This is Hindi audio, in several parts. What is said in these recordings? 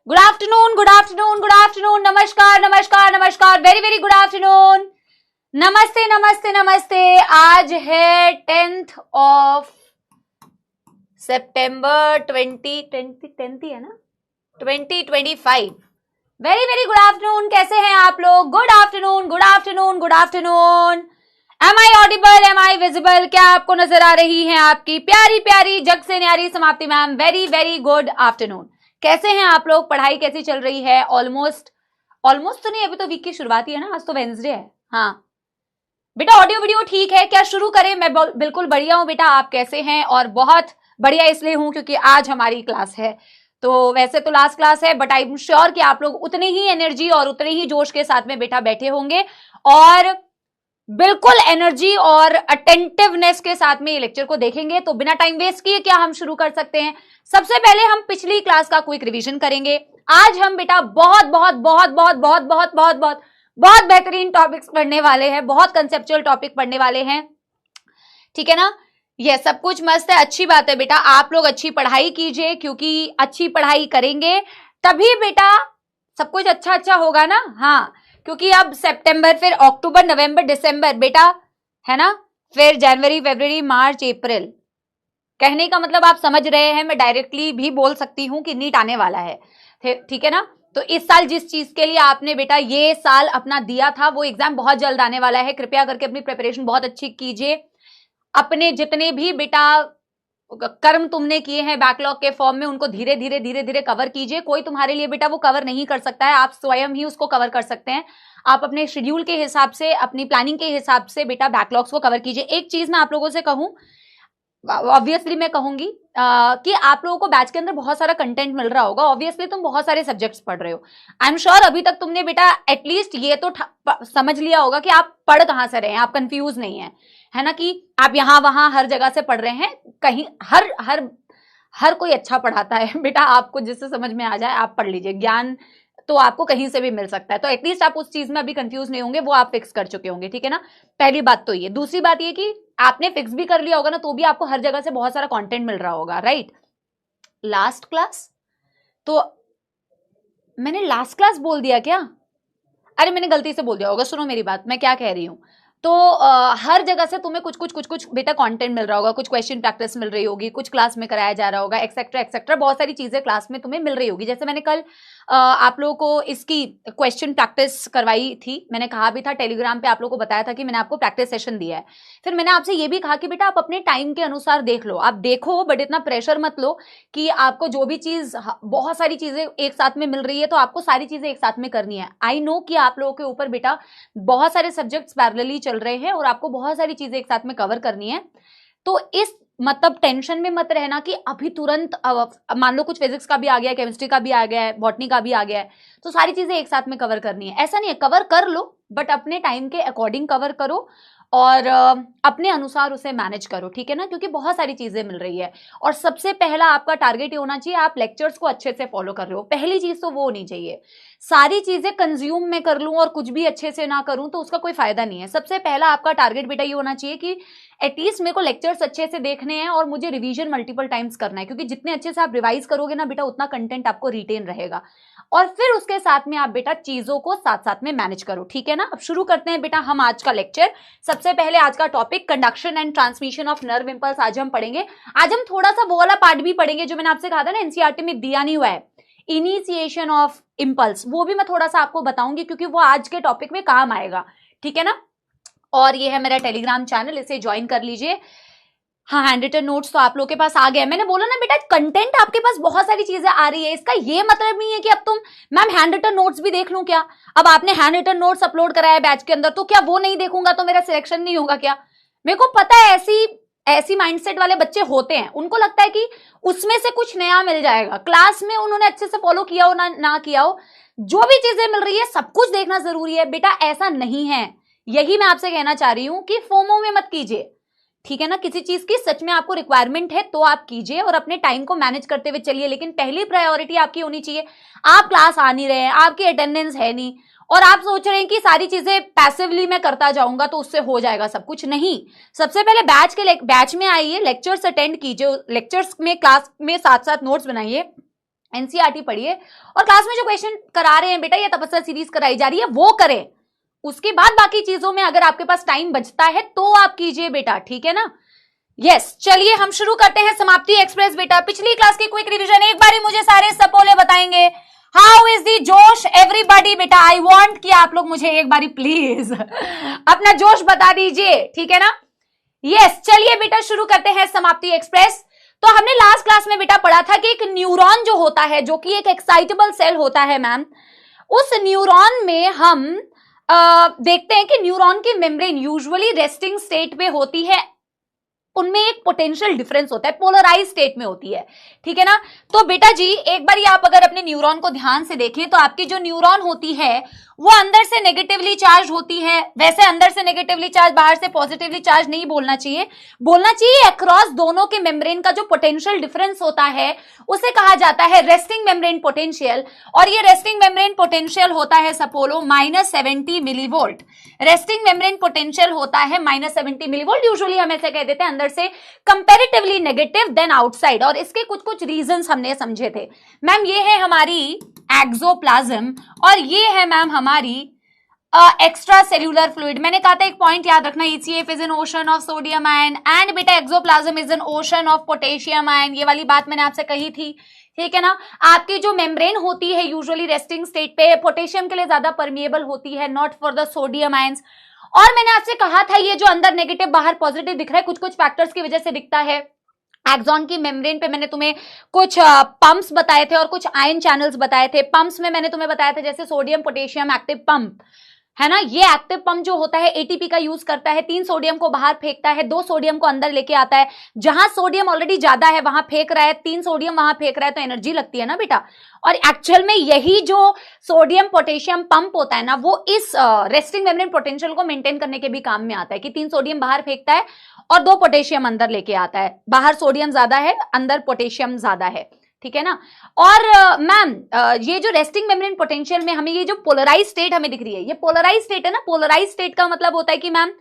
Good afternoon, good afternoon, good afternoon, नमस्कार, नमस्कार, नमस्कार, वेरी वेरी गुड आफ्टरनून, नमस्ते, नमस्ते, नमस्ते। आज है 10th ऑफ सितंबर 2020 है ना, 2025। Very very good afternoon. कैसे हैं आप लोग? Good afternoon, good afternoon, good afternoon. Am I audible, am I visible? क्या आपको नजर आ रही है आपकी प्यारी प्यारी जग से न्यारी समाप्ति ma'am? Very very good afternoon. कैसे हैं आप लोग? पढ़ाई कैसी चल रही है? ऑलमोस्ट तो नहीं, अभी तो वीक की शुरुआत ही है ना, आज तो वेडनेसडे है। हाँ बेटा, ऑडियो वीडियो ठीक है क्या? शुरू करें? मैं बिल्कुल बढ़िया हूं बेटा, आप कैसे हैं? और बहुत बढ़िया इसलिए हूं क्योंकि आज हमारी क्लास है। तो वैसे तो लास्ट क्लास है, बट आई एम श्योर कि आप लोग उतनी ही एनर्जी और उतने ही जोश के साथ में बेटा बैठे होंगे और बिल्कुल एनर्जी और अटेंटिवनेस के साथ में ये लेक्चर को देखेंगे। तो बिना टाइम वेस्ट किए क्या हम शुरू कर सकते हैं? सबसे पहले हम पिछली क्लास का क्विक रिवीजन करेंगे। आज हम बेटा बहुत बहुत बहुत बहुत बहुत बहुत बहुत बहुत बहुत बेहतरीन टॉपिक्स पढ़ने वाले हैं, बहुत कंसेप्चुअल टॉपिक पढ़ने वाले हैं, ठीक है ना? ये सब कुछ मस्त है, अच्छी बात है बेटा। आप लोग अच्छी पढ़ाई कीजिए, क्योंकि अच्छी पढ़ाई करेंगे तभी बेटा सब कुछ अच्छा अच्छा होगा ना। हाँ, क्योंकि अब सितंबर, फिर अक्टूबर, नवंबर, दिसंबर बेटा, है ना, फिर जनवरी, फरवरी, मार्च, अप्रैल। कहने का मतलब आप समझ रहे हैं, मैं डायरेक्टली भी बोल सकती हूं कि नीट आने वाला है, ठीक है ना? तो इस साल जिस चीज के लिए आपने बेटा ये साल अपना दिया था, वो एग्जाम बहुत जल्द आने वाला है। कृपया करके अपनी प्रिपरेशन बहुत अच्छी कीजिए। अपने जितने भी बेटा कर्म तुमने किए हैं बैकलॉग के फॉर्म में, उनको धीरे धीरे धीरे धीरे कवर कीजिए। कोई तुम्हारे लिए बेटा वो कवर नहीं कर सकता है, आप स्वयं ही उसको कवर कर सकते हैं। आप अपने शेड्यूल के हिसाब से, अपनी प्लानिंग के हिसाब से बेटा बैकलॉग्स को कवर कीजिए। एक चीज मैं आप लोगों से कहूं, ऑब्वियसली मैं कहूंगी कि आप लोगों को बैच के अंदर बहुत सारा कंटेंट मिल रहा होगा। ऑब्वियसली तुम बहुत सारे सब्जेक्ट्स पढ़ रहे हो। आई एम श्योर अभी तक तुमने बेटा एटलीस्ट ये तो समझ लिया होगा कि आप पढ़ कहां से रहे हैं, आप कंफ्यूज नहीं है ना, कि आप यहां वहां हर जगह से पढ़ रहे हैं। कहीं हर कोई अच्छा पढ़ाता है बेटा, आपको जिससे समझ में आ जाए आप पढ़ लीजिए। ज्ञान तो आपको कहीं से भी मिल सकता है, तो एटलीस्ट आप उस चीज में अभी कंफ्यूज नहीं होंगे, वो आप फिक्स कर चुके होंगे, ठीक है ना? पहली बात तो ये। दूसरी बात ये कि आपने फिक्स भी कर लिया होगा ना, तो भी आपको हर जगह से बहुत सारा कंटेंट मिल रहा होगा, राइट? लास्ट क्लास तो मैंने लास्ट क्लास बोल दिया क्या? अरे मैंने गलती से बोल दिया होगा। सुनो मेरी बात, मैं क्या कह रही हूं। तो हर जगह से तुम्हें कुछ कुछ बेटा कंटेंट मिल रहा होगा, कुछ क्वेश्चन प्रैक्टिस मिल रही होगी, कुछ क्लास में कराया जा रहा होगा, एक्सेट्रा एक्सेट्रा, बहुत सारी चीजें क्लास में तुम्हें मिल रही होगी। जैसे मैंने कल आप लोगों को इसकी क्वेश्चन प्रैक्टिस करवाई थी, मैंने कहा भी था टेलीग्राम पे, आप लोगों को बताया था कि मैंने आपको प्रैक्टिस सेशन दिया है। फिर मैंने आपसे ये भी कहा कि बेटा आप अपने टाइम के अनुसार देख लो, आप देखो बट इतना प्रेशर मत लो कि आपको जो भी चीज, बहुत सारी चीजें एक साथ में मिल रही है तो आपको सारी चीजें एक साथ में करनी है। आई नो कि आप लोगों के ऊपर बेटा बहुत सारे सब्जेक्ट्स पैरेलली चल रहे हैं और आपको बहुत सारी चीजें एक साथ में कवर करनी है। तो इस मतलब टेंशन में मत रहना कि अभी तुरंत, मान लो कुछ फिजिक्स का भी आ गया है, केमिस्ट्री का भी आ गया है, बॉटनी का भी आ गया है, तो सारी चीजें एक साथ में कवर करनी है। ऐसा नहीं है, कवर कर लो बट अपने टाइम के अकॉर्डिंग कवर करो और अपने अनुसार उसे मैनेज करो, ठीक है ना? क्योंकि बहुत सारी चीजें मिल रही है और सबसे पहला आपका टारगेट ये होना चाहिए आप लेक्चर्स को अच्छे से फॉलो कर रहे हो। पहली चीज तो वो होनी चाहिए। सारी चीजें कंज्यूम में कर लूं और कुछ भी अच्छे से ना करूं तो उसका कोई फायदा नहीं है। सबसे पहला आपका टारगेट बेटा ये होना चाहिए कि एटलीस्ट मेरे को लेक्चर्स अच्छे से देखने हैं और मुझे रिवीजन मल्टीपल टाइम्स करना है, क्योंकि जितने अच्छे से आप रिवाइज करोगे ना बेटा, उतना कंटेंट आपको रिटेन रहेगा। और फिर उसके साथ में आप बेटा चीजों को साथ साथ में मैनेज करो, ठीक है ना? अब शुरू करते हैं बेटा हम आज का लेक्चर। सबसे पहले आज का topic conduction and transmission of nerve impulse आज हम पढ़ेंगे। आज हम थोड़ा सा वो वाला पार्ट भी पढ़ेंगे जो मैंने आपसे कहा था ना एनसीईआरटी में दिया नहीं हुआ है, इनिशिएशन ऑफ इंपल्स, वो भी मैं थोड़ा सा आपको बताऊंगी क्योंकि वो आज के टॉपिक में काम आएगा, ठीक है ना? और ये है मेरा टेलीग्राम चैनल, इसे ज्वाइन कर लीजिए। हाँ, हैंड रिटन नोट्स तो आप लोगों के पास आ गया। मैंने बोला ना बेटा कंटेंट आपके पास बहुत सारी चीजें आ रही है, इसका ये मतलब नहीं है कि अब तुम मैम हैंड रिटन नोट्स भी देख लूं क्या? अब आपने हैंड रिटन नोट्स अपलोड कराया है बैच के अंदर, तो क्या वो नहीं देखूंगा तो मेरा सिलेक्शन नहीं होगा क्या? मेरे को पता है ऐसी माइंडसेट वाले बच्चे होते हैं, उनको लगता है कि उसमें से कुछ नया मिल जाएगा। क्लास में उन्होंने अच्छे से फॉलो किया हो ना किया हो, जो भी चीजें मिल रही है सब कुछ देखना जरूरी है बेटा, ऐसा नहीं है। यही मैं आपसे कहना चाह रही हूं कि फोमो में मत कीजिए, ठीक है ना? किसी चीज की सच में आपको रिक्वायरमेंट है तो आप कीजिए और अपने टाइम को मैनेज करते हुए चलिए, लेकिन पहली प्रायोरिटी आपकी होनी चाहिए। आप क्लास आ नहीं रहे हैं, आपकी अटेंडेंस है नहीं और आप सोच रहे हैं कि सारी चीजें पैसिवली मैं करता जाऊंगा तो उससे हो जाएगा सब कुछ, नहीं। सबसे पहले बैच में आइए, लेक्चर्स अटेंड कीजिए, लेक्चर्स में क्लास में साथ साथ नोट्स बनाइए एनसीईआरटी पढ़िए और क्लास में जो क्वेश्चन करा रहे हैं बेटा, ये तपस्या सीरीज कराई जा रही है वो करें। उसके बाद बाकी चीजों में अगर आपके पास टाइम बचता है तो आप कीजिए बेटा, ठीक है ना। यस, चलिए हम शुरू करते हैं समाप्ति एक्सप्रेस बेटा। पिछली क्लास की क्विक रिवीजन एक बारी मुझे सारे सपोले बताएंगे। हाउ इज दी जोश एवरीबॉडी बेटा, आई वांट कि आप लोग मुझे एक बारी प्लीज अपना जोश बता दीजिए, ठीक है ना। यस, चलिए बेटा शुरू करते हैं समाप्ति एक्सप्रेस। तो हमने लास्ट क्लास में बेटा पढ़ा था कि एक न्यूरॉन जो होता है, जो कि एक एक्साइटेबल सेल होता है मैम, उस न्यूरॉन में हम देखते हैं कि न्यूरॉन की मेम्ब्रेन यूजुअली रेस्टिंग स्टेट पे होती है, उनमें एक पोटेंशियल डिफरेंस होता है, पोलराइज स्टेट में होती है, ठीक है ना। तो बेटा जी एक बार आप अगर अपने न्यूरॉन को ध्यान से देखें तो आपकी जो न्यूरॉन होती है वो अंदर से नेगेटिवली चार्ज होती है। वैसे अंदर से नेगेटिवली चार्ज, बाहर से पॉजिटिवली चार्ज नहीं बोलना चाहिए, बोलना चाहिए अक्रॉस दोनों के मेम्ब्रेन का जो पोटेंशियल डिफरेंस होता है उसे कहा जाता है रेस्टिंग मेम्ब्रेन पोटेंशियल। और ये रेस्टिंग मेम्ब्रेन पोटेंशियल होता है सपोलो -70 मिलीवोल्ट। रेस्टिंग मेम्ब्रेन पोटेंशियल होता है -70 मिलीवोल्ट। यूजुअली हम ऐसे कह देते हैं अंदर से कंपैरेटिवली नेगेटिव देन आउटसाइड, और इसके कुछ कुछ रीजंस हमने समझे थे मैम। ये है हमारी एक्सोप्लाज्म और ये है मैम हमारी एक्स्ट्रा सेल्यूलर फ्लूइड। मैंने कहा था एक पॉइंट याद रखना, ECF is an ocean of sodium ion and बेटा axoplasm is an ocean of potassium ion. ये वाली बात मैंने आपसे कही थी, ठीक है ना। आपकी जो मेम्ब्रेन होती है यूजुअली रेस्टिंग स्टेट पे पोटेशियम के लिए ज्यादा परमिएबल होती है, not for the sodium ions. और मैंने आपसे कहा था ये जो अंदर नेगेटिव बाहर पॉजिटिव दिख रहा है कुछ कुछ फैक्टर्स की वजह से दिखता है। एक्सॉन की मेम्ब्रेन पे मैंने तुम्हें कुछ पंप्स बताए थे और कुछ आयन चैनल्स बताए थे। पंप्स में मैंने तुम्हें बताया था जैसे सोडियम पोटेशियम एक्टिव पंप है ना, ये एक्टिव पंप जो होता है एटीपी का यूज करता है, 3 सोडियम को बाहर फेंकता है, 2 सोडियम को अंदर लेके आता है। जहां सोडियम ऑलरेडी ज्यादा है वहां फेंक रहा है, 3 सोडियम वहां फेंक रहा है, तो एनर्जी लगती है ना बेटा। और एक्चुअल में यही जो सोडियम पोटेशियम पंप होता है ना, वो इस रेस्टिंग मेम्ब्रेन पोटेंशियल को मेंटेन करने के भी काम में आता है कि 3 सोडियम बाहर फेंकता है और 2 पोटेशियम अंदर लेके आता है। बाहर सोडियम ज्यादा है, अंदर पोटेशियम ज्यादा है, ठीक है ना। और मैम ये जो रेस्टिंग मेम्ब्रेन पोटेंशियल में हमें ये जो पोलराइज स्टेट हमें दिख रही है, ये पोलराइज स्टेट है ना। पोलराइज स्टेट का मतलब होता है कि मैम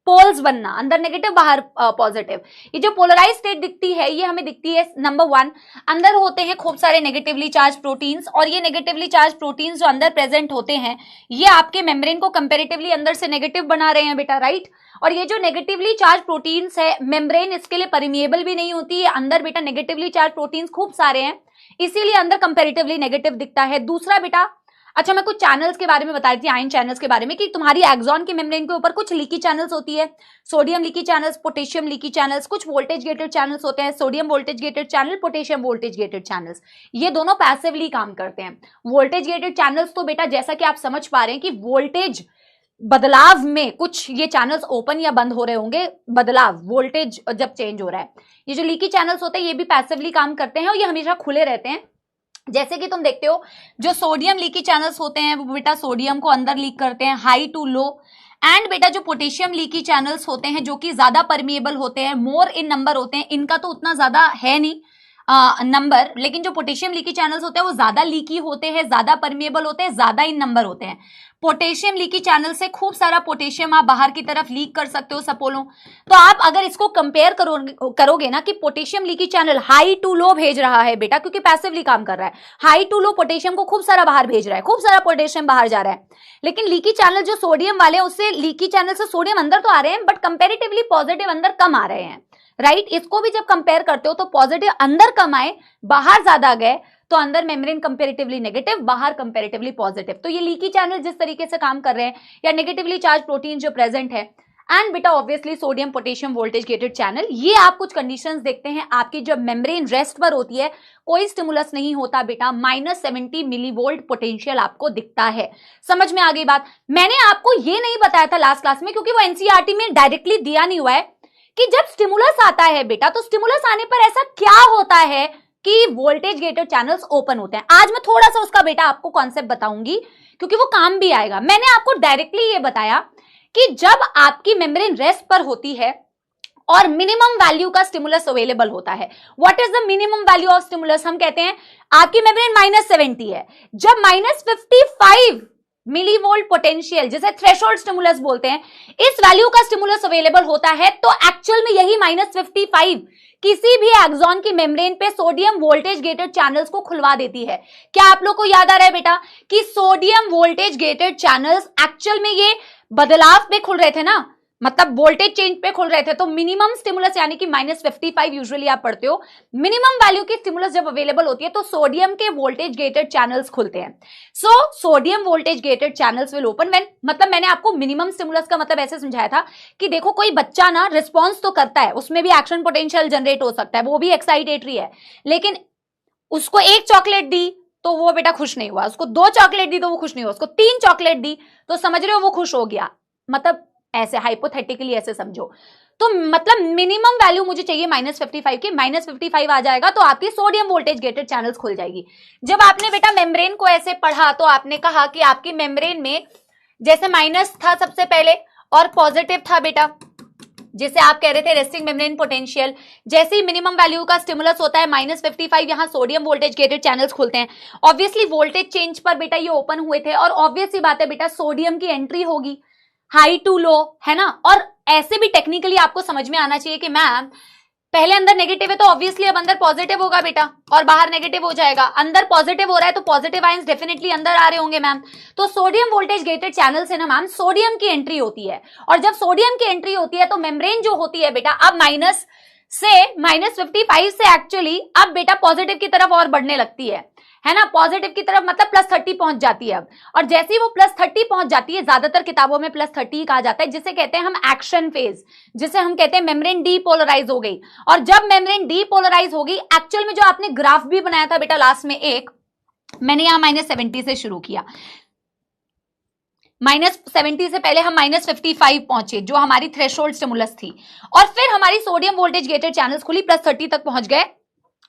पोल्स बनना, अंदर नेगेटिव बाहर पॉजिटिव। ये जो पोलराइज स्टेट दिखती है ये हमें दिखती है नंबर 1, अंदर होते हैं खूब सारे नेगेटिवली चार्ज प्रोटीन्स, और ये नेगेटिवली चार्ज प्रोटीन्स जो अंदर प्रेजेंट होते हैं ये आपके मेम्ब्रेन को कंपैरेटिवली अंदर से नेगेटिव बना रहे हैं बेटा, राइट। और ये जो नेगेटिवली चार्ज प्रोटीन्स है मेम्ब्रेन इसके लिए परमिएबल भी नहीं होती है, अंदर बेटा नेगेटिवली चार्ज प्रोटीन्स खूब सारे हैं, इसीलिए अंदर कंपैरेटिवली नेगेटिव दिखता है। दूसरा बेटा, अच्छा मैं कुछ चैनल्स के बारे में बताई थी, आयन चैनल्स के बारे में, कि तुम्हारी एक्सॉन की मेम्ब्रेन के ऊपर कुछ लीकी चैनल्स होती है, sodium leaky channels, potassium leaky channels, कुछ वोल्टेज गेटेड चैनल्स होते हैं, sodium voltage gated channel, potassium voltage gated channels. ये दोनों पैसिवली काम करते हैं। वोल्टेज गेटेड चैनल्स तो बेटा जैसा कि आप समझ पा रहे हैं कि वोल्टेज बदलाव में कुछ ये चैनल्स ओपन या बंद हो रहे होंगे, बदलाव वोल्टेज जब चेंज हो रहा है। ये जो लीकी चैनल्स होते हैं ये भी पैसिवली काम करते हैं और ये हमेशा खुले रहते हैं। जैसे कि तुम देखते हो जो सोडियम लीकी चैनल्स होते हैं वो बेटा सोडियम को अंदर लीक करते हैं, हाई टू लो। एंड बेटा जो पोटेशियम लीकी चैनल्स होते हैं जो कि ज्यादा परमिएबल होते हैं, मोर इन नंबर होते हैं, इनका तो उतना ज्यादा है नहीं नंबर, लेकिन जो पोटेशियम लीकी चैनल्स होते हैं वो ज्यादा लीकी होते हैं, ज्यादा परमिएबल होते हैं, ज्यादा इन नंबर होते हैं। पोटेशियम लीकी चैनल से खूब सारा पोटेशियम आप बाहर की तरफ लीक कर सकते हो सपोलो। तो आप अगर इसको कंपेयर करोगे ना कि potassium leaky channel high to low भेज रहा है बेटा, क्योंकि पैसिवली काम कर रहा है, हाई टू लो पोटेशियम को खूब सारा बाहर भेज रहा है, खूब सारा पोटेशियम बाहर जा रहा है। लेकिन लीकी चैनल जो सोडियम वाले हैं उससे लीकी चैनल से सोडियम अंदर तो आ रहे हैं बट कंपेरेटिवली पॉजिटिव अंदर कम आ रहे हैं, राइट। इसको भी जब कंपेयर करते हो तो पॉजिटिव अंदर कम आए, बाहर ज्यादा गए, तो अंदर मेम्ब्रेन कंपैरेटिवली नेगेटिव, बाहर कंपैरेटिवली पॉजिटिव। तो ये लीकी चैनल जिस तरीके से काम कर रहे हैं या नेगेटिवली चार्ज प्रोटीन जो प्रेजेंट है, एंड बेटा obviously sodium potassium voltage gated channel, ये आप कुछ कंडीशंस देखते हैं आपकी जब मेम्ब्रेन रेस्ट पर होती है, कोई स्टिमुलस नहीं होता बेटा, -70 मिलीवोल्ट पोटेंशियल आपको दिखता है। समझ में आ गई बात। मैंने आपको ये नहीं बताया था लास्ट क्लास में क्योंकि वो एनसीईआरटी में डायरेक्टली दिया नहीं हुआ है कि जब स्टिमुलस आता है बेटा तो स्टिमुलस आने पर ऐसा क्या होता है कि वोल्टेज गेटेड चैनल्स ओपन होते हैं। आज मैं थोड़ा सा उसका बेटा आपको कॉन्सेप्ट बताऊंगी क्योंकि वो काम भी आएगा। मैंने आपको डायरेक्टली ये बताया कि जब आपकी मेम्ब्रेन रेस्ट पर होती है और मिनिमम वैल्यू का स्टिमुलस अवेलेबल होता है। What is the minimum value of stimulus? हम कहते हैं आपकी मेम्ब्रेन -70 है, जब -55 मिलीवोल्ट पोटेंशियल, जिसे थ्रेशोल्ड स्टिमुलस बोलते हैं, इस वैल्यू का स्टिमुलस अवेलेबल होता है, तो एक्चुअल में यही -55 किसी भी एक्सॉन की मेम्ब्रेन पे सोडियम वोल्टेज गेटेड चैनल्स को खुलवा देती है। क्या आप लोग को याद आ रहा है बेटा कि sodium voltage gated channels actual में ये बदलाव पे खुल रहे थे ना, मतलब वोल्टेज चेंज पे खुल रहे थे। तो मिनिमम स्टिमुलस यानी कि -55 यूजुअली आप पढ़ते हो, मिनिमम वैल्यू की स्टिमुलस जब अवेलेबल होती है तो सोडियम के वोल्टेज गेटेड चैनल्स खुलते हैं। So sodium voltage gated channels will open when, मतलब मैंने आपको मिनिमम स्टिमुलस का मतलब ऐसे समझाया था कि देखो कोई बच्चा ना रिस्पॉन्स तो करता है, उसमें भी एक्शन पोटेंशियल जनरेट हो सकता है, वो भी एक्साइटेटरी है, लेकिन उसको 1 चॉकलेट दी तो वो बेटा खुश नहीं हुआ, उसको 2 चॉकलेट दी तो वो खुश नहीं हुआ, उसको 3 चॉकलेट दी तो समझ रहे हो वो खुश हो गया। मतलब ऐसे हाइपोथेटिकली ऐसे समझो, तो मतलब मिनिमम वैल्यू मुझे चाहिए -55 की, -55 आ जाएगा तो आपकी सोडियम वोल्टेज गेटेड चैनल्स खुल जाएगी। जब आपने बेटा मेम्ब्रेन को ऐसे पढ़ा तो आपने कहा कि आपकी मेम्ब्रेन में जैसे माइनस था सबसे पहले और पॉजिटिव था बेटा, जिसे आप कह रहे थे रेस्टिंग मेम्ब्रेन पोटेंशियल, जैसे ही मिनिमम वैल्यू का स्टिमुलस होता है -55, यहां सोडियम वोल्टेज गेटेड चैनल्स खुलते हैं। ऑब्वियसली वोल्टेज चेंज पर बेटा ये ओपन हुए थे और ऑब्वियस सी बात है बेटा सोडियम की एंट्री होगी हाई टू लो, है ना। और ऐसे भी टेक्निकली आपको समझ में आना चाहिए कि मैम पहले अंदर नेगेटिव है तो ऑब्वियसली अब अंदर पॉजिटिव होगा बेटा और बाहर नेगेटिव हो जाएगा, अंदर पॉजिटिव हो रहा है तो पॉजिटिव आयंस डेफिनेटली अंदर आ रहे होंगे मैम। तो सोडियम वोल्टेज गेटेड चैनल से ना मैम सोडियम की एंट्री होती है, और जब सोडियम की एंट्री होती है तो मेम्ब्रेन जो होती है बेटा अब -55 से एक्चुअली अब बेटा पॉजिटिव की तरफ और बढ़ने लगती है ना, पॉजिटिव की तरफ मतलब +30 पहुंच जाती है अब। और जैसे ही वो +30 पहुंच जाती है, ज्यादातर किताबों में +30 ही कहा जाता है, जिसे कहते हैं हम एक्शन फेज, जिसे हम कहते हैं मेम्ब्रेन डीपोलराइज हो गई। और जब मेम्ब्रेन डीपोलराइज हो गई, एक्चुअल में जो आपने ग्राफ भी बनाया था बेटा लास्ट में एक, मैंने यहां -70 से शुरू किया, -70 से पहले हम -55 पहुंचे जो हमारी थ्रेशोल्ड स्टिमुलस थी, और फिर हमारी सोडियम वोल्टेज गेटेड चैनल्स खुली, +30 तक पहुंच गए,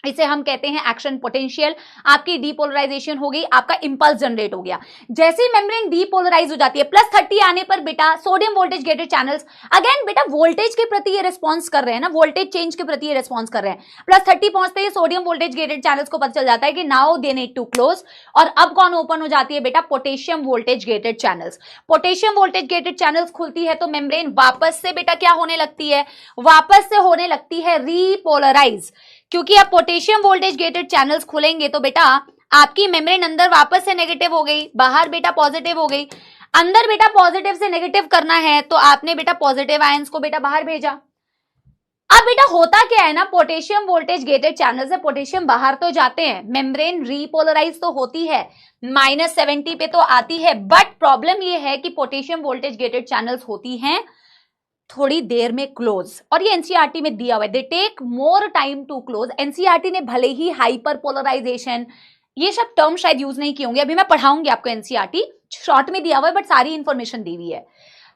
इसे हम कहते हैं एक्शन पोटेंशियल। आपकी डीपोलराइजेशन हो गई, आपका इंपल्स जनरेट हो गया। जैसे ही मेम्ब्रेन डीपोलराइज हो जाती है, +30 आने पर बेटा sodium voltage gated channels again बेटा वोल्टेज के प्रति ये रिस्पॉन्स कर रहे हैं ना, वोल्टेज चेंज के प्रति ये रिस्पॉन्स कर रहे हैं। +30 पहुंचते ही सोडियम वोल्टेज गेटेड चैनल्स को पता चल जाता है कि now they need to close, और अब कौन ओपन हो जाती है बेटा, potassium voltage gated channels. Potassium voltage gated channels खुलती है तो मेम्ब्रेन वापस से बेटा क्या होने लगती है, वापस से होने लगती है रीपोलराइज, क्योंकि अब पोटेशियम वोल्टेज गेटेड चैनल्स खुलेंगे तो बेटा आपकी मेम्ब्रेन अंदर वापस से नेगेटिव हो गई, बाहर बेटा पॉजिटिव हो गई। अंदर बेटा पॉजिटिव से नेगेटिव करना है तो आपने बेटा पॉजिटिव आयंस को बेटा बाहर भेजा। अब बेटा होता क्या है ना, पोटेशियम वोल्टेज गेटेड चैनल से पोटेशियम बाहर तो जाते हैं, मेम्ब्रेन रीपोलराइज तो होती है, -70 पे तो आती है, बट प्रॉब्लम ये है कि पोटेशियम वोल्टेज गेटेड चैनल्स होती हैं थोड़ी देर में क्लोज, और ये एनसीईआरटी में दिया हुआ है, they take more time to close. NCERT ने भले ही हाइपर पोलराइजेशन ये सब टर्म शायद यूज नहीं किए होंगे, अभी मैं पढ़ाऊंगी आपको, एनसीईआरटी शॉर्ट में दिया हुआ है बट सारी इंफॉर्मेशन दी हुई है।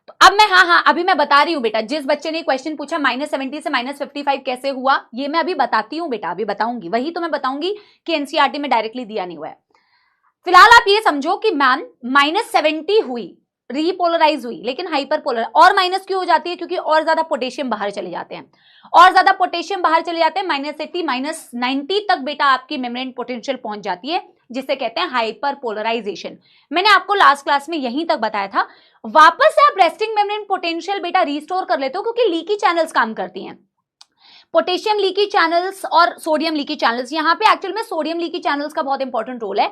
तो अब मैं अभी मैं बता रही हूं बेटा, जिस बच्चे ने क्वेश्चन पूछा -70 से -55 कैसे हुआ, ये मैं अभी बताती हूं बेटा, अभी बताऊंगी, वही तो मैं बताऊंगी कि एनसीईआरटी में डायरेक्टली दिया नहीं हुआ है। फिलहाल आप ये समझो कि मैम -70 हुई, रीपोलराइज हुई, लेकिन हाइपर पोलर और माइनस क्यों हो जाती है, क्योंकि और ज्यादा पोटेशियम बाहर चले जाते हैं, और ज्यादा पोटेशियम बाहर चले जाते हैं, -80 -90 तक बेटा आपकी मेम्ब्रेन पोटेंशियल पहुंच जाती है, जिसे कहते हैं हाइपर पोलराइजेशन। मैंने आपको लास्ट क्लास में यहीं तक बताया था। वापस से आप रेस्टिंग मेम्ब्रेन पोटेंशियल बेटा रिस्टोर कर लेते हो, क्योंकि लीकी चैनल्स काम करती हैं, पोटेशियम लीकी चैनल्स और सोडियम लीकी चैनल्स। यहां पे एक्चुअल में सोडियम लीकी चैनल्स का बहुत इंपॉर्टेंट रोल है।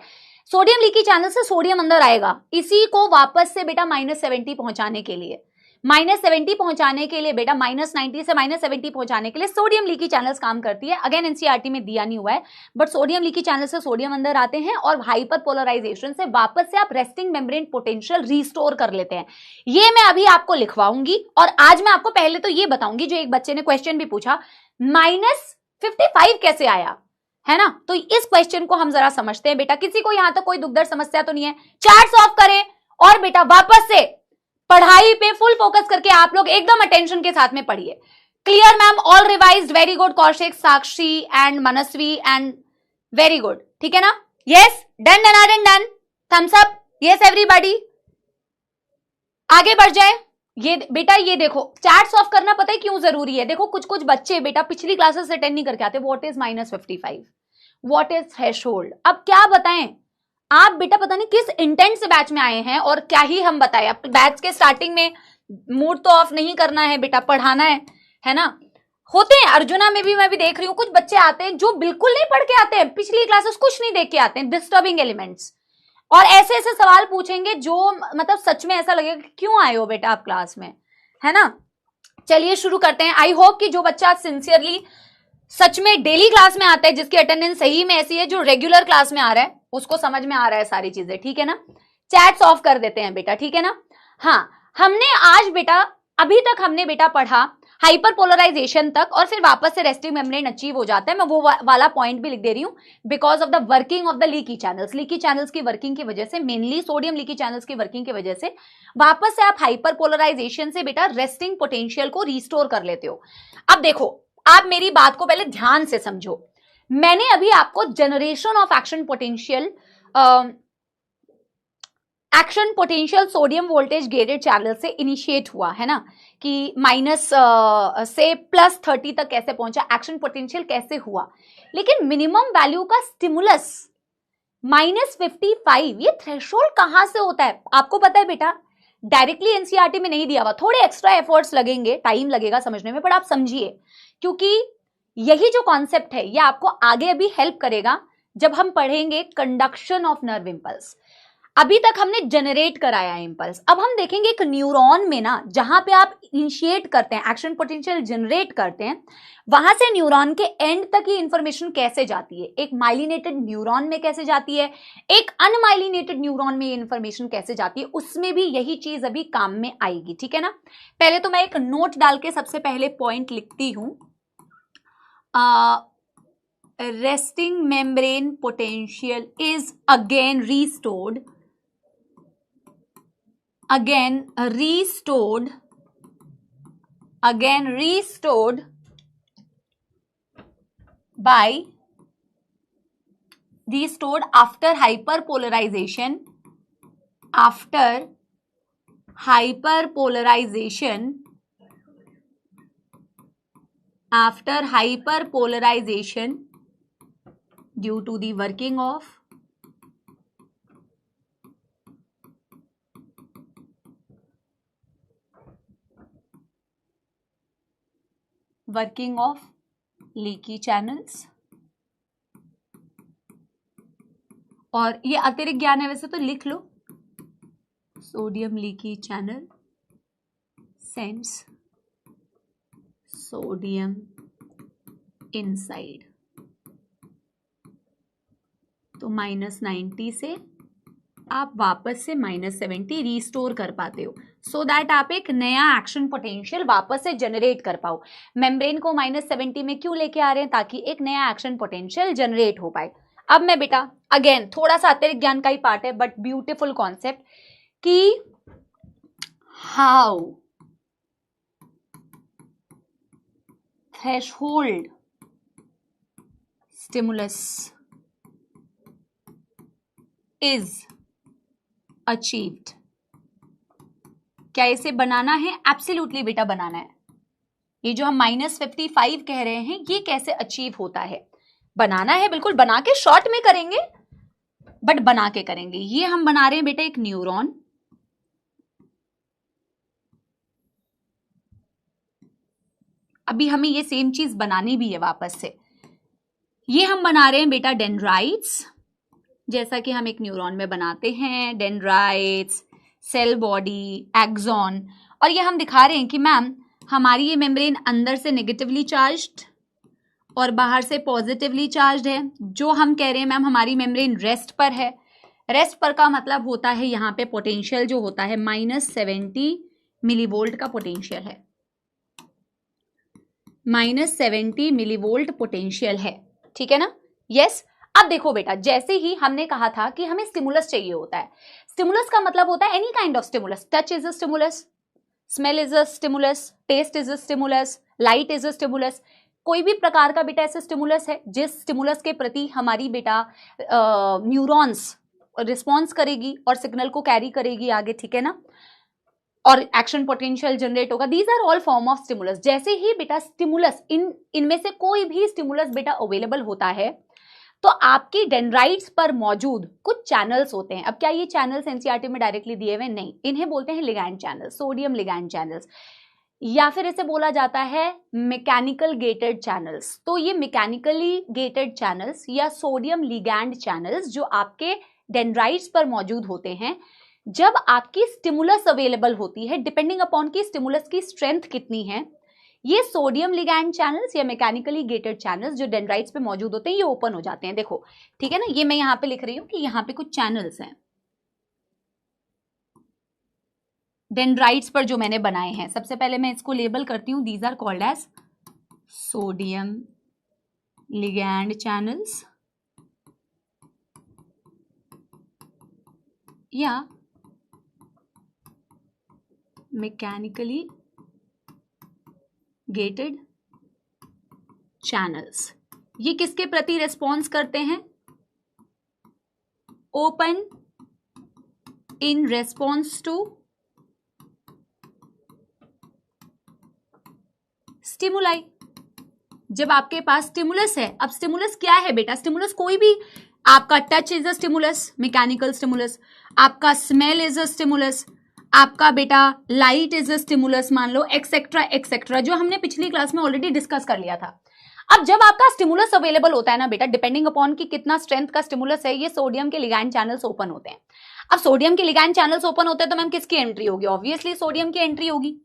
सोडियम लीकी चैनल से सोडियम अंदर आएगा, इसी को वापस से बेटा -70 पहुंचाने के लिए, -70 पहुंचाने के लिए बेटा, -90 से -70 पहुंचाने के लिए सोडियम लीकी चैनल्स काम करती है। अगेन एनसीईआरटी में दिया नहीं हुआ है, बट सोडियम लीकी चैनल से सोडियम अंदर आते हैं और हाइपर पोलराइजेशन से वापस से आप रेस्टिंग मेम्ब्रेन पोटेंशियल रिस्टोर कर लेते हैं। ये मैं अभी आपको लिखवाऊंगी, और आज मैं आपको पहले तो ये बताऊंगी, जो एक बच्चे ने क्वेश्चन भी पूछा -55 कैसे आया, है ना। तो इस क्वेश्चन को हम जरा समझते हैं बेटा, किसी को यहां तक कोई दुखदर समस्या तो नहीं है, चार्ट ऑफ करें और बेटा वापस से पढ़ाई पे फुल फोकस करके आप लोग एकदम अटेंशन के साथ में पढ़िए। Clear ma'am, all revised, very good Kaushik, Sakshi and Manasvi and very good, ठीक है ना। Yes, done done done done, thumbs up, yes everybody, आगे बढ़ जाए। ये बेटा ये देखो, चार्ट ऑफ करना पता है क्यों जरूरी है, देखो कुछ कुछ बच्चे बेटा पिछली क्लासेस अटेंड नहीं करके आते। What is -55, what is threshold, अब क्या बताएं, आप बेटा पता नहीं किस इंटेंट से बैच में आए हैं और क्या ही हम बताएं। बैच के स्टार्टिंग में मूड तो ऑफ नहीं करना है बेटा, पढ़ाना है ना। होते हैं अर्जुना में भी, मैं भी देख रही हूँ कुछ बच्चे आते हैं जो बिल्कुल नहीं पढ़ के आते हैं, पिछली क्लासेस कुछ नहीं देख के आते हैं, डिस्टर्बिंग एलिमेंट्स, और ऐसे ऐसे सवाल पूछेंगे जो मतलब सच में ऐसा लगेगा कि क्यों आए हो बेटा आप क्लास में, है ना। चलिए शुरू करते हैं। आई होप कि जो बच्चा सिंसियरली सच में डेली क्लास में आता है, जिसकी अटेंडेंस सही में ऐसी है, जो रेगुलर क्लास में आ रहा है, उसको समझ में आ रहा है सारी चीजें, ठीक है ना। चैट्स ऑफ कर देते हैं बेटा, ठीक है ना। हाँ, हमने आज बेटा, अभी तक हमने बेटा पढ़ा हाइपर पोलराइजेशन तक, और फिर वापस से रेस्टिंग मेम्ब्रेन अचीव हो जाता है। मैं वो वाला पॉइंट भी लिख दे रही हूँ, because of the working of the leaky channels. Leaky channels की वर्किंग की वजह से, मेनली सोडियम लीकी चैनल्स की वर्किंग की वजह से वापस से आप हाइपर पोलराइजेशन से बेटा रेस्टिंग पोटेंशियल को रिस्टोर कर लेते हो। अब देखो, आप मेरी बात को पहले ध्यान से समझो। मैंने अभी आपको generation of action potential sodium voltage gated channel से इनिशिएट हुआ है ना, कि माइनस से +30 तक कैसे पहुंचा, एक्शन पोटेंशियल कैसे हुआ। लेकिन मिनिमम वैल्यू का स्टिमुलस -55, ये थ्रेशोल्ड कहां से होता है आपको पता है बेटा। डायरेक्टली एनसीईआरटी में नहीं दिया हुआ, थोड़े एक्स्ट्रा एफर्ट्स लगेंगे, टाइम लगेगा समझने में, पर आप समझिए, क्योंकि यही जो कॉन्सेप्ट है ये आपको आगे अभी हेल्प करेगा जब हम पढ़ेंगे कंडक्शन ऑफ नर्व इंपल्स। अभी तक हमने जनरेट कराया इंपल्स, अब हम देखेंगे एक न्यूरॉन में ना, जहां पे आप इनिशिएट करते हैं, एक्शन पोटेंशियल जनरेट करते हैं, वहां से न्यूरॉन के एंड तक ये इंफॉर्मेशन कैसे जाती है। एक माइलिनेटेड न्यूरॉन में कैसे जाती है, एक अनमाइलिनेटेड न्यूरॉन में ये इंफॉर्मेशन कैसे जाती है, उसमें भी यही चीज अभी काम में आएगी, ठीक है ना। पहले तो मैं एक नोट डाल के सबसे पहले पॉइंट लिखती हूं, resting membrane potential is again restored after hyperpolarization due to the working of leaky channels। और ये अतिरिक्त ज्ञान है वैसे तो लिख लो, sodium leaky channel sends sodium inside, तो -90 से आप वापस से -70 रिस्टोर कर पाते हो, सो दैट आप एक नया एक्शन पोटेंशियल वापस से जनरेट कर पाओ। मेम्ब्रेन को -70 में क्यों लेके आ रहे हैं, ताकि एक नया एक्शन पोटेंशियल जनरेट हो पाए। अब मैं बेटा अगेन थोड़ा सा अतिरिक्त ज्ञान का ही पार्ट है, बट ब्यूटीफुल कॉन्सेप्ट, कि how threshold stimulus is achieved. क्या इसे बनाना है? एब्सोल्युटली बेटा बनाना है। ये जो हम -55 कह रहे हैं, ये कैसे अचीव होता है, बनाना है, बिल्कुल बना के शॉर्ट में करेंगे, बट बना के करेंगे। ये हम बना रहे हैं बेटा एक न्यूरॉन, अभी हमें ये सेम चीज बनानी भी है वापस से। ये हम बना रहे हैं बेटा डेंड्राइट्स, जैसा कि हम एक न्यूरॉन में बनाते हैं, डेंड्राइट्स, सेल बॉडी, एक्सॉन। और ये हम दिखा रहे हैं कि मैम हमारी ये मेम्ब्रेन अंदर से नेगेटिवली चार्ज्ड और बाहर से पॉजिटिवली चार्ज्ड है। जो हम कह रहे हैं मैम हमारी मेम्ब्रेन रेस्ट पर है, रेस्ट पर का मतलब होता है यहाँ पे पोटेंशियल जो होता है -70 मिलीवोल्ट का पोटेंशियल है, -70 मिलीवोल्ट पोटेंशियल है, ठीक है ना। यस। अब देखो बेटा, जैसे ही हमने कहा था कि हमें स्टिमुलस चाहिए होता है, स्टिमुलस का मतलब होता है any kind of stimulus. Touch is a stimulus, smell is a stimulus, taste is a stimulus, light is a stimulus. कोई भी प्रकार का बेटा ऐसे स्टिमुलस है जिस स्टिमुलस के प्रति हमारी बेटा न्यूरॉन्स रिस्पॉन्स करेगी और सिग्नल को कैरी करेगी आगे, ठीक है ना, और एक्शन पोटेंशियल जनरेट होगा। These are all form of stimulus. जैसे ही बेटा स्टिमुलस इनमें से कोई भी स्टिमुलस बेटा अवेलेबल होता है, तो आपकी डेंड्राइट्स पर मौजूद कुछ चैनल्स होते हैं। अब क्या ये चैनल्स एनसीईआरटी में डायरेक्टली दिए हुए? नहीं, इन्हें बोलते हैं ligand channels, sodium ligand channels, या फिर इसे बोला जाता है मैकेनिकल गेटेड चैनल्स। तो ये मैकेनिकली गेटेड चैनल्स या सोडियम लिगैंड चैनल्स जो आपके डेंड्राइट्स पर मौजूद होते हैं, जब आपकी स्टिमुलस अवेलेबल होती है, डिपेंडिंग अपॉन की स्टिमुलस की स्ट्रेंथ कितनी है, ये सोडियम लिगैंड चैनल्स या मैकेनिकली गेटेड चैनल्स जो डेंड्राइट्स पे मौजूद होते हैं, ये ओपन हो जाते हैं। देखो, ठीक है ना, ये मैं यहां पे लिख रही हूं कि यहां पे कुछ चैनल्स हैं डेंड्राइट्स पर जो मैंने बनाए हैं। सबसे पहले मैं इसको लेबल करती हूं, these are called as sodium ligand channels या मैकेनिकली गेटेड चैनल्स। ये किसके प्रति रिस्पॉन्स करते हैं? Open in response to stimuli. जब आपके पास स्टिमुलस है, अब स्टिमुलस क्या है बेटा? स्टिमुलस कोई भी, आपका touch is a stimulus, mechanical stimulus, आपका स्मेल इज अ स्टिमुलस, आपका बेटा लाइट इज अ स्टिमुलस, मान लो, एक्सेट्रा एक्सेट्रा, जो हमने पिछली क्लास में ऑलरेडी डिस्कस कर लिया था। अब जब आपका स्टिमुलस अवेलेबल होता है ना बेटा, डिपेंडिंग अपॉन कि कितना स्ट्रेंथ का स्टिमुलस है, ये सोडियम के लिगैंड चैनल्स ओपन होते हैं। अब सोडियम के लिगैंड चैनल्स ओपन होते हैं तो मैम किसकी एंट्री होगी? ऑब्वियसली सोडियम की एंट्री होगी।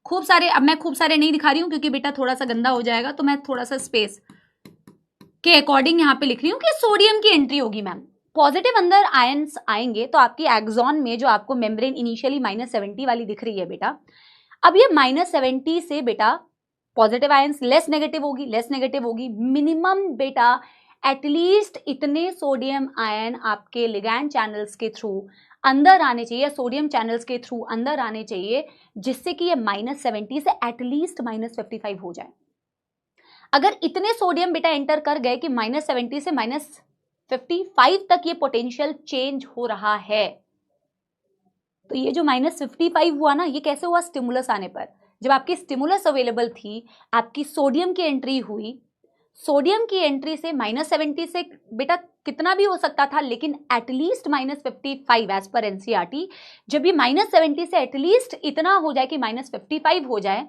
खूब सारे, अब मैं खूब सारे नहीं दिखा रही हूं क्योंकि बेटा थोड़ा सा गंदा हो जाएगा, तो मैं थोड़ा सा स्पेस के अकॉर्डिंग यहां पे लिख रही हूं कि सोडियम की एंट्री होगी। मैम पॉजिटिव अंदर आयंस आएंगे तो आपकी एक्सॉन में जो आपको मेम्ब्रेन इनिशियली -70 वाली दिख रही है बेटा, अब ये -70 से बेटा पॉजिटिव आयंस लेस नेगेटिव होगी, मिनिमम बेटा एटलीस्ट इतने सोडियम आयन आपके लिगैंड चैनल्स के थ्रू अंदर आने चाहिए, सोडियम चैनल्स के थ्रू अंदर आने चाहिए, जिससे कि ये -70 से एटलीस्ट -55 हो जाए। अगर इतने सोडियम बेटा एंटर कर गए कि -70 से -55 तक ये पोटेंशियल चेंज हो रहा है, तो ये जो -55 हुआ ना, ये कैसे हुआ? स्टिमुलस आने पर। जब आपकी स्टिमुलस अवेलेबल थी, आपकी सोडियम की एंट्री हुई, सोडियम की एंट्री से -70 से बेटा कितना भी हो सकता था, लेकिन एटलीस्ट -55 एज पर एनसीईआरटी। जब ये -70 से एटलीस्ट इतना हो जाए कि -55 हो जाए,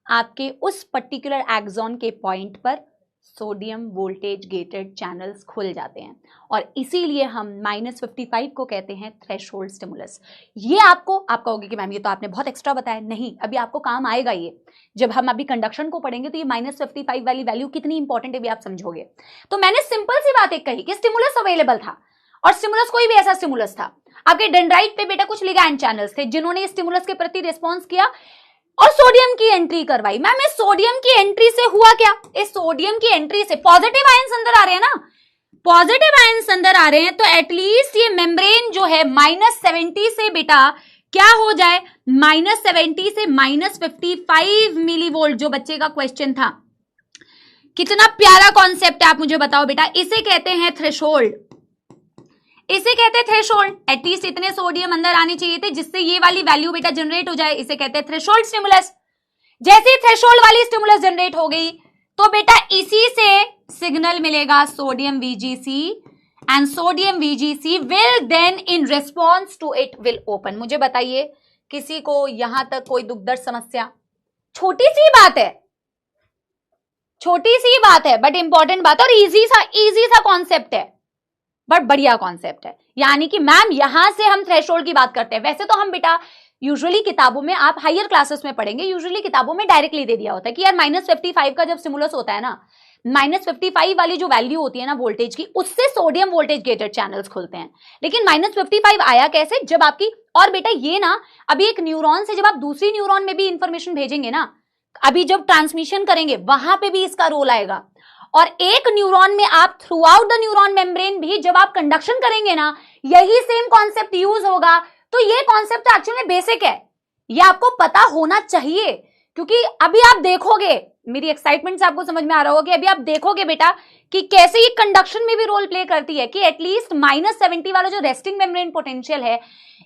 आपके उस पर्टिकुलर एक्सॉन के पॉइंट पर सोडियम वोल्टेज गेटेड चैनल्स खुल जाते हैं, और इसीलिए हम -55 को कहते हैं थ्रेशोल्ड स्टिमुलस। ये आप कहोगे कि मैम ये तो आपने बहुत एक्स्ट्रा बताया। नहीं, अभी आपको काम आएगा ये। जब हम अभी कंडक्शन को पढ़ेंगे तो ये -55 वाली वैल्यू कितनी इंपॉर्टेंट है भी आप समझोगे। तो मैंने सिंपल सी बात एक कही कि स्टिमुलस अवेलेबल था, और स्टिमुलस कोई भी ऐसा स्टिमुलस था, आपके डेंड्राइट पे बेटा कुछ लिगैंड चैनल्स थे जिन्होंने स्टिमुलस के प्रति रिस्पॉन्स किया और सोडियम की एंट्री करवाई। मैम इस सोडियम की एंट्री से हुआ क्या? इस सोडियम की एंट्री से पॉजिटिव आयंस अंदर आ रहे हैं ना, पॉजिटिव आयंस अंदर आ रहे हैं, तो एटलीस्ट ये मेम्ब्रेन जो है -70 से बेटा क्या हो जाए? -70 से -55 मिलीवोल्ट, जो बच्चे का क्वेश्चन था। कितना प्यारा कॉन्सेप्ट है, आप मुझे बताओ बेटा। इसे कहते हैं थ्रेशोल्ड, इसे कहते हैं थ्रेशोल्ड। एटलीस्ट इतने सोडियम अंदर आने चाहिए थे जिससे ये वाली वैल्यू बेटा जनरेट हो जाए, इसे कहते हैं थ्रेशोल्ड स्टिमुलस। जैसे ही थ्रेशोल्ड वाली स्टिमुलस जनरेट हो गई तो बेटा इसी से सिग्नल मिलेगा sodium VGC, and sodium VGC will then in response to it will open. मुझे बताइए, किसी को यहां तक कोई दुख दर्द समस्या? छोटी सी बात है, छोटी सी बात है, बट इंपॉर्टेंट बात है, और इजी सा कॉन्सेप्ट है, बट बढ़िया कॉन्सेप्ट है। यानी कि मैम यहां से हम थ्रेशोल्ड की बात करते हैं। वैसे तो हम बेटा यूजुअली किताबों में, आप हायर क्लासेस में पढ़ेंगे, यूजुअली किताबों में डायरेक्टली दे दिया होता है कि यार -55 का जब स्टिमुलस होता है ना, -55 वाली जो वैल्यू होती है ना वोल्टेज की, उससे सोडियम वोल्टेज गेटेड चैनल्स खुलते हैं। लेकिन -55 आया कैसे? जब आपकी, और बेटा ये ना अभी एक न्यूरॉन से जब आप दूसरी न्यूरॉन में भी इंफॉर्मेशन भेजेंगे ना, अभी जब ट्रांसमिशन करेंगे वहां पे भी इसका रोल आएगा, और एक न्यूरॉन में आप through out the neuron membrane भी जब आप कंडक्शन करेंगे ना, यही सेम कॉन्सेप्ट यूज होगा। तो ये कॉन्सेप्ट एक्चुअली बेसिक है, ये आपको पता होना चाहिए, क्योंकि अभी आप देखोगे, मेरी एक्साइटमेंट से आपको समझ में आ रहा होगा कि अभी आप देखोगे बेटा कि कैसे ये कंडक्शन में भी रोल प्ले करती है, कि एटलीस्ट -70 वाला जो रेस्टिंग मेम्ब्रेन पोटेंशियल है,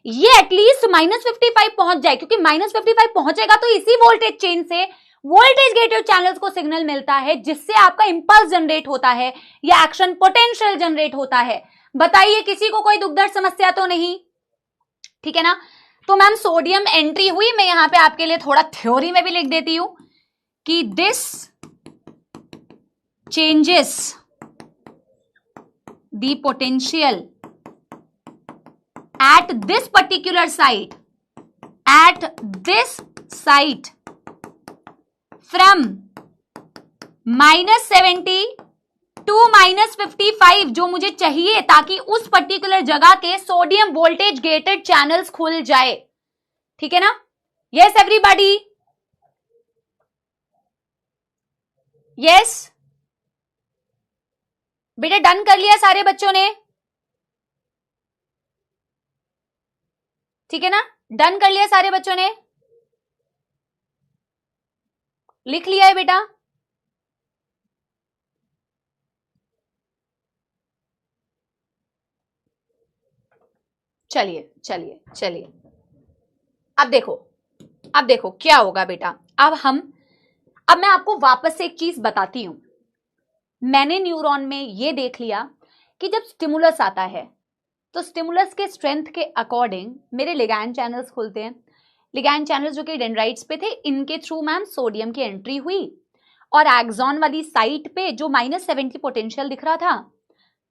ये एटलीस्ट -55 पहुंच जाए, क्योंकि -55 पहुंचेगा तो इसी वोल्टेज चेन से वोल्टेज गेटेड चैनल्स को सिग्नल मिलता है जिससे आपका इंपल्स जनरेट होता है या एक्शन पोटेंशियल जनरेट होता है। बताइए किसी को कोई दुख दर्द समस्या तो नहीं, ठीक है ना। तो मैम सोडियम एंट्री हुई, मैं यहां पे आपके लिए थोड़ा थ्योरी में भी लिख देती हूं कि this changes the potential at this particular site, at this site from -70 to -55 जो मुझे चाहिए ताकि उस पर्टिकुलर जगह के सोडियम वोल्टेज गेटेड चैनल्स खुल जाए, ठीक है ना। यस एवरीबॉडी, यस बेटा डन कर लिया सारे बच्चों ने, ठीक है ना, डन कर लिया सारे बच्चों ने, लिख लिया है बेटा। चलिए चलिए चलिए, अब देखो क्या होगा बेटा। अब मैं आपको वापस से एक चीज बताती हूं। मैंने न्यूरॉन में ये देख लिया कि जब स्टिमुलस आता है तो स्टिमुलस के स्ट्रेंथ के अकॉर्डिंग मेरे लिगैंड चैनल्स खुलते हैं। लिगैंड चैनल्स जो कि डेंड्राइट्स पे थे, इनके थ्रू मैम सोडियम की एंट्री हुई और एक्सॉन वाली साइट पे जो -70 पोटेंशियल दिख रहा था,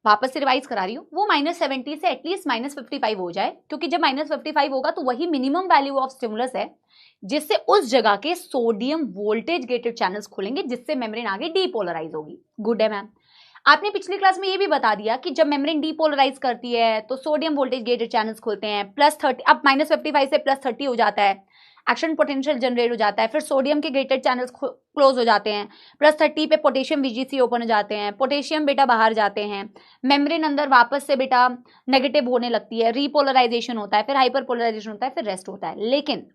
वापस से रिवाइज करा रही हूं, वो -70 से एटलीस्ट -55 हो जाए, क्योंकि जब -55 होगा तो वही मिनिमम वैल्यू ऑफ स्टिमुलस है जिससे उस जगह के सोडियम वोल्टेज गेटेड चैनल्स खुलेंगे, जिससे मेम्ब्रेन आगे डीपोलराइज होगी। गुड है मैम। आपने पिछली क्लास में ये भी बता दिया कि जब मेम्ब्रेन डीपोलराइज करती है तो सोडियम वोल्टेज गेटेड चैनल्स खुलते हैं, +30, अब -55 से +30 हो जाता है, एक्शन पोटेंशियल जनरेट हो जाता है, फिर सोडियम के गेटेड चैनल्स क्लोज हो जाते हैं, +30 पे पोटेशियम VGC ओपन हो जाते हैं, पोटेशियम बेटा बाहर जाते हैं, मेम्ब्रेन अंदर वापस से बेटा नेगेटिव होने लगती है, रीपोलराइजेशन होता है, फिर हाइपरपोलराइजेशन होता है, फिर रेस्ट होता है। लेकिन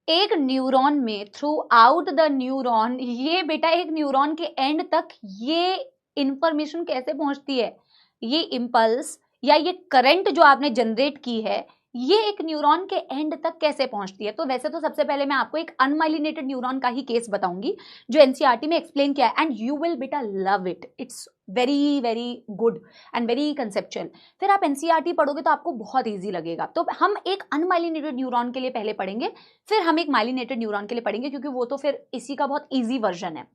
एक न्यूरॉन में थ्रू आउट द न्यूरॉन, ये बेटा एक न्यूरॉन के एंड तक ये इंफॉर्मेशन कैसे पहुंचती है, ये इंपल्स या ये करंट जो आपने जनरेट की है, ये एक न्यूरॉन के एंड तक कैसे पहुंचती है। तो वैसे तो सबसे पहले मैं आपको एक अनमाइलिनेटेड न्यूरॉन का ही केस बताऊंगी जो एनसीईआरटी में एक्सप्लेन किया है, एंड यू विल बेटा love it, it's very very good and very conceptual. फिर आप एनसीईआरटी पढ़ोगे तो आपको बहुत ईजी लगेगा। तो हम एक अनमाइलिनेटेड न्यूरॉन के लिए पहले पढ़ेंगे, फिर हम एक माइलिनेटेड न्यूरॉन के लिए पढ़ेंगे, क्योंकि वो तो फिर इसी का बहुत ईजी वर्जन है।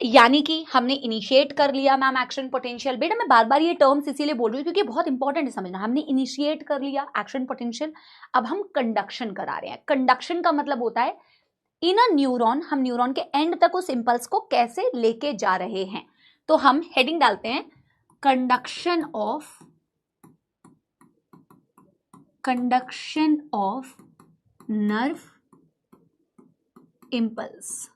यानी कि हमने इनिशिएट कर लिया मैम एक्शन पोटेंशियल। बेटा मैं बार बार ये टर्म्स इसीलिए बोल रही हूँ क्योंकि बहुत इंपॉर्टेंट है समझना। हमने इनिशिएट कर लिया एक्शन पोटेंशियल, अब हम कंडक्शन करा रहे हैं। कंडक्शन का मतलब होता है इन अ न्यूरॉन, हम न्यूरॉन के एंड तक उस इंपल्स को कैसे लेके जा रहे हैं। तो हम हेडिंग डालते हैं कंडक्शन ऑफ नर्व इंपल्स।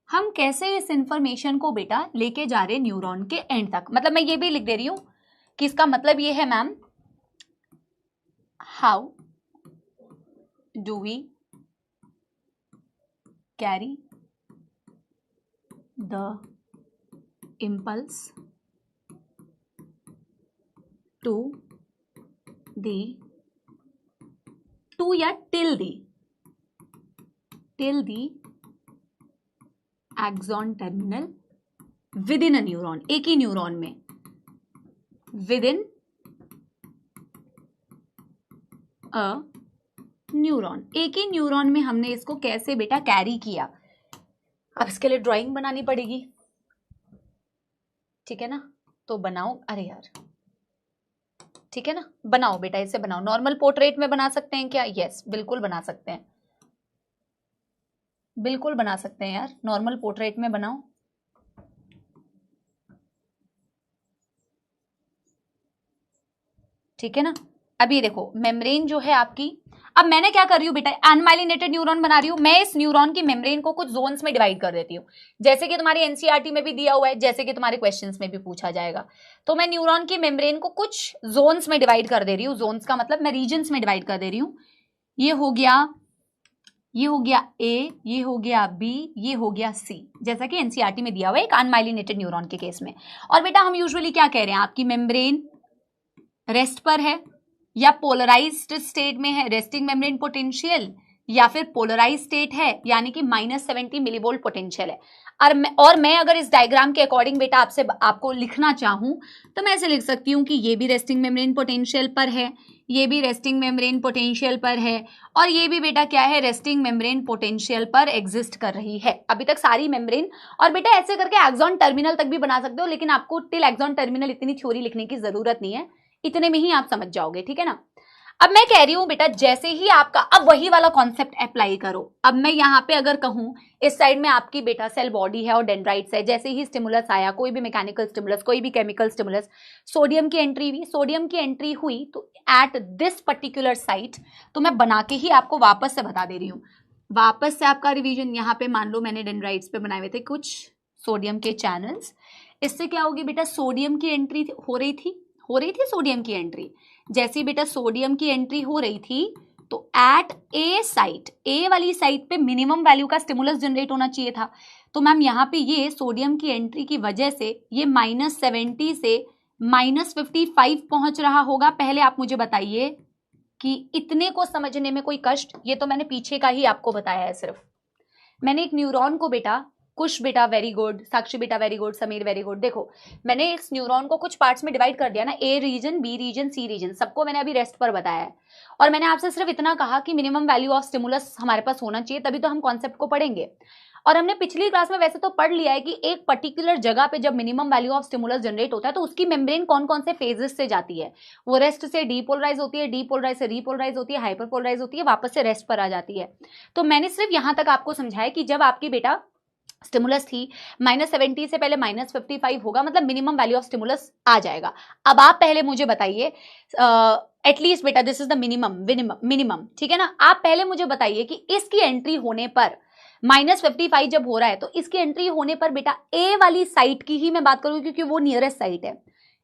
हम कैसे इस इंफॉर्मेशन को बेटा लेके जा रहे न्यूरॉन के एंड तक। मतलब मैं ये भी लिख दे रही हूं कि इसका मतलब ये है ma'am, how do we carry the impulse to या till the axon terminal within a neuron, एक ही न्यूरॉन में, within a न्यूरॉन, एक ही न्यूरॉन में हमने इसको कैसे बेटा कैरी किया। अब इसके लिए ड्राइंग बनानी पड़ेगी, ठीक है ना। तो बनाओ, अरे यार ठीक है ना, बनाओ बेटा, इसे बनाओ। नॉर्मल पोर्ट्रेट में बना सकते हैं क्या? यस बिल्कुल बना सकते हैं, बिल्कुल बना सकते हैं यार, नॉर्मल पोर्ट्रेट में बनाओ। ठीक है ना। अभी देखो मेम्ब्रेन जो है आपकी, अब मैंने क्या कर रही हूँ बेटा, अनमाइलिनेटेड न्यूरॉन बना रही हूँ। मैं इस न्यूरॉन की मेम्ब्रेन को कुछ जोन्स में डिवाइड कर देती हूँ, जैसे कि तुम्हारी एनसीईआरटी में भी दिया हुआ है, जैसे कि तुम्हारे क्वेश्चंस में भी पूछा जाएगा। तो मैं न्यूरॉन की मेम्ब्रेन को कुछ जोन्स में डिवाइड कर दे रही हूँ। जोन्स का मतलब मैं रीजन्स में डिवाइड कर दे रही हूँ। ये हो गया ए, ये हो गया बी, ये हो गया सी, जैसा कि एनसीईआरटी में दिया हुआ है एक अनमाइलिनेटेड न्यूरॉन के केस में। और बेटा हम यूजुअली क्या कह रहे हैं, आपकी मेम्ब्रेन रेस्ट पर है या पोलराइज्ड स्टेट में है, रेस्टिंग मेम्ब्रेन पोटेंशियल या फिर पोलराइज स्टेट है, यानी कि -70 मिलीवोल्ट पोटेंशियल है। और मैं अगर इस डायग्राम के अकॉर्डिंग बेटा आपको लिखना चाहूं तो मैं ऐसे लिख सकती हूं कि ये भी रेस्टिंग मेम्ब्रेन पोटेंशियल पर है, ये भी रेस्टिंग मेम्ब्रेन पोटेंशियल पर है, और ये भी बेटा क्या है, रेस्टिंग मेम्ब्रेन पोटेंशियल पर एग्जिस्ट कर रही है। अभी तक सारी मेम्ब्रेन, और बेटा ऐसे करके एक्सॉन टर्मिनल तक भी बना सकते हो, लेकिन आपको टिल एक्सॉन टर्मिनल इतनी थ्योरी लिखने की जरूरत नहीं है, इतने में ही आप समझ जाओगे, ठीक है ना। अब मैं कह रही हूं बेटा जैसे ही आपका, अब वही वाला कॉन्सेप्ट अप्लाई करो। अब मैं यहाँ पे अगर कहूं इस साइड में आपकी बेटा सेल बॉडी है और डेंड्राइट्स है, जैसे ही स्टिमुलस आया, कोई भी मैकेनिकल स्टिमुलस, कोई भी केमिकल स्टिमुलस, सोडियम की एंट्री हुई, सोडियम की एंट्री हुई तो एट दिस पर्टिकुलर साइट, तो मैं बना के ही आपको वापस से बता दे रही हूँ, वापस से आपका रिवीजन। यहाँ पे मान लो मैंने डेंड्राइट्स पे बनाए हुए थे कुछ सोडियम के चैनल्स, इससे क्या होगी बेटा, सोडियम की एंट्री हो रही थी सोडियम की एंट्री। जैसे बेटा सोडियम की एंट्री हो रही थी तो एट ए साइट, ए वाली साइट पे मिनिमम वैल्यू का स्टिमुलस जनरेट होना चाहिए था। तो मैम यहाँ पे ये सोडियम की एंट्री की वजह से ये -70 से -55 पहुंच रहा होगा। पहले आप मुझे बताइए कि इतने को समझने में कोई कष्ट, ये तो मैंने पीछे का ही आपको बताया है सिर्फ। मैंने एक न्यूरॉन को बेटा, कुश बेटा वेरी गुड, साक्षी बेटा very good, Sameer very good, देखो मैंने इस न्यूरॉन को कुछ पार्ट्स में डिवाइड कर दिया ना, ए रीजन, बी रीजन, सी रीजन, सबको मैंने अभी रेस्ट पर बताया है। और मैंने आपसे सिर्फ इतना कहा कि मिनिमम वैल्यू ऑफ स्टिमुलस हमारे पास होना चाहिए, तभी तो हम कॉन्सेप्ट को पढ़ेंगे। और हमने पिछली क्लास में वैसे तो पढ़ लिया है कि एक पर्टिकुलर जगह पे जब minimum value of stimulus generate होता है तो उसकी मेम्ब्रेन कौन कौन से फेजेस से जाती है, वो रेस्ट से डीपोलराइज होती है, डीपोलराइज से रीपोलराइज होती है, हाइपरपोलराइज होती है, वापस से रेस्ट पर आ जाती है। तो मैंने सिर्फ यहां तक आपको समझाया कि जब आपकी बेटा स्टिमुलस थी -70 से पहले -55 होगा, मतलब मिनिमम वैल्यू ऑफ स्टिमुलस आ जाएगा। अब आप पहले मुझे बताइए, एटलीस्ट बेटा दिस इज द मिनिमम, ठीक है ना। आप पहले मुझे बताइए कि इसकी एंट्री होने पर -55 जब हो रहा है तो इसकी एंट्री होने पर बेटा ए वाली साइट की ही मैं बात करूंगी क्योंकि वो नियरेस्ट साइट है,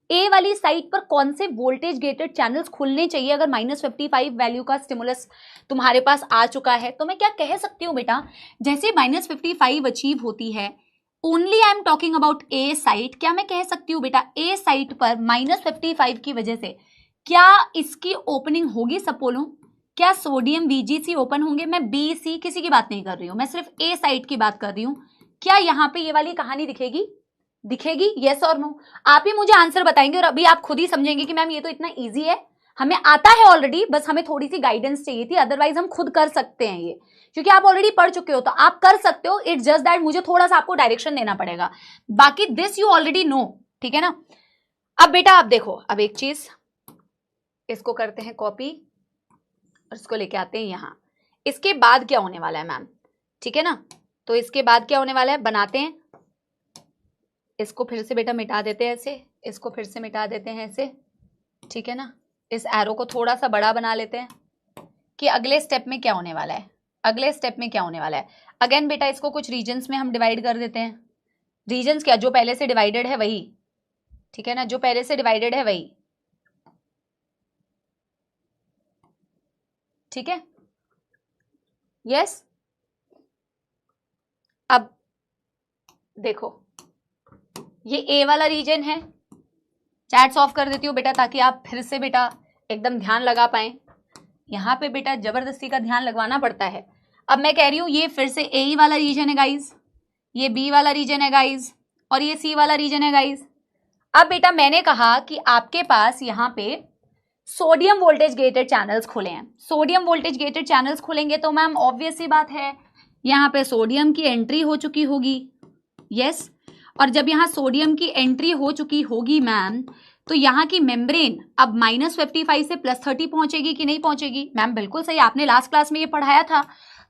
ए वाली साइट पर कौन से वोल्टेज गेटेड चैनल्स खुलने चाहिए अगर -55 वैल्यू का स्टिमुलस तुम्हारे पास आ चुका है। तो मैं क्या कह सकती हूँ बेटा, जैसे -55 अचीव होती है, only I am talking about A site, क्या मैं कह सकती हूँ बेटा ए साइट पर -55 की वजह से क्या इसकी ओपनिंग होगी सपोलो, क्या सोडियम VGC ओपन होंगे। मैं बी सी किसी की बात नहीं कर रही हूँ, मैं सिर्फ ए साइट की बात कर रही हूँ। क्या यहाँ पे ये वाली कहानी दिखेगी यस और नो? आप ही मुझे आंसर बताएंगे और अभी आप खुद ही समझेंगे कि मैम ये तो इतना इजी है, हमें आता है ऑलरेडी, बस हमें थोड़ी सी गाइडेंस चाहिए थी, अदरवाइज हम खुद कर सकते हैं ये, क्योंकि आप ऑलरेडी पढ़ चुके हो तो आप कर सकते हो। इट्स जस्ट दैट मुझे थोड़ा सा आपको डायरेक्शन देना पड़ेगा, बाकी दिस यू ऑलरेडी नो, ठीक है ना। अब बेटा आप देखो, अब एक चीज, इसको करते हैं कॉपी और इसको लेके आते हैं यहाँ। इसके बाद क्या होने वाला है मैम, ठीक है ना, तो इसके बाद क्या होने वाला है बनाते हैं, इसको फिर से बेटा मिटा देते हैं ऐसे, इसको फिर से मिटा देते हैं ऐसे, ठीक है ना। इस एरो को थोड़ा सा बड़ा बना लेते हैं कि अगले स्टेप में क्या होने वाला है, अगले स्टेप में क्या होने वाला है। अगेन बेटा इसको कुछ रीजन्स में हम डिवाइड कर देते हैं, रीजन्स क्या, जो पहले से डिवाइडेड है वही, ठीक है ना, जो पहले से डिवाइडेड है वही, ठीक है, यस। अब देखो ये ए वाला रीजन है, चैट्स ऑफ कर देती हूँ बेटा ताकि आप फिर से बेटा एकदम ध्यान लगा पाए। यहाँ पे बेटा जबरदस्ती का ध्यान लगवाना पड़ता है। अब मैं कह रही हूँ ये फिर से ए वाला रीजन है गाइज, ये बी वाला रीजन है गाइज, और ये सी वाला रीजन है गाइज। अब बेटा मैंने कहा कि आपके पास यहाँ पे सोडियम वोल्टेज गेटेड चैनल्स खुले हैं, सोडियम वोल्टेज गेटेड चैनल्स खुलेंगे तो मैम ऑब्वियस सी बात है यहाँ पे सोडियम की एंट्री हो चुकी होगी, यस। और जब यहाँ सोडियम की एंट्री हो चुकी होगी मैम, तो यहाँ की मेम्ब्रेन अब -55 से +30 पहुंचेगी कि नहीं पहुंचेगी। मैम बिल्कुल सही, आपने लास्ट क्लास में ये पढ़ाया था।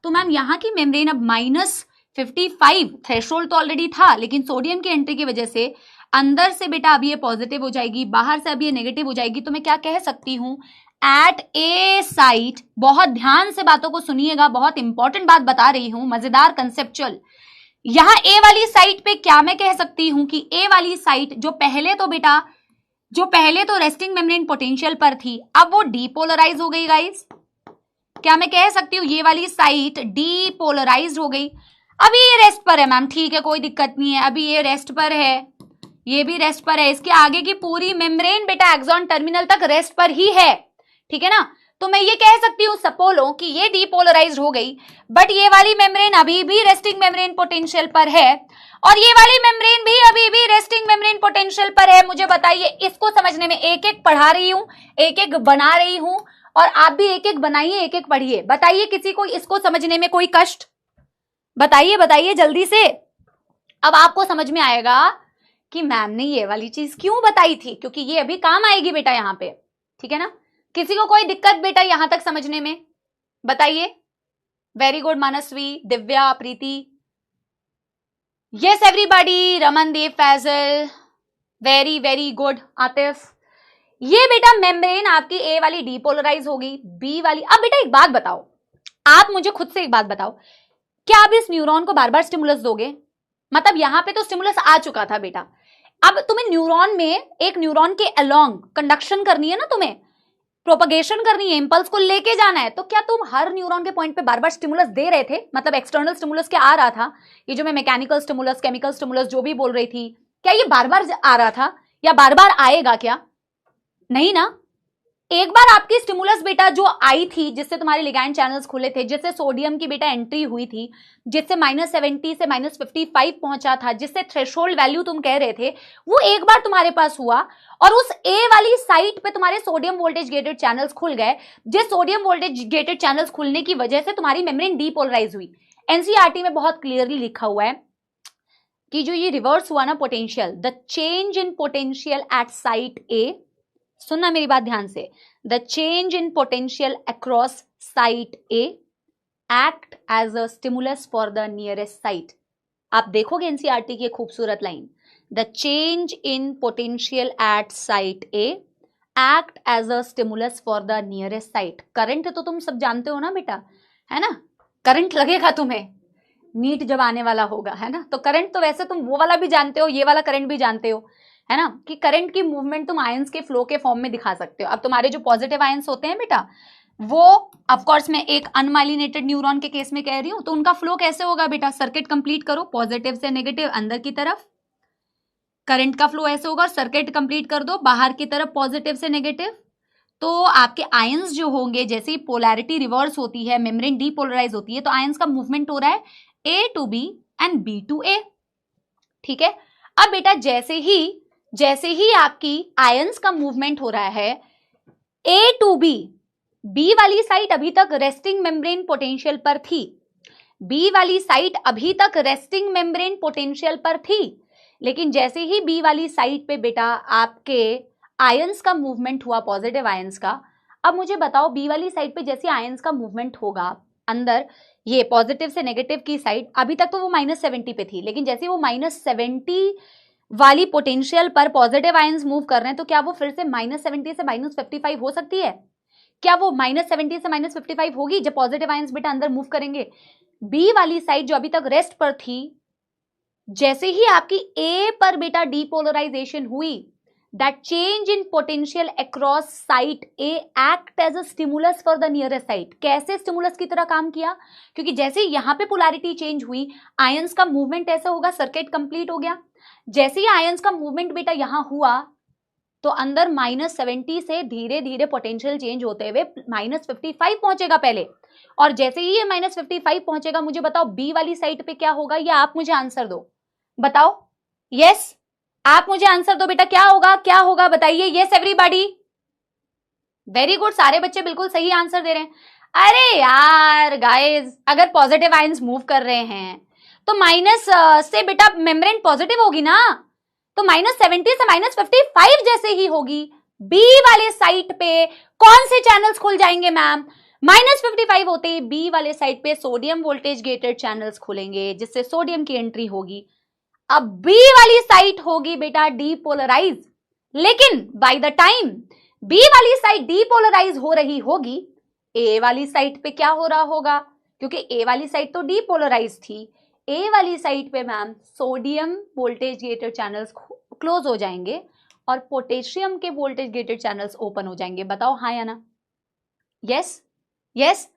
तो मैम यहाँ की मेम्ब्रेन अब -55 थ्रेशोल्ड तो ऑलरेडी था, लेकिन सोडियम की एंट्री की वजह से अंदर से बेटा अब ये पॉजिटिव हो जाएगी, बाहर से अब ये नेगेटिव हो जाएगी। तो मैं क्या कह सकती हूँ, एट ए साइट, बहुत ध्यान से बातों को सुनिएगा, बहुत इंपॉर्टेंट बात बता रही हूँ, मजेदार कंसेप्चुअल। यहाँ ए वाली साइट पे क्या मैं कह सकती हूं कि ए वाली साइट जो पहले तो रेस्टिंग मेम्ब्रेन पोटेंशियल पर थी, अब वो डीपोलराइज हो गई गाइस। क्या मैं कह सकती हूँ ये वाली साइट डीपोलराइज हो गई। अभी ये रेस्ट पर है मैम, ठीक है कोई दिक्कत नहीं है, अभी ये रेस्ट पर है, ये भी रेस्ट पर है, इसके आगे की पूरी मेम्ब्रेन बेटा एक्सॉन टर्मिनल तक रेस्ट पर ही है, ठीक है ना। तो मैं ये कह सकती हूं सपोलो कि ये डीपोलराइज्ड हो गई, बट ये वाली मेम्ब्रेन अभी भी रेस्टिंग मेम्ब्रेन पोटेंशियल पर है और ये वाली मेम्ब्रेन भी अभी भी रेस्टिंग मेम्ब्रेन पोटेंशियल पर है। मुझे बताइए, इसको समझने में एक एक पढ़ा रही हूं, एक एक बना रही हूं, और आप भी एक एक बनाइए, एक एक पढ़िए। बताइए किसी को इसको समझने में कोई कष्ट? बताइए बताइए जल्दी से। अब आपको समझ में आएगा कि मैम ने ये वाली चीज क्यों बताई थी, क्योंकि ये अभी काम आएगी बेटा यहाँ पे, ठीक है ना। किसी को कोई दिक्कत बेटा यहां तक समझने में? बताइए। Very good Manasvi, Divya, Preeti, yes everybody, Ramandeep, Faizal, very very good, Atif. ये बेटा मेम्ब्रेन आपकी ए वाली डीपोलराइज होगी, बी वाली। अब बेटा एक बात बताओ, आप मुझे खुद से एक बात बताओ, क्या आप इस न्यूरॉन को बार बार स्टिमुलस दोगे? मतलब यहां पे तो स्टिमुलस आ चुका था बेटा, अब तुम्हें न्यूरॉन में, एक न्यूरॉन के अलोंग कंडक्शन करनी है ना, तुम्हें प्रोपगेशन करनी है, इंपल्स को लेके जाना है, तो क्या तुम हर न्यूरॉन के पॉइंट पे बार बार स्टिमुलस दे रहे थे? मतलब एक्सटर्नल स्टिमुलस क्या आ रहा था, ये जो मैं मैकेनिकल स्टिमुलस, केमिकल स्टिमुलस जो भी बोल रही थी, क्या ये बार बार आ रहा था या बार बार आएगा? क्या नहीं ना। एक बार आपकी स्टिमुलस बेटा जो आई थी, जिससे तुम्हारे लिगैंड चैनल्स खुले थे, जिससे सोडियम की बेटा एंट्री हुई थी, जिससे -70 से -55 पहुंचा था, जिससे थ्रेशोल्ड वैल्यू तुम कह रहे थे, वो एक बार तुम्हारे पास हुआ और उस ए वाली साइट पे तुम्हारे सोडियम वोल्टेज गेटेड चैनल्स खुल गए। जिस सोडियम वोल्टेज गेटेड चैनल्स खुलने की वजह से तुम्हारी मेम्ब्रेन डीपोलराइज हुई। एनसीईआरटी में बहुत क्लियरली लिखा हुआ है कि जो ये रिवर्स हुआ ना potential, the change in potential at site A, सुनना मेरी बात ध्यान से, the change in potential across site A act as a stimulus for the nearest site. आप देखोगे एनसीईआरटी की खूबसूरत line, the change in potential at site A act as a stimulus for the nearest site. Current तो तुम सब जानते हो ना बेटा, है ना, करंट लगेगा तुम्हें नीट जब आने वाला होगा, है ना। तो करंट तो वैसे तुम वो वाला भी जानते हो, ये वाला करंट भी जानते हो, है ना, कि करंट की मूवमेंट तुम आयंस के फ्लो के फॉर्म में दिखा सकते हो। अब तुम्हारे जो पॉजिटिव आयंस होते हैं बेटा, वो ऑफ कोर्स मैं एक अनमाइलिनेटेड न्यूरॉन के केस में कह रही हूं, तो उनका फ्लो कैसे होगा बेटा? सर्किट कंप्लीट करो, पॉजिटिव से नेगेटिव अंदर की तरफ, करंट का फ्लो ऐसे होगा। सर्किट कंप्लीट कर दो बाहर की तरफ, पॉजिटिव से नेगेटिव, तो आपके आयंस जो होंगे, जैसे पोलैरिटी रिवर्स होती है, मेम्ब्रेन डीपोलराइज होती है, तो आयंस का मूवमेंट हो रहा है A to B and B to A, ठीक है। अब बेटा जैसे ही आपकी आयंस का मूवमेंट हो रहा है ए टू बी, बी वाली साइट अभी तक रेस्टिंग मेम्ब्रेन पोटेंशियल पर थी, बी वाली साइट अभी तक रेस्टिंग मेम्ब्रेन पोटेंशियल पर थी, लेकिन जैसे ही बी वाली साइट पे बेटा आपके आयंस का मूवमेंट हुआ, पॉजिटिव आयंस का। अब मुझे बताओ, बी वाली साइट पे जैसे आयंस का मूवमेंट होगा अंदर, ये पॉजिटिव से नेगेटिव की साइड, अभी तक तो वो -70 पे थी, लेकिन जैसे वो -70 वाली पोटेंशियल पर पॉजिटिव आयंस मूव कर रहे हैं, तो क्या वो फिर से -70 से -55 हो सकती है? क्या वो -70 से -55 होगी जब पॉजिटिव आयंस बेटा अंदर मूव करेंगे? बी वाली साइड जो अभी तक रेस्ट पर थी, जैसे ही आपकी ए पर बेटा डीपोलराइजेशन हुई, that change in potential across site A act as a stimulus for the nearest site. कैसे स्टिमुलस की तरह काम किया? क्योंकि जैसे यहां पे पोलैरिटी चेंज हुई, आयंस का मूवमेंट ऐसा होगा, सर्किट कंप्लीट हो गया। जैसे ही आयंस का मूवमेंट बेटा यहां हुआ, तो अंदर -70 से धीरे धीरे पोटेंशियल चेंज होते हुए -55 पहुंचेगा पहले, और जैसे ही ये -55 पहुंचेगा, मुझे बताओ बी वाली साइट पे क्या होगा? या आप मुझे आंसर दो, बताओ। यस, आप मुझे आंसर दो बेटा, क्या होगा, क्या होगा, बताइए। यस एवरीबॉडी, वेरी गुड, सारे बच्चे बिल्कुल सही आंसर दे रहे हैं। अरे यार गाइस, अगर पॉजिटिव आयंस मूव कर रहे हैं तो माइनस से बेटा मेम्ब्रेन पॉजिटिव होगी ना, तो -70 से -55 जैसे ही होगी। बी वाले साइट पे कौन से चैनल्स खुल जाएंगे मैम? -55 होते ही बी वाले साइट पे सोडियम वोल्टेज गेटेड चैनल्स खुलेंगे, जिससे सोडियम की एंट्री होगी। अब बी वाली साइट होगी बेटा डीपोलराइज, लेकिन बाय द टाइम बी वाली साइट डीपोलराइज हो रही होगी, ए वाली साइट पे क्या हो रहा होगा? क्योंकि ए वाली साइट तो डीपोलराइज थी, ए वाली साइट पे ma'am sodium voltage gated channels close हो जाएंगे और पोटेशियम के वोल्टेज गेटेड चैनल्स ओपन हो जाएंगे। बताओ हाँ या ना? यस यस,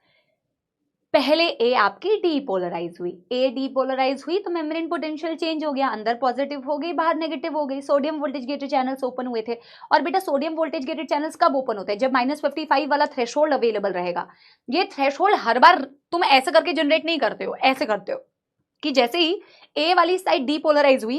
पहले ए आपकी डीपोलराइज हुई, ए डीपोलराइज हुई तो मेम्ब्रेन पोटेंशियल चेंज हो गया, अंदर पॉजिटिव हो गई बाहर नेगेटिव हो गई, sodium voltage gated channels open हुए थे। और बेटा सोडियम वोल्टेज गेटेड चैनल्स कब ओपन होते हैं? जब -55 वाला थ्रेशोल्ड अवेलेबल रहेगा। ये थ्रेशोल्ड हर बार तुम ऐसे करके जनरेट नहीं करते हो, ऐसे करते हो कि जैसे ही ए वाली साइड डीपोलराइज हुई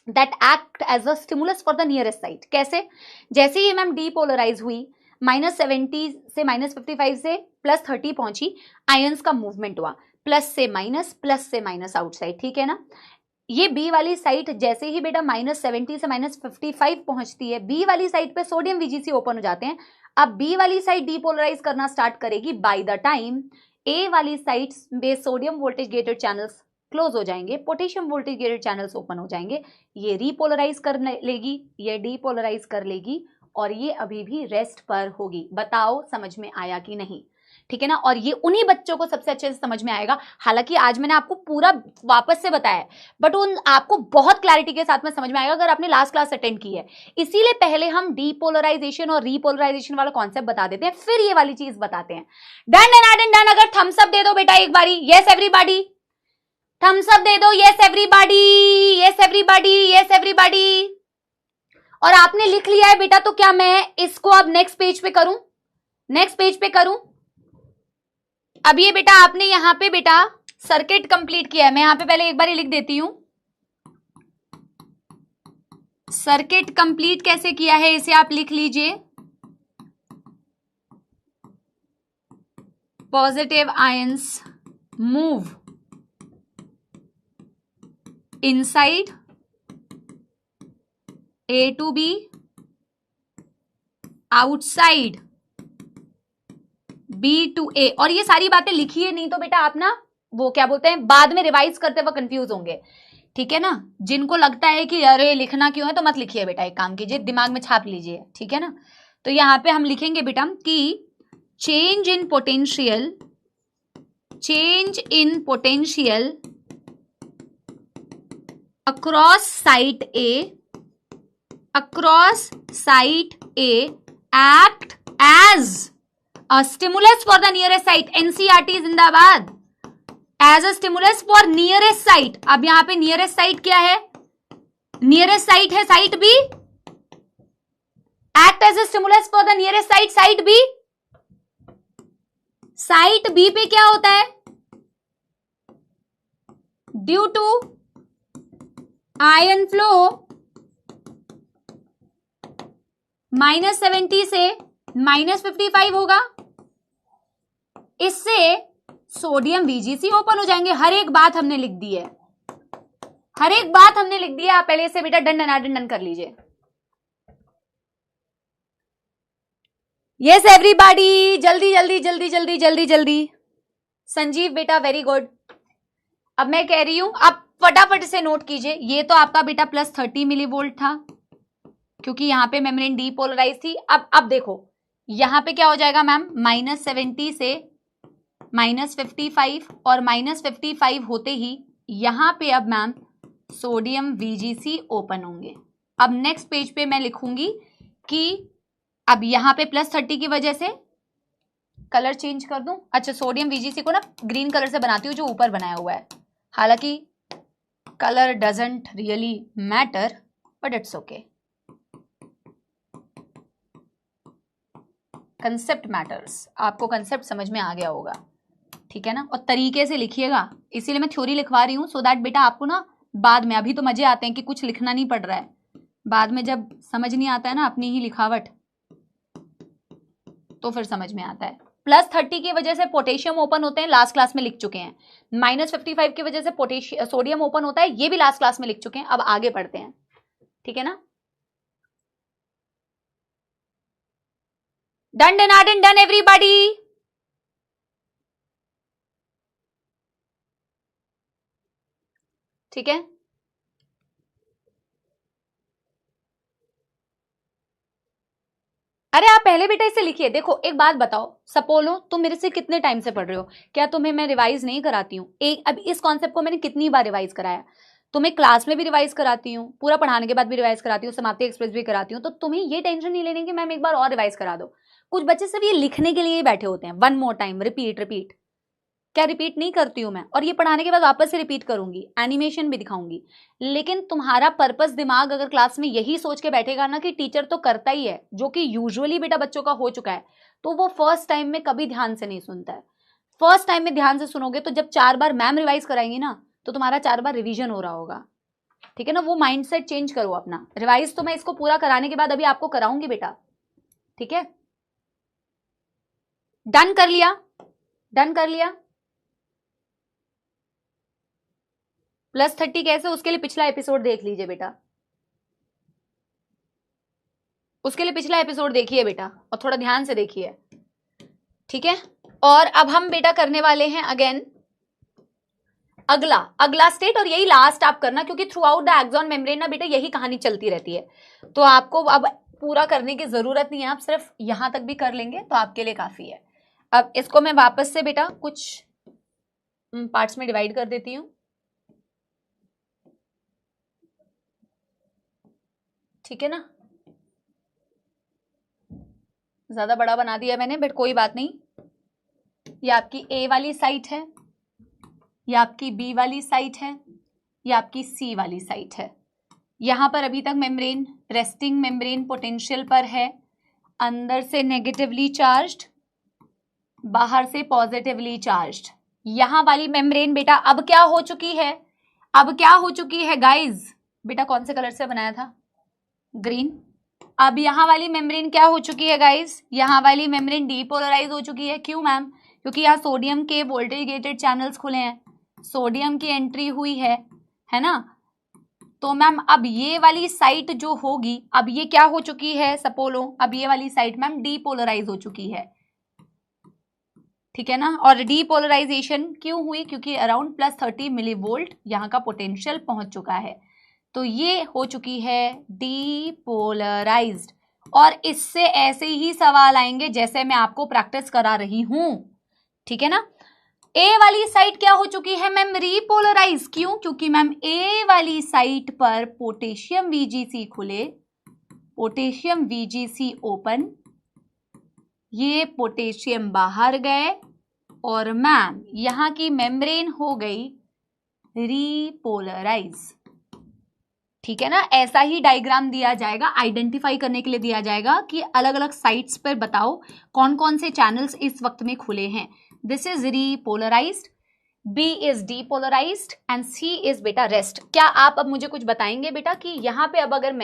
that act as a stimulus for the nearest side. कैसे? जैसे ही मैम डीपोलराइज हुई -70 से -55 से +30 पहुंची, आयंस का मूवमेंट हुआ प्लस से माइनस आउटसाइड, ठीक है ना। ये बी वाली साइड जैसे ही बेटा -70 से -55 पहुंचती है, बी वाली साइड पे सोडियम वीजीसी ओपन हो जाते हैं। अब बी वाली साइड डीपोलराइज करना स्टार्ट करेगी, बाय द टाइम ए वाली साइड में sodium voltage gated channels close हो जाएंगे, potassium voltage gated channels open हो जाएंगे, ये रीपोलराइज कर लेगी, ये डीपोलराइज कर लेगी और ये अभी भी रेस्ट पर होगी। बताओ समझ में आया कि नहीं? ठीक है ना। और ये उन्हीं बच्चों को सबसे अच्छे से समझ में आएगा, हालांकि आज मैंने आपको पूरा वापस से बताया है, बट उन आपको बहुत क्लैरिटी के साथ में समझ में आएगा अगर आपने लास्ट क्लास अटेंड की है। इसीलिए पहले हम डीपोलराइजेशन और रीपोलराइजेशन वाला कॉन्सेप्ट बता देते हैं, फिर ये वाली चीज बताते हैं। Done and done. अगर थम्स अप दे दो बेटा एक बारी, यस एवरीबॉडी, थम्स अप दे दो, yes everybody, yes everybody, yes everybody. और आपने लिख लिया है बेटा, तो क्या मैं इसको अब नेक्स्ट पेज पे करूं? नेक्स्ट पेज पे करूं? अब ये बेटा आपने यहां पे बेटा सर्किट कंप्लीट किया है, मैं यहां पे पहले एक बार लिख देती हूं। सर्किट कंप्लीट कैसे किया है इसे आप लिख लीजिए। Positive ions move inside A to B, outside B to A। और ये सारी बातें लिखिए, नहीं तो बेटा आप ना वो क्या बोलते हैं बाद में रिवाइज करते वक्त कंफ्यूज होंगे, ठीक है ना। जिनको लगता है कि अरे लिखना क्यों है तो मत लिखिए बेटा, एक काम कीजिए दिमाग में छाप लीजिए, ठीक है ना। तो यहां पे हम लिखेंगे बेटा कि change in potential across site A act as a stimulus for the nearest site। NCERT जिंदाबाद। As a stimulus for nearest site। अब यहां पे nearest site क्या है? nearest site है site B। act as a stimulus for the nearest site, site B। Site B पे क्या होता है? ड्यू टू आयन फ्लो -70 से -55 होगा, इससे सोडियम वीजीसी ओपन हो जाएंगे। हर एक बात हमने लिख दी है, हर एक बात हमने लिख दी है। आप पहले से बेटा डन कर लीजिए। यस एवरीबॉडी, जल्दी जल्दी जल्दी जल्दी जल्दी जल्दी। संजीव बेटा वेरी गुड। अब मैं कह रही हूं आप फटाफट से नोट कीजिए, ये तो आपका बेटा +30 मिलीवोल्ट था क्योंकि यहां पे मेम्ब्रेन डीपोलराइज थी। अब देखो यहां पे क्या हो जाएगा मैम, -70 से -55 और -55 होते ही यहां पे अब मैम सोडियम वीजीसी ओपन होंगे। अब नेक्स्ट पेज पे मैं लिखूंगी कि अब यहां पे +30 की वजह से कलर चेंज कर दूं। अच्छा सोडियम वीजीसी को ना ग्रीन कलर से बनाती हूँ जो ऊपर बनाया हुआ है, हालांकि colour doesn't really matter but it's okay, concept matters. आपको कंसेप्ट समझ में आ गया होगा, ठीक है ना। और तरीके से लिखिएगा, इसीलिए मैं थ्योरी लिखवा रही हूँ सो दैट बेटा आपको ना बाद में, अभी तो मजे आते हैं कि कुछ लिखना नहीं पड़ रहा है, बाद में जब समझ नहीं आता है ना अपनी ही लिखावट तो फिर समझ में आता है। +30 की वजह से पोटेशियम ओपन होते हैं, लास्ट क्लास में लिख चुके हैं। -55 की वजह से सोडियम ओपन होता है, ये भी लास्ट क्लास में लिख चुके हैं। अब आगे पढ़ते हैं, ठीक है ना। Done everybody. ठीक है, अरे आप पहले बेटा इसे लिखिए। देखो एक बात बताओ, सपोलो तुम मेरे से कितने टाइम से पढ़ रहे हो, क्या तुम्हें मैं रिवाइज नहीं कराती हूँ? अब इस कॉन्सेप्ट को मैंने कितनी बार रिवाइज कराया, तुम्हें क्लास में भी रिवाइज कराती हूँ, पूरा पढ़ाने के बाद भी रिवाइज कराती हूँ, समाप्ति एक्सप्रेस भी कराती हूँ। तो तुम्हें ये टेंशन नहीं लेने की मैम एक बार और रिवाइज करा दो। कुछ बच्चे सिर्फ ये लिखने के लिए ही बैठे होते हैं, 1 मोर टाइम रिपीट। क्या रिपीट नहीं करती हूँ मैं, और ये पढ़ाने के बाद वापस से रिपीट करूंगी, एनिमेशन भी दिखाऊंगी। लेकिन तुम्हारा पर्पस दिमाग अगर क्लास में यही सोच के बैठेगा ना कि टीचर तो करता ही है, जो कि यूजुअली बेटा बच्चों का हो चुका है, तो वो फर्स्ट टाइम में कभी ध्यान से नहीं सुनता है। फर्स्ट टाइम में ध्यान से सुनोगे तो जब 4 बार मैम रिवाइज कराएंगी ना, तो तुम्हारा 4 बार रिवीजन हो रहा होगा। ठीक है ना, वो माइंडसेट चेंज करो अपना। रिवाइज तो मैं इसको पूरा कराने के बाद अभी आपको कराऊंगी बेटा, ठीक है। डन कर लिया, डन कर लिया। +30 कैसे, उसके लिए पिछला एपिसोड देख लीजिए बेटा, उसके लिए पिछला एपिसोड देखिए बेटा, और थोड़ा ध्यान से देखिए, ठीक है। और अब हम बेटा करने वाले हैं अगेन अगला स्टेट, और यही लास्ट आप करना, क्योंकि throughout the axon membrane ना बेटा यही कहानी चलती रहती है, तो आपको अब पूरा करने की जरूरत नहीं है, आप सिर्फ यहां तक भी कर लेंगे तो आपके लिए काफी है। अब इसको मैं वापस से बेटा कुछ पार्ट्स में डिवाइड कर देती हूं, ठीक है ना। ज्यादा बड़ा बना दिया मैंने, बट कोई बात नहीं। ये आपकी ए वाली साइट है, ये आपकी बी वाली साइट है, ये आपकी सी वाली साइट है। यहां पर अभी तक मेम्ब्रेन रेस्टिंग मेम्ब्रेन पोटेंशियल पर है, अंदर से नेगेटिवली चार्ज्ड, बाहर से पॉजिटिवली चार्ज्ड। यहां वाली मेम्ब्रेन बेटा अब क्या हो चुकी है, अब क्या हो चुकी है गाइज, बेटा कौन से कलर से बनाया था, ग्रीन। अब यहां वाली मेम्ब्रेन क्या हो चुकी है गाइज, यहां वाली मेम्ब्रेन डीपोलराइज हो चुकी है। क्यों मैम, क्योंकि यहाँ सोडियम के वोल्टेज गेटेड चैनल्स खुले हैं, सोडियम की एंट्री हुई है ना। तो मैम अब ये वाली साइट जो होगी, अब ये क्या हो चुकी है सपोलो, अब ये वाली साइट मैम डीपोलराइज हो चुकी है, ठीक है ना। और डीपोलराइजेशन क्यों हुई, क्योंकि अराउंड +30 मिलीवोल्ट यहाँ का पोटेंशियल पहुंच चुका है, तो ये हो चुकी है डीपोलराइज्ड। और इससे ऐसे ही सवाल आएंगे जैसे मैं आपको प्रैक्टिस करा रही हूं, ठीक है ना। ए वाली साइट क्या हो चुकी है मैम, रीपोलराइज। क्यों, क्योंकि मैम ए वाली साइट पर पोटेशियम VGC खुले, पोटेशियम VGC ओपन, ये पोटेशियम बाहर गए, और मैम यहां की मेम्ब्रेन हो गई रीपोलराइज, ठीक है ना। ऐसा ही डायग्राम दिया जाएगा, आइडेंटिफाई करने के लिए दिया जाएगा कि अलग अलग साइट्स पर बताओ कौन कौन से चैनल्स इस वक्त में खुले हैं। This is repolarised, B is depolarised and C is बेटा रेस्ट। क्या आप अब मुझे कुछ बताएंगे बेटा कि यहां पे अब अगर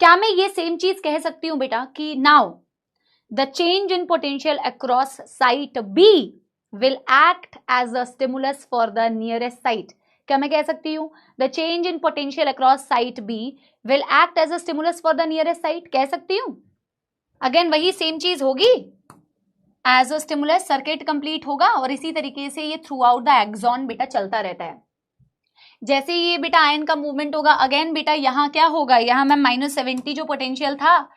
क्या मैं ये सेम चीज कह सकती हूं बेटा कि now the change in potential across site B will act as a stimulus for the nearest site. क्या मैं कह सकती हूं the change in potential across site B will act as a stimulus for the nearest site, कह सकती हूं। अगेन वही सेम चीज होगी, as a stimulus circuit complete होगा, और इसी तरीके से ये थ्रू आउट द एक्सॉन बेटा चलता रहता है। जैसे ये बेटा आयन का मूवमेंट होगा, अगेन बेटा यहाँ क्या होगा, यहाँ मैम -70 जो पोटेंशियल था,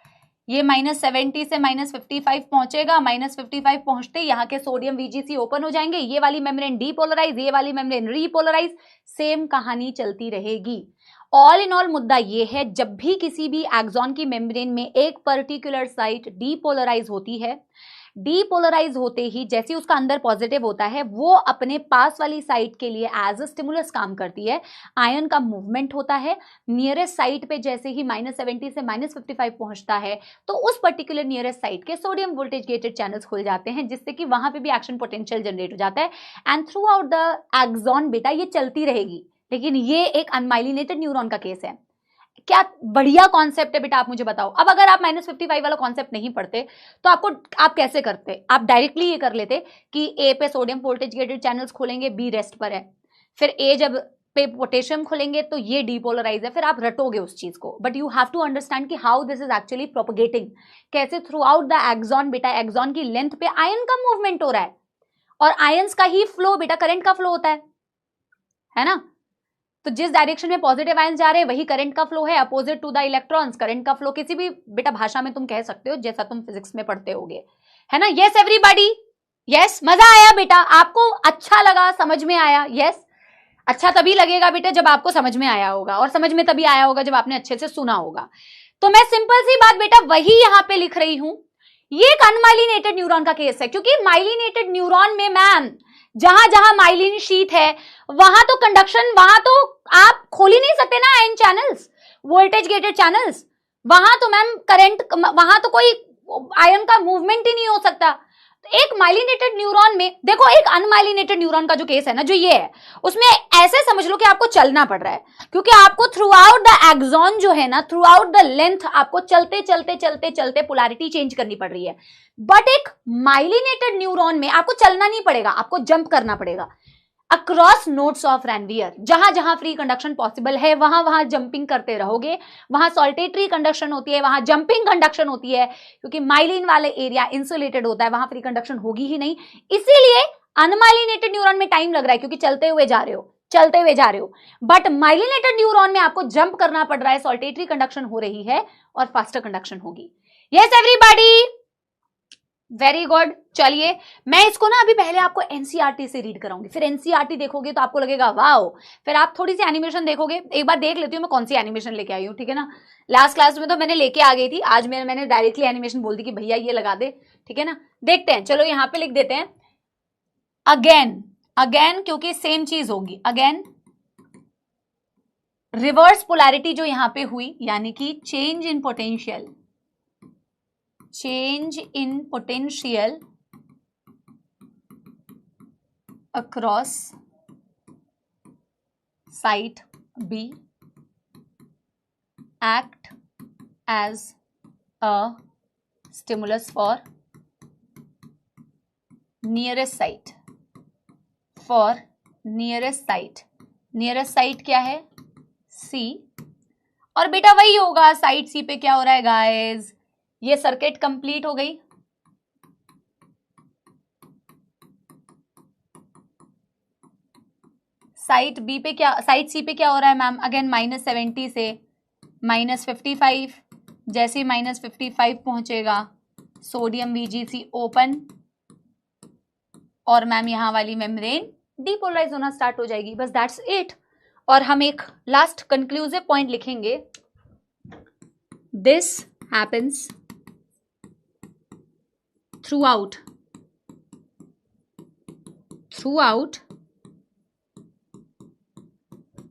ये -70 से -55 पहुंचेगा, -55 पहुंचते यहाँ के सोडियम VGC ओपन हो जाएंगे, ये वाली मेम्ब्रेन डीपोलराइज, ये वाली मेम्ब्रेन रीपोलराइज, सेम कहानी चलती रहेगी। ऑल इन ऑल मुद्दा ये है, जब भी किसी भी एक्सॉन की मेम्ब्रेन में एक पर्टिकुलर साइट डीपोलराइज होती है, डीपोलराइज होते ही जैसे उसका अंदर पॉजिटिव होता है, वो अपने पास वाली साइट के लिए एज अ स्टिमुलस काम करती है, आयन का मूवमेंट होता है, नियरेस्ट साइट पे जैसे ही -70 से -55 पहुंचता है, तो उस पर्टिकुलर नियरेस्ट साइट के सोडियम वोल्टेज गेटेड चैनल्स खुल जाते हैं, जिससे कि वहां पे भी एक्शन पोटेंशियल जनरेट हो जाता है, and throughout the axon बेटा ये चलती रहेगी। लेकिन ये एक अनमाइलिनेटेड न्यूरॉन का केस है। क्या बढ़िया कॉन्सेप्ट है बेटा, आप मुझे बताओ। अब अगर आप -55 वाला कॉन्सेप्ट नहीं पढ़ते तो आप कैसे करते, आप डायरेक्टली ये कर लेते कि ए पे सोडियम वोल्टेज गेटेड चैनल्स खुलेंगे, बी रेस्ट पर है, फिर ए जब पे पोटेशियम खुलेंगे तो ये डीपोलराइज है, फिर आप रटोगे उस चीज को। But you have to understand कि how this is actually propagating, कैसे थ्रू आउट द एक्सॉन बेटा, एक्सॉन की लेंथ पे आयन का मूवमेंट हो रहा है, और आयंस का ही फ्लो बेटा करंट का फ्लो होता है ना। तो जिस डायरेक्शन में पॉजिटिव आयंस जा रहे हैं वही करंट का फ्लो है, opposite to the electrons current का फ्लो, किसी भी बेटा भाषा में तुम कह सकते हो जैसा तुम फिजिक्स में पढ़ते होगे, है ना। यस एवरीबॉडी, यस, मजा आया बेटा, आपको अच्छा लगा, समझ में आया। यस, अच्छा तभी लगेगा बेटा जब आपको समझ में आया होगा, और समझ में तभी आया होगा जब आपने अच्छे से सुना होगा। तो मैं सिंपल सी बात बेटा वही यहां पे लिख रही हूं, ये एक अनमाइलिनेटेड न्यूरॉन का केस है, क्योंकि माइलिनेटेड न्यूरॉन में मैम जहां जहां माइलिन शीट है वहां तो कंडक्शन, वहां तो आप खोल ही नहीं सकते ना ion channels, voltage gated channels, वहां तो मैम करंट, वहां तो कोई आयन का मूवमेंट ही नहीं हो सकता। एक माइलिनेटेड न्यूरॉन में देखो, एक अनमाइलिनेटेड न्यूरॉन का जो केस है ना, जो ये है, उसमें ऐसे समझ लो कि आपको चलना पड़ रहा है, क्योंकि आपको थ्रू आउट द एक्सॉन जो है ना, थ्रू आउट द लेंथ आपको चलते चलते चलते चलते पोलैरिटी चेंज करनी पड़ रही है। बट एक माइलिनेटेड न्यूरॉन में आपको चलना नहीं पड़ेगा, आपको जंप करना पड़ेगा अक्रॉस नोड्स ऑफ रैनवियर। जहां जहां फ्री कंडक्शन पॉसिबल है वहां वहां जंपिंग करते रहोगे। वहां सॉल्टेटरी कंडक्शन होती है, वहां जंपिंग कंडक्शन होती है, क्योंकि माइलिन वाले एरिया इंसुलेटेड होता है, वहां फ्री कंडक्शन होगी ही नहीं। इसीलिए अनमाइलिनेटेड न्यूरॉन में टाइम लग रहा है, क्योंकि चलते हुए जा रहे हो, चलते हुए जा रहे हो। बट माइलिनेटेड न्यूरॉन में आपको जंप करना पड़ रहा है, सॉल्टेटरी कंडक्शन हो रही है और फास्टर कंडक्शन होगी। Yes everybody, very good. चलिए मैं इसको ना अभी पहले आपको एनसीईआरटी से रीड कराऊंगी, फिर एनसीईआरटी देखोगे तो आपको लगेगा वाओ, फिर आप थोड़ी सी एनिमेशन देखोगे। एक बार देख लेती हूँ मैं कौन सी एनिमेशन लेके आई हूँ, ठीक है ना। लास्ट क्लास में तो मैंने लेके आ गई थी, आज मैंने डायरेक्टली एनिमेशन बोल दी कि भैया ये लगा दे, ठीक है ना। देखते हैं, चलो यहाँ पे लिख देते हैं अगेन, अगेन क्योंकि सेम चीज होगी। अगेन रिवर्स पोलैरिटी जो यहाँ पे हुई, यानी कि change in potential, change in potential across site B act as a stimulus for nearest site, for nearest site, nearest site क्या है C, और बेटा वही होगा साइट सी पे क्या हो रहा है गाइस, ये सर्किट कंप्लीट हो गई। साइट बी पे क्या, साइट सी पे क्या हो रहा है मैम, अगेन -70 से -55, जैसे -55 पहुंचेगा सोडियम VGC ओपन, और मैम यहां वाली मेम्ब्रेन डीपोलराइज होना स्टार्ट हो जाएगी। बस दैट्स इट। और हम एक लास्ट कंक्लूसिव पॉइंट लिखेंगे, this happens throughout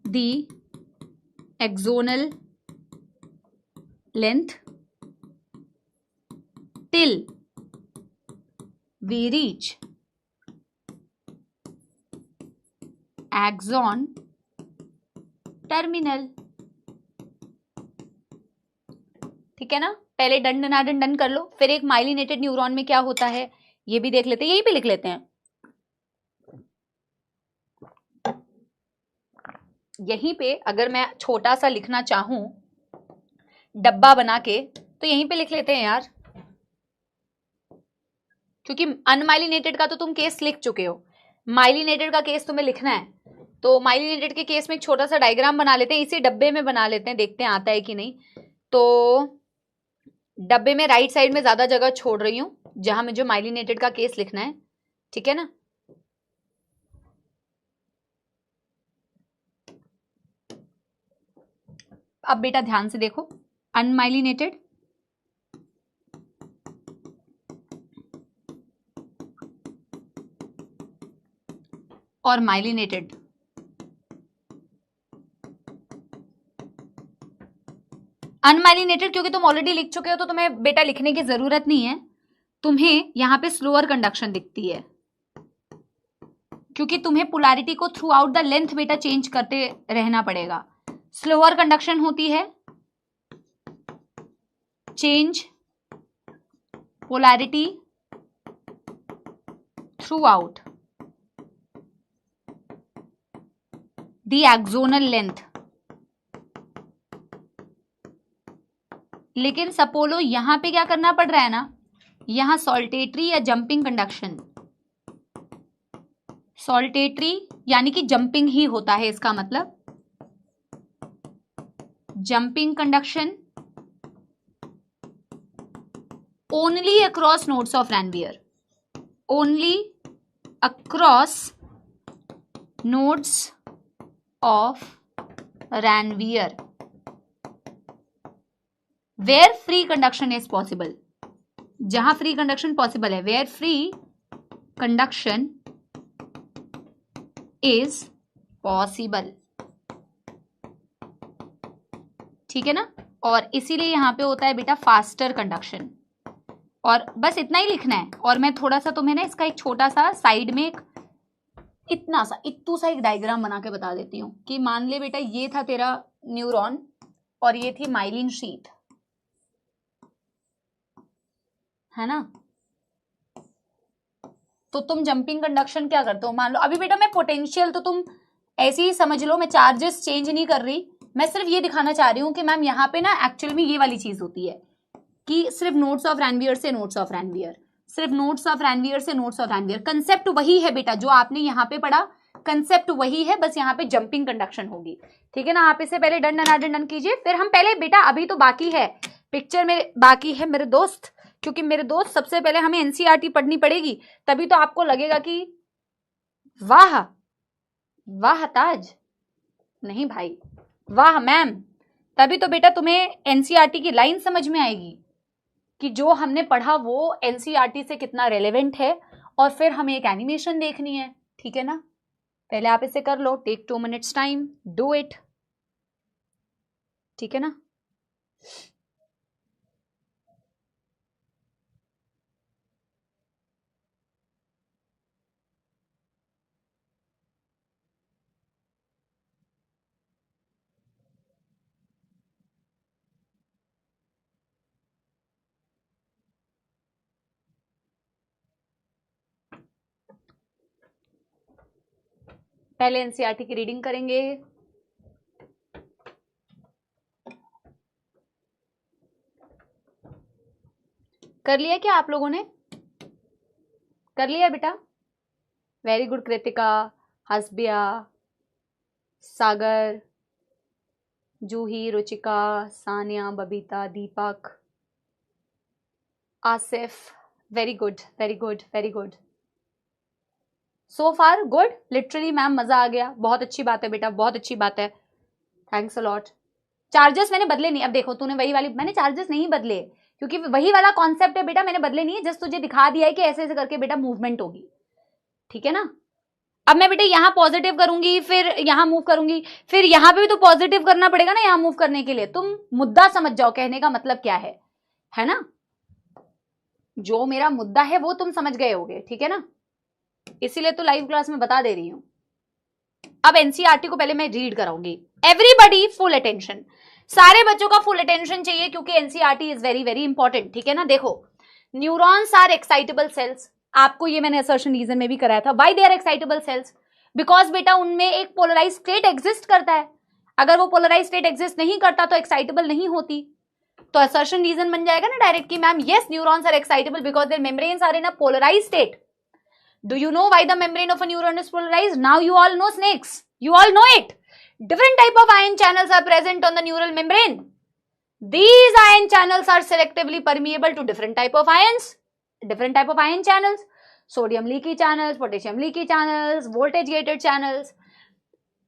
the axonal length till we reach axon terminal। ठीक है ना, पहले डन डन डन कर लो, फिर एक माइलिनेटेड न्यूरॉन में क्या होता है ये भी देख लेते हैं, यहीं पे लिख लेते हैं। यहीं पे अगर मैं छोटा सा लिखना चाहूं डब्बा बना के तो यहीं पे लिख लेते हैं यार, क्योंकि अनमाइलिनेटेड का तो तुम केस लिख चुके हो, माइलिनेटेड का केस तुम्हें लिखना है। तो माइलिनेटेड के केस में एक छोटा सा डायग्राम बना लेते हैं, इसी डब्बे में बना लेते हैं, देखते हैं आता है कि नहीं। तो डब्बे में राइट साइड में ज्यादा जगह छोड़ रही हूं जहां मुझे माइलिनेटेड का केस लिखना है, ठीक है ना। अब बेटा ध्यान से देखो, अनमाइलिनेटेड और माइलिनेटेड, अनमाइलिनेटेड क्योंकि तुम ऑलरेडी लिख चुके हो तो तुम्हें बेटा लिखने की जरूरत नहीं है, तुम्हें यहां पे स्लोअर कंडक्शन दिखती है, क्योंकि तुम्हें पोलैरिटी को थ्रू आउट द लेंथ बेटा चेंज करते रहना पड़ेगा। स्लोअर कंडक्शन होती है, change polarity through out the axonal length. लेकिन सपोलो यहां पे क्या करना पड़ रहा है ना, यहां सॉल्टेटरी या जंपिंग कंडक्शन, सॉल्टेटरी यानी कि जंपिंग ही होता है, इसका मतलब jumping conduction only across nodes of Ranvier, only across nodes of Ranvier where free conduction is possible, जहां फ्री कंडक्शन पॉसिबल है, where free conduction is possible, ठीक है ना। और इसीलिए यहां पे होता है बेटा फास्टर कंडक्शन। और बस इतना ही लिखना है। और मैं थोड़ा सा तुम्हें ना इसका एक छोटा सा साइड में एक इतना सा इत्तू सा एक डायग्राम बना के बता देती हूँ कि मान ले बेटा ये था तेरा न्यूरॉन और ये थी माइलिन शीट, है ना। तो तुम जंपिंग कंडक्शन क्या करते हो, मान लो अभी बेटा मैं पोटेंशियल तो तुम ऐसे ही समझ लो, मैं चार्जेस चेंज नहीं कर रही, मैं सिर्फ ये दिखाना चाह रही हूँ कि मैम यहाँ पे ना एक्चुअल में ये वाली चीज होती है कि सिर्फ नोट्स ऑफ रैनवियर से नोट्स ऑफ रैनवियर, सिर्फ नोट्स ऑफ रैनवियर से नोट्स ऑफ रैनवियर। कंसेप्ट वही है बेटा जो आपने यहाँ पे पढ़ा, कंसेप्ट वही है, बस यहाँ पे जंपिंग कंडक्शन होगी, ठीक है ना। आप इसे पहले डन कीजिए, फिर हम पहले बेटा अभी तो बाकी है पिक्चर में, बाकी है मेरे दोस्त, क्योंकि मेरे दोस्त सबसे पहले हमें एनसीईआरटी पढ़नी पड़ेगी, तभी तो आपको लगेगा कि वाह वाह ताज, नहीं भाई वाह मैम, तभी तो बेटा तुम्हें एनसीईआरटी की लाइन समझ में आएगी कि जो हमने पढ़ा वो एनसीईआरटी से कितना रेलेवेंट है। और फिर हमें एक एनिमेशन देखनी है, ठीक है ना। पहले आप इसे कर लो, take 2 minutes time, do it, ठीक है ना। पहले एनसीईआरटी की रीडिंग करेंगे। कर लिया क्या आप लोगों ने, कर लिया बेटा, very good Kritika, Hasbiya, Sagar, Juhi, Ruchika, Sania, Babita, Deepak, Asif, very good very good very good, so far good, literally ma'am मजा आ गया, बहुत अच्छी बात है बेटा, बहुत अच्छी बात है, थैंक्स अ लॉट। चार्जेस मैंने बदले नहीं, अब देखो तूने वही वाली, मैंने चार्जेस नहीं बदले क्योंकि वही वाला कॉन्सेप्ट है बेटा, मैंने बदले नहीं है, जस्ट तुझे दिखा दिया है कि ऐसे ऐसे करके बेटा मूवमेंट होगी, ठीक है ना। अब मैं बेटा यहाँ पॉजिटिव करूंगी, फिर यहाँ मूव करूंगी, फिर यहाँ पे भी तो पॉजिटिव करना पड़ेगा ना यहाँ मूव करने के लिए। तुम मुद्दा समझ जाओ, कहने का मतलब क्या है ना। जो मेरा मुद्दा है वो तुम समझ गए होगे, ठीक है ना, इसीलिए तो लाइव क्लास में बता दे रही हूं। अब एनसीईआरटी को पहले मैं रीड कराऊंगी, एवरीबडी फुल अटेंशन, सारे बच्चों का फुल अटेंशन चाहिए क्योंकि NCERT is very very important, ठीक है ना। देखो, न्यूरॉन्स आर एक्साइटेबल सेल्स, आपको ये मैंने असर्शन रीजन में भी कराया था, why they are excitable cells, because बेटा उनमें एक पोलराइज स्टेट एग्जिस्ट करता है, अगर वो पोलराइज स्टेट एग्जिस्ट नहीं करता तो एक्साइटेबल नहीं होती। तो असर्शन रीजन बन जाएगा ना डायरेक्ट कि ma'am yes neurons are excitable because their membranes are in a polarize state. Do you know why the membrane of a neuron is polarized? Now you all know snakes. You all know it. Different type of ion channels are present on the neural membrane. These ion channels are selectively permeable to different type of ions. Different type of ion channels. Sodium leaky channels, potassium leaky channels, voltage gated channels.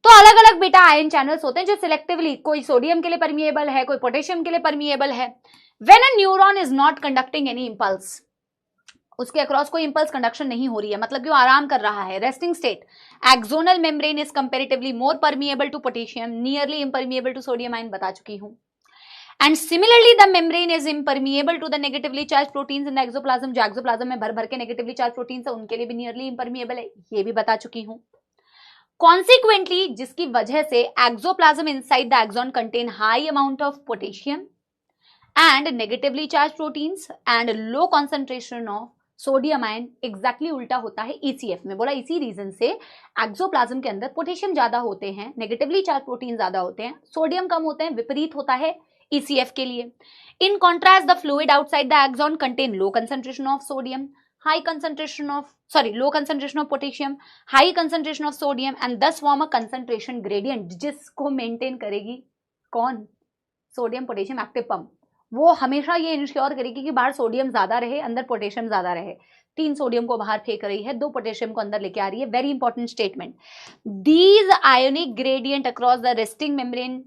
तो अलग अलग बेटा आयन चैनल्स होते हैं जो सिलेक्टिवली, कोई सोडियम के लिए परमिएबल है, कोई पोटेशियम के लिए परमिएबल है। When a neuron is not conducting any impulse, उसके अक्रॉस कोई इंपल्स कंडक्शन नहीं हो रही है, मतलब कि वो आराम कर रहा है, resting state, axonal membrane is comparatively more permeable to potassium, nearly impermeable to sodium ion, बता चुकी हूं। And similarly the membrane is impermeable to the negatively charge proteins in the axoplasm, जो एक्सोप्लाज्म में भर भर के नेगेटिवली चार्ज प्रोटीन्स है उनके लिए भी नियरली इम्परमिएबल है, ये भी बता चुकी हूं। कॉन्सिक्वेंटली जिसकी वजह से axoplasm inside the axon contain high amount of potassium and negatively charge proteins and low concentration of sodium ion, exactly उल्टा होता है ईसीएफ में। बोला इसी रीजन से एक्सोप्लाज्म के अंदर पोटेशियम ज्यादा होते हैं, नेगेटिवली चार्ज प्रोटीन ज्यादा होते हैं, सोडियम कम होते हैं, विपरीत होता है ईसीएफ के लिए। In contrast the fluid outside the axon contain low concentration of sodium, high concentration of low concentration of potassium, high concentration of sodium and thus form a concentration gradient, जिसको मेंटेन करेगी कौन, सोडियम पोटेशियम एक्टिव पंप। वो हमेशा ये इंश्योर करेगी कि बाहर सोडियम ज्यादा रहे, अंदर पोटेशियम ज्यादा रहे। 3 सोडियम को बाहर फेंक रही है, 2 पोटेशियम को अंदर लेके आ रही है, very important statement. These ionic gradient across the resting membrane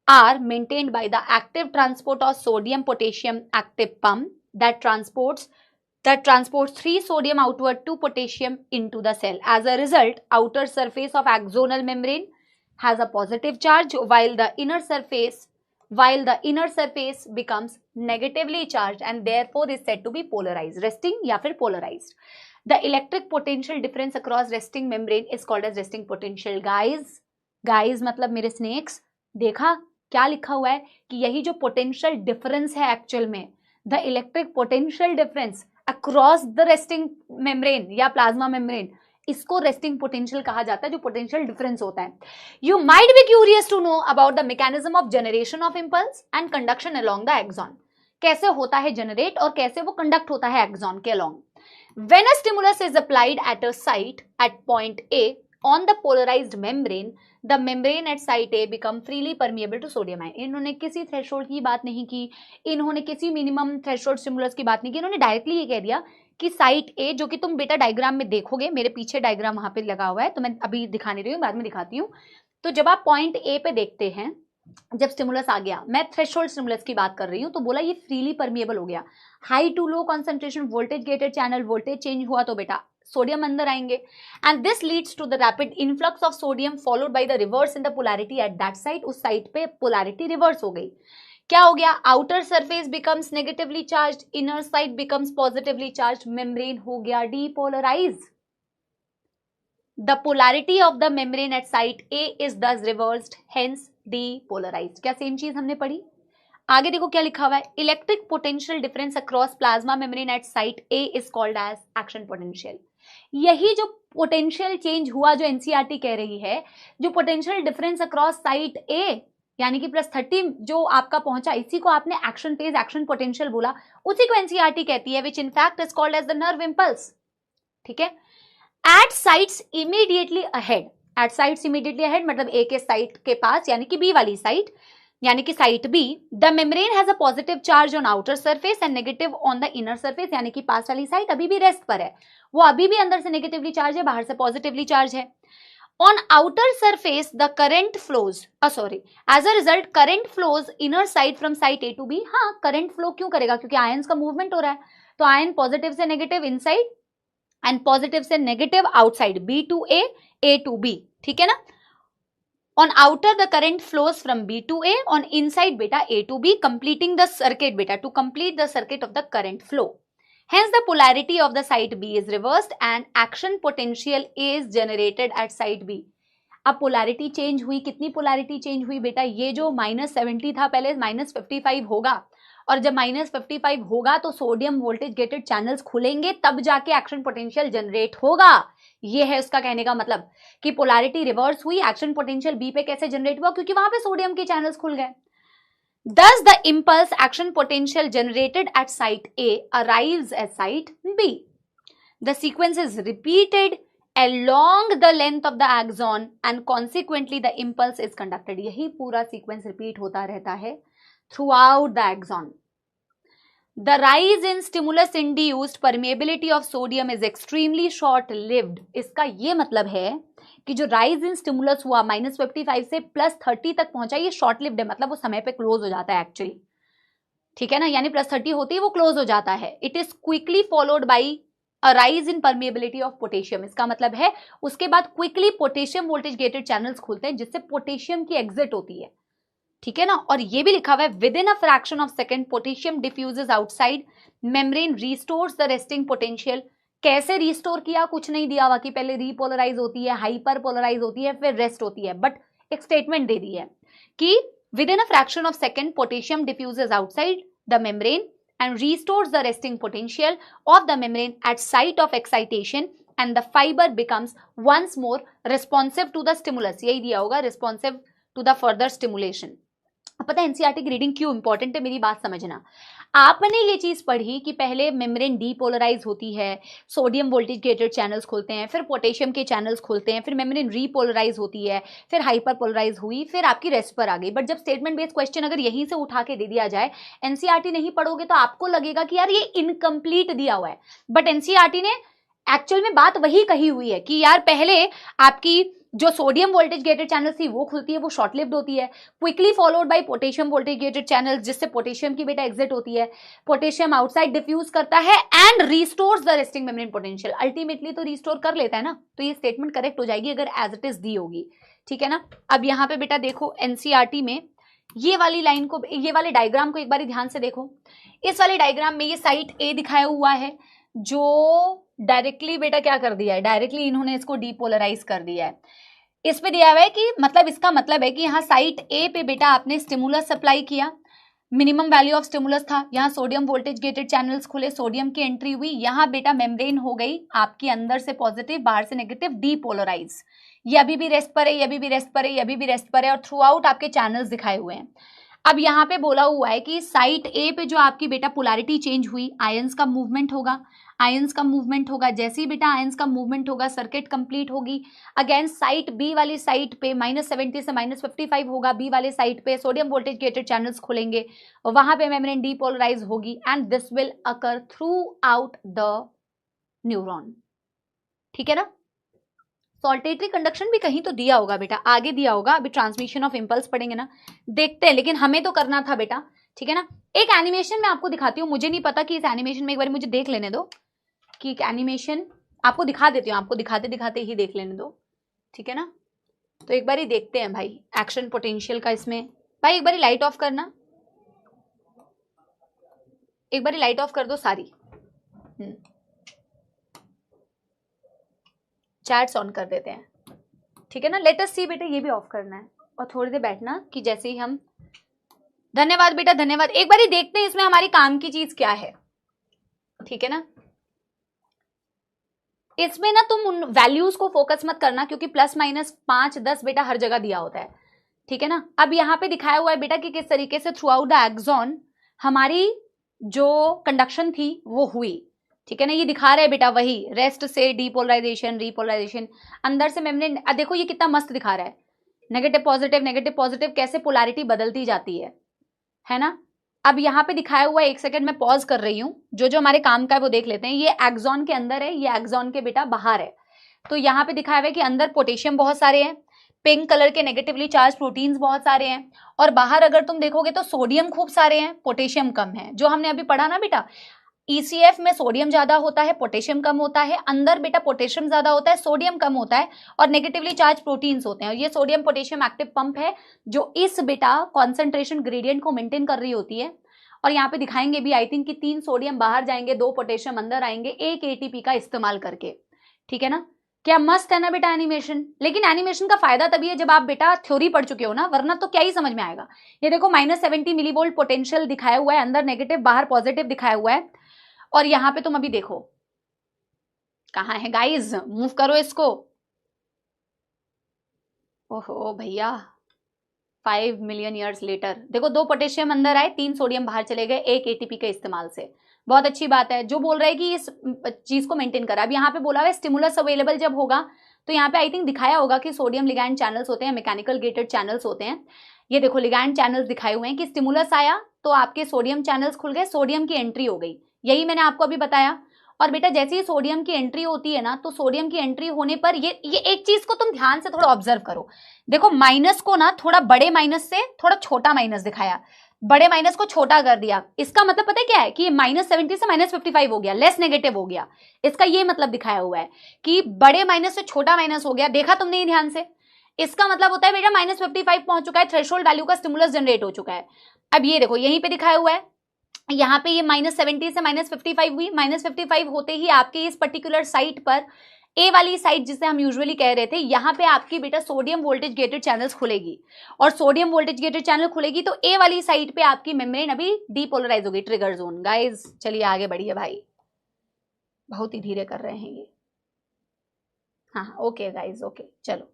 are maintained by the active transport of sodium potassium active pump that transports that transports 3 sodium outward, 2 potassium into the cell. As a result, outer surface of axonal membrane has a positive charge while the inner surface becomes negatively charged and therefore is said to be polarized. Resting या फिर polarized. The electric potential difference across resting membrane is called as resting potential. Guys मतलब मेरे snakes, देखा क्या लिखा हुआ है कि यही जो potential difference है actual में, the electric potential difference across the resting membrane या plasma membrane, इसको रेस्टिंग पोटेंशियल कहा जाता है, जो पोटेंशियल डिफरेंस होता है. You might be curious to know about the mechanism of generation of impulse and conduction along the axon. कैसे होता है जनरेट और कैसे वो कंडक्ट होता है एक्सॉन के along. When a stimulus is applied at a site at point A on the polarized membrane, the membrane at site A become freely permeable to sodium ion. इन्होंने किसी थ्रेशोल्ड की बात नहीं की, इन्होंने किसी मिनिमम थ्रेशोल्ड स्टिमुलस की बात नहीं की, इन्होंने डायरेक्टली ये कह दिया कि साइट ए, जो कि तुम बेटा डायग्राम में देखोगे, मेरे पीछे डायग्राम वहां पे लगा हुआ है, तो मैं अभी दिखा नहीं रही हूँ, बाद में दिखाती हूँ. तो जब आप पॉइंट ए पे देखते हैं, जब स्टिमुलस आ गया, मैं थ्रेशोल्ड स्टिमुलस की बात कर रही हूँ, तो बोला ये फ्रीली परमिएबल हो गया. High to low concentration voltage gated channel, voltage change हुआ तो बेटा सोडियम अंदर आएंगे, and this leads to the rapid influx of sodium followed by the reverse in the polarity at that site. उस साइट पे पोलैरिटी रिवर्स हो गई. क्या हो गया? Outer surface becomes negatively charged, inner side becomes positively charged, membrane हो गया depolarize. The polarity of the membrane at site A is thus reversed, hence depolarized. क्या सेम चीज हमने पढ़ी? आगे देखो क्या लिखा हुआ है. Electric potential difference across plasma membrane at site A is called as action potential. यही जो पोटेंशियल चेंज हुआ जो एनसीईआरटी कह रही है, जो पोटेंशियल डिफरेंस अक्रॉस साइट ए यानी कि +30 जो आपका पहुंचा, इसी को आपने एक्शन फेज एक्शन पोटेंशियल बोला, उसी को एनसीईआरटी कहती है, which in fact is called as the nerve impulse. ठीक है. At sites immediately ahead, at sites immediately ahead मतलब ए के साइट के पास, यानी कि बी वाली साइट, यानी कि site B, the membrane has a positive charge on outer surface and negative on the inner surface. यानी कि पास वाली साइट अभी भी रेस्ट पर है, वो अभी भी अंदर से नेगेटिवली चार्ज है, बाहर से पॉजिटिवली चार्ज है. On outer surface the current flows, as a result current flows inner side from site A to B. हाँ, करंट फ्लो क्यों करेगा? क्योंकि आयंस का मूवमेंट हो रहा है, तो आयन पॉजिटिव से नेगेटिव इनसाइड एंड पॉजिटिव से negative outside, B to A to B. ठीक है ना. On outer the current flows from B to A, on inside beta A to B, completing the circuit beta, to complete the circuit of the current flow. Hence the polarity of the site B is reversed and action potential is generated at site B. अब पोलैरिटी चेंज हुई, कितनी पोलैरिटी चेंज हुई बेटा? ये जो -70 था पहले -55 होगा, और जब -55 होगा तो सोडियम वोल्टेज गेटेड चैनल्स खुलेंगे, तब जाके एक्शन पोटेंशियल जनरेट होगा. ये है उसका कहने का मतलब कि पोलैरिटी रिवर्स हुई, एक्शन पोटेंशियल बी पे कैसे जनरेट हुआ? क्योंकि वहां पे सोडियम के चैनल्स खुल गए. Thus the impulse action potential generated at site A arrives at site B. The sequence is repeated along the length of the axon and consequently the impulse is conducted. यही पूरा सीक्वेंस रिपीट होता रहता है throughout the axon. The rise in stimulus induced permeability of sodium is extremely short lived. इसका ये मतलब है कि जो राइज इन स्टिमुलस हुआ -55 से +30 तक पहुंचा, ये शॉर्ट लिव्ड है, मतलब वो समय पे क्लोज हो जाता है एक्चुअली. ठीक है ना, यानी +30 होती है वो क्लोज हो जाता है. It is quickly followed by a rise in permeability of potassium. इसका मतलब है उसके बाद quickly potassium voltage gated channels खुलते हैं, जिससे पोटेशियम की एग्जिट होती है. ठीक है ना. और ये भी लिखा हुआ है with in a fraction of second potassium diffuses outside, membrane restores the resting potential. कैसे रिस्टोर किया? कुछ नहीं दिया हुआ कि पहले रीपोलराइज होती है, हाइपर पोलराइज होती है, फिर रेस्ट होती है, बट एक स्टेटमेंट दे दी है कि with in a fraction of second potassium diffuses outside the membrane and restores the resting potential of the membrane at site of excitation and the fiber becomes once more responsive to the stimulus. यही दिया होगा, responsive to the further stimulation. अब पता है एनसीईआरटी की रीडिंग क्यों इंपॉर्टेंट है? मेरी बात समझना. आपने ये चीज पढ़ी कि पहले मेम्ब्रेन डीपोलराइज होती है, सोडियम वोल्टेज गेटेड चैनल्स खुलते हैं, फिर पोटेशियम के चैनल्स खुलते हैं, फिर मेम्ब्रेन रीपोलराइज होती है, फिर हाइपर पोलराइज हुई, फिर आपकी रेस्ट पर आ गई. बट जब स्टेटमेंट बेस्ड क्वेश्चन अगर यहीं से उठा के दे दिया जाए, एनसीईआरटी नहीं पढ़ोगे तो आपको लगेगा कि यार ये इनकम्प्लीट दिया हुआ है. बट एनसीईआरटी ने एक्चुअल में बात वही कही हुई है कि यार पहले आपकी जो सोडियम वोल्टेज गेटेड चैनल थी वो खुलती है, वो शॉर्ट लिव्ड होती है, quickly followed by potassium voltage gated channel, जिससे पोटेशियम की बेटा एग्जिट होती है, पोटेशियम आउटसाइड डिफ्यूज करता है and restores the resting membrane potential. Ultimately तो रिस्टोर कर लेता है ना, तो ये स्टेटमेंट करेक्ट हो जाएगी अगर एज इट इज दी होगी, ठीक है ना। अब यहाँ पे बेटा देखो एनसीईआरटी में ये वाली लाइन को, ये वाले डायग्राम को एक बार ध्यान से देखो। इस वाले डायग्राम में ये साइट ए दिखाया हुआ है, जो डायरेक्टली बेटा क्या कर दिया है, डायरेक्टली इन्होंने इसको डीपोलराइज कर दिया है। इस पे दिया हुआ है कि मतलब इसका मतलब है कि यहाँ साइट ए पे बेटा आपने स्टिमुलस सप्लाई किया, मिनिमम वैल्यू ऑफ स्टिमुलस था, यहाँ सोडियम वोल्टेज गेटेड चैनल्स खुले, सोडियम की एंट्री हुई, यहाँ बेटा मेम्ब्रेन हो गई आपकी अंदर से पॉजिटिव बाहर से नेगेटिव डीपोलराइज। ये अभी भी रेस्ट पर है, ये अभी भी रेस्ट पर है, ये अभी भी रेस्ट पर है, और थ्रू आउट आपके चैनल्स दिखाए हुए हैं। अब यहाँ पे बोला हुआ है कि साइट ए पे जो आपकी बेटा पोलैरिटी चेंज हुई, आयंस का मूवमेंट होगा, आयंस का मूवमेंट होगा, जैसे ही बेटा आयंस का मूवमेंट होगा सर्किट कंप्लीट होगी। अगेन साइट बी वाली साइट पे -70 से -55 होगा, बी वाले साइट पे सोडियम वोल्टेज गेटेड चैनल्स खुलेंगे, वहां पे मेम्ब्रेन डीपोलराइज होगी and this will occur through out the neuron, ठीक है ना। सॉल्टेटरी कंडक्शन भी कहीं तो दिया होगा बेटा, आगे दिया होगा, अभी ट्रांसमिशन ऑफ इंपल्स पढ़ेंगे ना, देखते हैं, लेकिन हमें तो करना था बेटा, ठीक है ना। एक एनिमेशन में आपको दिखाती हूँ, मुझे नहीं पता कि इस एनिमेशन में, एक बार मुझे देख लेने दो कि एक एनिमेशन आपको दिखा देती हूँ, आपको दिखाते दिखाते ही देख लेने दो, ठीक है ना। तो एक बार ही देखते हैं भाई एक्शन पोटेंशियल का इसमें। भाई एक बार लाइट ऑफ करना, एक बार लाइट ऑफ कर दो सारी, चैट्स ऑन कर देते हैं, ठीक है ना। लेट अस सी बेटा, ये भी ऑफ करना है और थोड़ी देर बैठना कि जैसे ही हम, धन्यवाद बेटा धन्यवाद। एक बार ही देखते हैं इसमें हमारी काम की चीज क्या है, ठीक है ना। इसमें ना तुम उन वैल्यूज को फोकस मत करना, क्योंकि +-5 10 बेटा हर जगह दिया होता है, ठीक है ना। अब यहाँ पे दिखाया हुआ है बेटा कि किस तरीके से थ्रू आउट द एक्सॉन हमारी जो कंडक्शन थी वो हुई, ठीक है ना। ये दिखा रहे हैं बेटा वही रेस्ट से डीपोलराइजेशन, रीपोलराइजेशन, अंदर से मेम्ब्रेन, देखो ये कितना मस्त दिखा रहा है, नेगेटिव पॉजिटिव कैसे पोलैरिटी बदलती जाती है ना। अब यहाँ पे दिखाया हुआ है, एक सेकंड मैं पॉज कर रही हूँ, जो जो हमारे काम का है वो देख लेते हैं। ये एक्सॉन के अंदर है, ये एक्सॉन के बेटा बाहर है। तो यहाँ पे दिखाया हुआ है कि अंदर पोटेशियम बहुत सारे हैं, पिंक कलर के नेगेटिवली चार्ज प्रोटीन्स बहुत सारे हैं, और बाहर अगर तुम देखोगे तो सोडियम खूब सारे हैं, पोटेशियम कम है। जो हमने अभी पढ़ा ना बेटा, ECF में सोडियम ज्यादा होता है, पोटेशियम कम होता है, अंदर बेटा पोटेशियम ज्यादा होता है, सोडियम कम होता है, और नेगेटिवली चार्ज प्रोटीन्स होते हैं। और ये सोडियम पोटेशियम एक्टिव पंप है जो इस बेटा कॉन्सेंट्रेशन ग्रेडियंट को मेंटेन कर रही होती है। और यहाँ पे दिखाएंगे भी आई थिंक कि 3 सोडियम बाहर जाएंगे, 2 पोटेशियम अंदर आएंगे, 1 ATP का इस्तेमाल करके, ठीक है ना। क्या मस्त है ना बेटा एनिमेशन। लेकिन एनिमेशन का फायदा तभी है जब आप बेटा थ्योरी पढ़ चुके हो ना, वरना तो क्या ही समझ में आएगा। ये देखो -70 मिलीवोल्ट पोटेंशियल दिखाया हुआ है, अंदर नेगेटिव बाहर पॉजिटिव दिखाया हुआ है। और यहाँ पे तुम अभी देखो कहाँ है गाइज, मूव करो इसको। ओहो भैया 5 मिलियन ईयर्स लेटर देखो, 2 पोटेशियम अंदर आए, 3 सोडियम बाहर चले गए, 1 ATP के इस्तेमाल से। बहुत अच्छी बात है। जो बोल रहा है कि इस चीज को मेंटेन करा। अब यहाँ पे बोला हुआ है स्टिमुलस अवेलेबल जब होगा, तो यहाँ पे आई थिंक दिखाया होगा कि सोडियम लिगैंड चैनल्स होते हैं, मैकेनिकल गेटेड चैनल्स होते हैं। ये देखो लिगैंड चैनल्स दिखाए हुए हैं कि स्टिमुलस आया तो आपके सोडियम चैनल्स खुल गए, सोडियम की एंट्री हो गई। यही मैंने आपको अभी बताया। और बेटा जैसे ही सोडियम की एंट्री होती है ना, तो सोडियम की एंट्री होने पर ये एक चीज को तुम ध्यान से थोड़ा ऑब्जर्व करो। देखो माइनस को ना थोड़ा बड़े माइनस से थोड़ा छोटा माइनस दिखाया, बड़े माइनस को छोटा कर दिया। इसका मतलब पता है क्या है कि -70 से -55 हो गया, लेस नेगेटिव हो गया। इसका ये मतलब दिखाया हुआ है कि बड़े माइनस से छोटा माइनस हो गया। देखा तुमने ये ध्यान से? इसका मतलब होता है बेटा -55 पहुंच चुका है, थ्रेशोल्ड वैल्यू का स्टिमुलस जनरेट हो चुका है। अब ये देखो यहीं पे दिखाया हुआ है, यहाँ पे ये -70 से -55 हुई। -55 होते ही आपके इस पर्टिकुलर साइट पर, ए वाली साइट जिसे हम यूजुअली कह रहे थे, यहाँ पे आपकी बेटा सोडियम वोल्टेज गेटेड चैनल्स खुलेगी। और सोडियम वोल्टेज गेटेड चैनल खुलेगी तो ए वाली साइट पे आपकी मेम्ब्रेन अभी डीपोलराइज होगी, ट्रिगर जोन। गाइज चलिए आगे बढ़िए भाई, बहुत ही धीरे कर रहे हैं ये। हाँ ओके गाइज ओके चलो।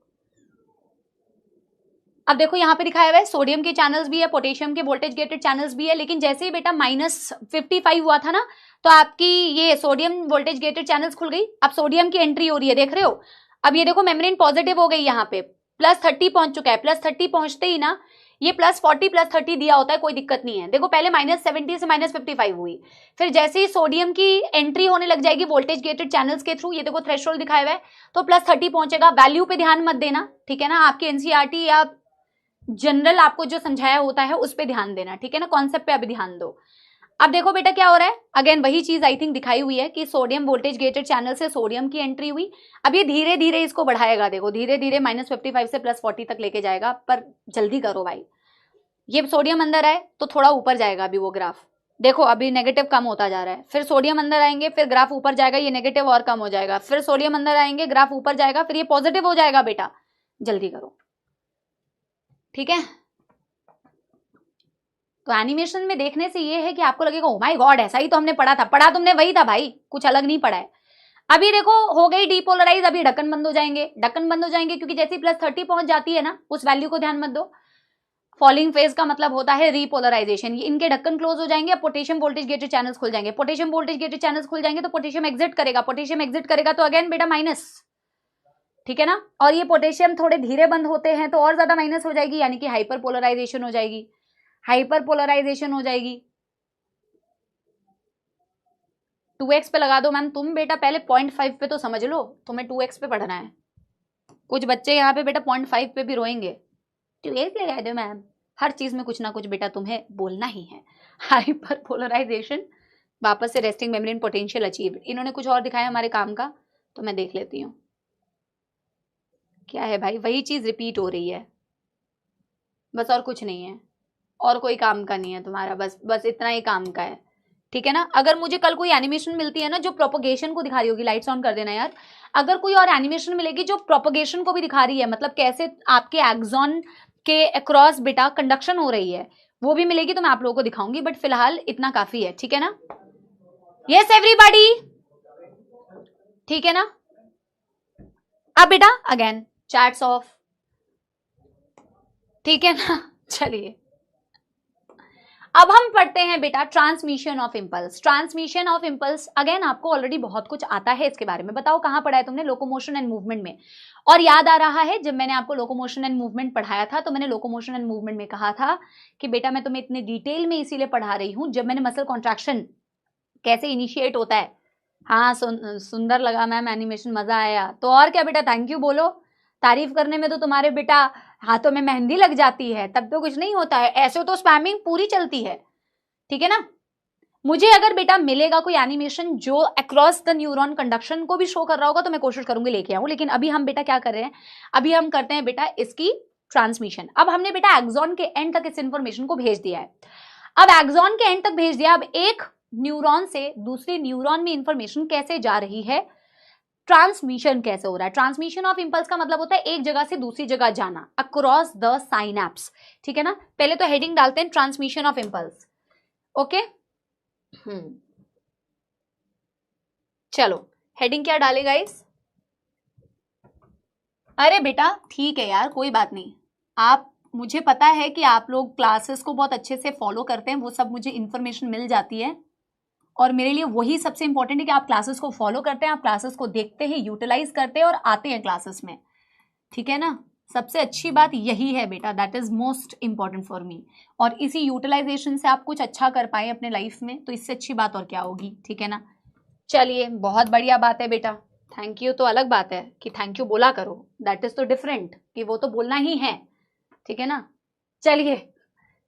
अब देखो यहाँ पे दिखाया हुआ है सोडियम के चैनल्स भी है, पोटेशियम के वोल्टेज गेटेड चैनल्स भी है। लेकिन जैसे ही बेटा -55 हुआ था ना, तो आपकी ये सोडियम वोल्टेज गेटेड चैनल्स खुल गई। अब सोडियम की एंट्री हो रही है, देख रहे हो। अब ये देखो मेम्ब्रेन पॉजिटिव हो गई, यहाँ पे +30 पहुंच चुका है। +30 पहुंचते ही ना ये +40 +30 दिया होता है, कोई दिक्कत नहीं है। देखो पहले -70 से -55 हुई, फिर जैसे ही सोडियम की एंट्री होने लग जाएगी वोल्टेज गेटेड चैनल्स के थ्रू, ये देखो थ्रेशोल्ड दिखाया हुआ है, तो +30 पहुंचेगा। वैल्यू पे ध्यान मत देना, ठीक है ना, आपकी एनसीईआरटी या जनरल आपको जो समझाया होता है उस पे ध्यान देना, ठीक है ना, कॉन्सेप्ट पे अभी ध्यान दो। अब देखो बेटा क्या हो रहा है, अगेन वही चीज आई थिंक दिखाई हुई है कि सोडियम वोल्टेज गेटेड चैनल से सोडियम की एंट्री हुई। अब ये धीरे धीरे इसको बढ़ाएगा, देखो धीरे धीरे -55 से +40 तक लेके जाएगा, पर जल्दी करो भाई। ये सोडियम अंदर आए तो थोड़ा ऊपर जाएगा अभी वो ग्राफ, देखो अभी नेगेटिव कम होता जा रहा है, फिर सोडियम अंदर आएंगे फिर ग्राफ ऊपर जाएगा, ये नेगेटिव और कम हो जाएगा, फिर सोडियम अंदर आएंगे ग्राफ ऊपर जाएगा, फिर ये पॉजिटिव हो जाएगा। बेटा जल्दी करो, ठीक है। तो एनिमेशन में देखने से ये है कि आपको लगेगा ओ माय गॉड ऐसा ही तो हमने पढ़ा था, पढ़ा तुमने वही था भाई, कुछ अलग नहीं पढ़ा है। अभी देखो हो गई डीपोलराइज, अभी ढक्कन बंद हो जाएंगे, ढक्कन बंद हो जाएंगे क्योंकि जैसे +30 पहुंच जाती है ना, उस वैल्यू को ध्यान मत दो। फॉलिंग फेज का मतलब होता है रीपोलराइजेशन, इनके ढक्कन क्लोज हो जाएंगे, पोटेशियम वोल्टेज गेटेड चैनल्स खुल जाएंगे, पोटेशियम वोल्टेज गेटेड चैनल्स खुल जाएंगे तो पोटेशियम एग्जिट करेगा, पोटेशियम एग्जिट करेगा तो अगेन बेटा माइनस, ठीक है ना। और ये पोटेशियम थोड़े धीरे बंद होते हैं तो और ज्यादा माइनस हो जाएगी, यानी कि हाइपर पोलराइजेशन हो जाएगी, हाइपर पोलराइजेशन हो जाएगी। 2x पे लगा दो मैम, तुम बेटा पहले 0.5 पे तो समझ लो, तुम्हें 2x पे पढ़ना है। कुछ बच्चे यहाँ पे बेटा 0.5 पे भी रोएंगे, 2x लगा दो मैम, हर चीज में कुछ ना कुछ बेटा तुम्हें बोलना ही है। हाइपर पोलराइजेशन, वापस से रेस्टिंग मेम्ब्रेन पोटेंशियल अचीव, इन्होंने कुछ और दिखाया हमारे काम का, तो मैं देख लेती हूँ क्या है भाई, वही चीज रिपीट हो रही है बस, और कुछ नहीं है, और कोई काम का नहीं है तुम्हारा, बस इतना ही काम का है, ठीक है ना। अगर मुझे कल कोई एनिमेशन मिलती है ना जो प्रोपोगेशन को दिखा रही होगी, लाइट्स ऑन कर देना यार, अगर कोई और एनिमेशन मिलेगी जो प्रोपोगेशन को भी दिखा रही है, मतलब कैसे आपके एक्सॉन के अक्रॉस बेटा कंडक्शन हो रही है, वो भी मिलेगी तो मैं आप लोगों को दिखाऊंगी, बट फिलहाल इतना काफी है, ठीक है ना। यस एवरीबॉडी, ठीक है ना। अब बेटा अगेन चैट्स ऑफ, ठीक है ना। चलिए अब हम पढ़ते हैं बेटा transmission of impulse. Transmission of impulse again आपको ऑलरेडी बहुत कुछ आता है इसके बारे में, बताओ कहां पढ़ा है तुमने, लोकोमोशन एंड मूवमेंट में। और याद आ रहा है जब मैंने आपको लोकोमोशन एंड मूवमेंट पढ़ाया था तो मैंने लोकोमोशन एंड मूवमेंट में कहा था कि बेटा मैं तुम्हें इतने डिटेल में इसीलिए पढ़ा रही हूं, जब मैंने मसल कॉन्ट्रैक्शन कैसे इनिशिएट होता है, हाँ सुंदर लगा मैम एनिमेशन, मजा आया, तो और क्या बेटा थैंक यू बोलो, तारीफ करने में तो तुम्हारे बेटा हाथों में मेहंदी लग जाती है, तब तो कुछ नहीं होता है, ऐसे तो स्पैमिंग पूरी चलती है, ठीक है ना। मुझे अगर बेटा मिलेगा कोई एनिमेशन जो अक्रॉस द न्यूरॉन कंडक्शन को भी शो कर रहा होगा तो मैं कोशिश करूंगी लेके आऊं, लेकिन अभी हम बेटा क्या कर रहे हैं, अभी हम करते हैं बेटा इसकी ट्रांसमिशन। अब हमने बेटा एक्सॉन के एंड तक इस इंफॉर्मेशन को भेज दिया है, अब एक्सॉन के एंड तक भेज दिया, अब एक न्यूरॉन से दूसरे न्यूरॉन में इंफॉर्मेशन कैसे जा रही है, ट्रांसमिशन कैसे हो रहा है। ट्रांसमिशन ऑफ इंपल्स का मतलब होता है एक जगह से दूसरी जगह जाना, अक्रॉस द साइनैप्स, ठीक है ना। पहले तो हेडिंग डालते हैं ट्रांसमिशन ऑफ इंपल्स, ओके। चलो हेडिंग क्या डाले गाइस, अरे बेटा ठीक है यार कोई बात नहीं, आप, मुझे पता है कि आप लोग क्लासेस को बहुत अच्छे से फॉलो करते हैं, वो सब मुझे इंफॉर्मेशन मिल जाती है, और मेरे लिए वही सबसे इंपॉर्टेंट है कि आप क्लासेस को फॉलो करते हैं, आप क्लासेस को देखते हैं, यूटिलाइज करते हैं और आते हैं क्लासेस में, ठीक है ना। सबसे अच्छी बात यही है बेटा, that is most important for me, और इसी यूटिलाइजेशन से आप कुछ अच्छा कर पाए अपने लाइफ में, तो इससे अच्छी बात और क्या होगी, ठीक है ना। चलिए बहुत बढ़िया बात है बेटा, थैंक यू तो अलग बात है कि थैंक यू बोला करो, दैट इज तो डिफरेंट कि वो तो बोलना ही है, ठीक है ना। चलिए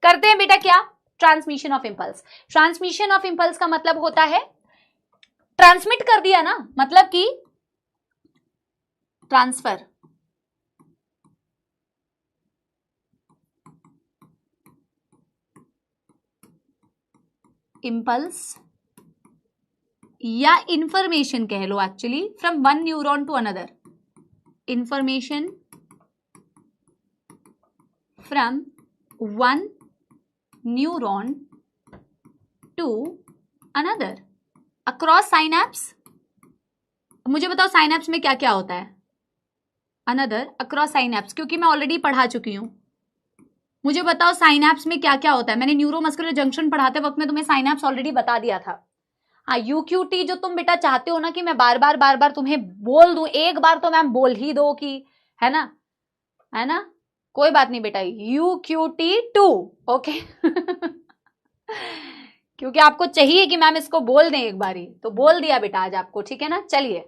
करते हैं बेटा क्या, transmission of impulse. Transmission of impulse का मतलब होता है ट्रांसमिट कर दिया ना, मतलब कि ट्रांसफर, इंपल्स या इंफॉर्मेशन कह लो actually, from one neuron to another, information from one neuron to another across synapse. मुझे बताओ साइनैप्स में क्या क्या होता है, अनदर अक्रॉस साइनैप्स, क्योंकि मैं ऑलरेडी पढ़ा चुकी हूं, मुझे बताओ साइनैप्स में क्या क्या होता है, मैंने न्यूरोमस्कुलर जंक्शन पढ़ाते वक्त में तुम्हें साइनैप्स ऑलरेडी बता दिया था। हाँ यूक्यूटी जो तुम बेटा चाहते हो ना कि मैं बार बार तुम्हें बोल दूं, एक बार तो मैम बोल ही दो कि, है ना, है ना, कोई बात नहीं बेटा, UQT2, ओके। क्योंकि आपको चाहिए कि मैम इसको बोल दें एक बारी, तो बोल दिया बेटा आज आपको, ठीक है ना। चलिए,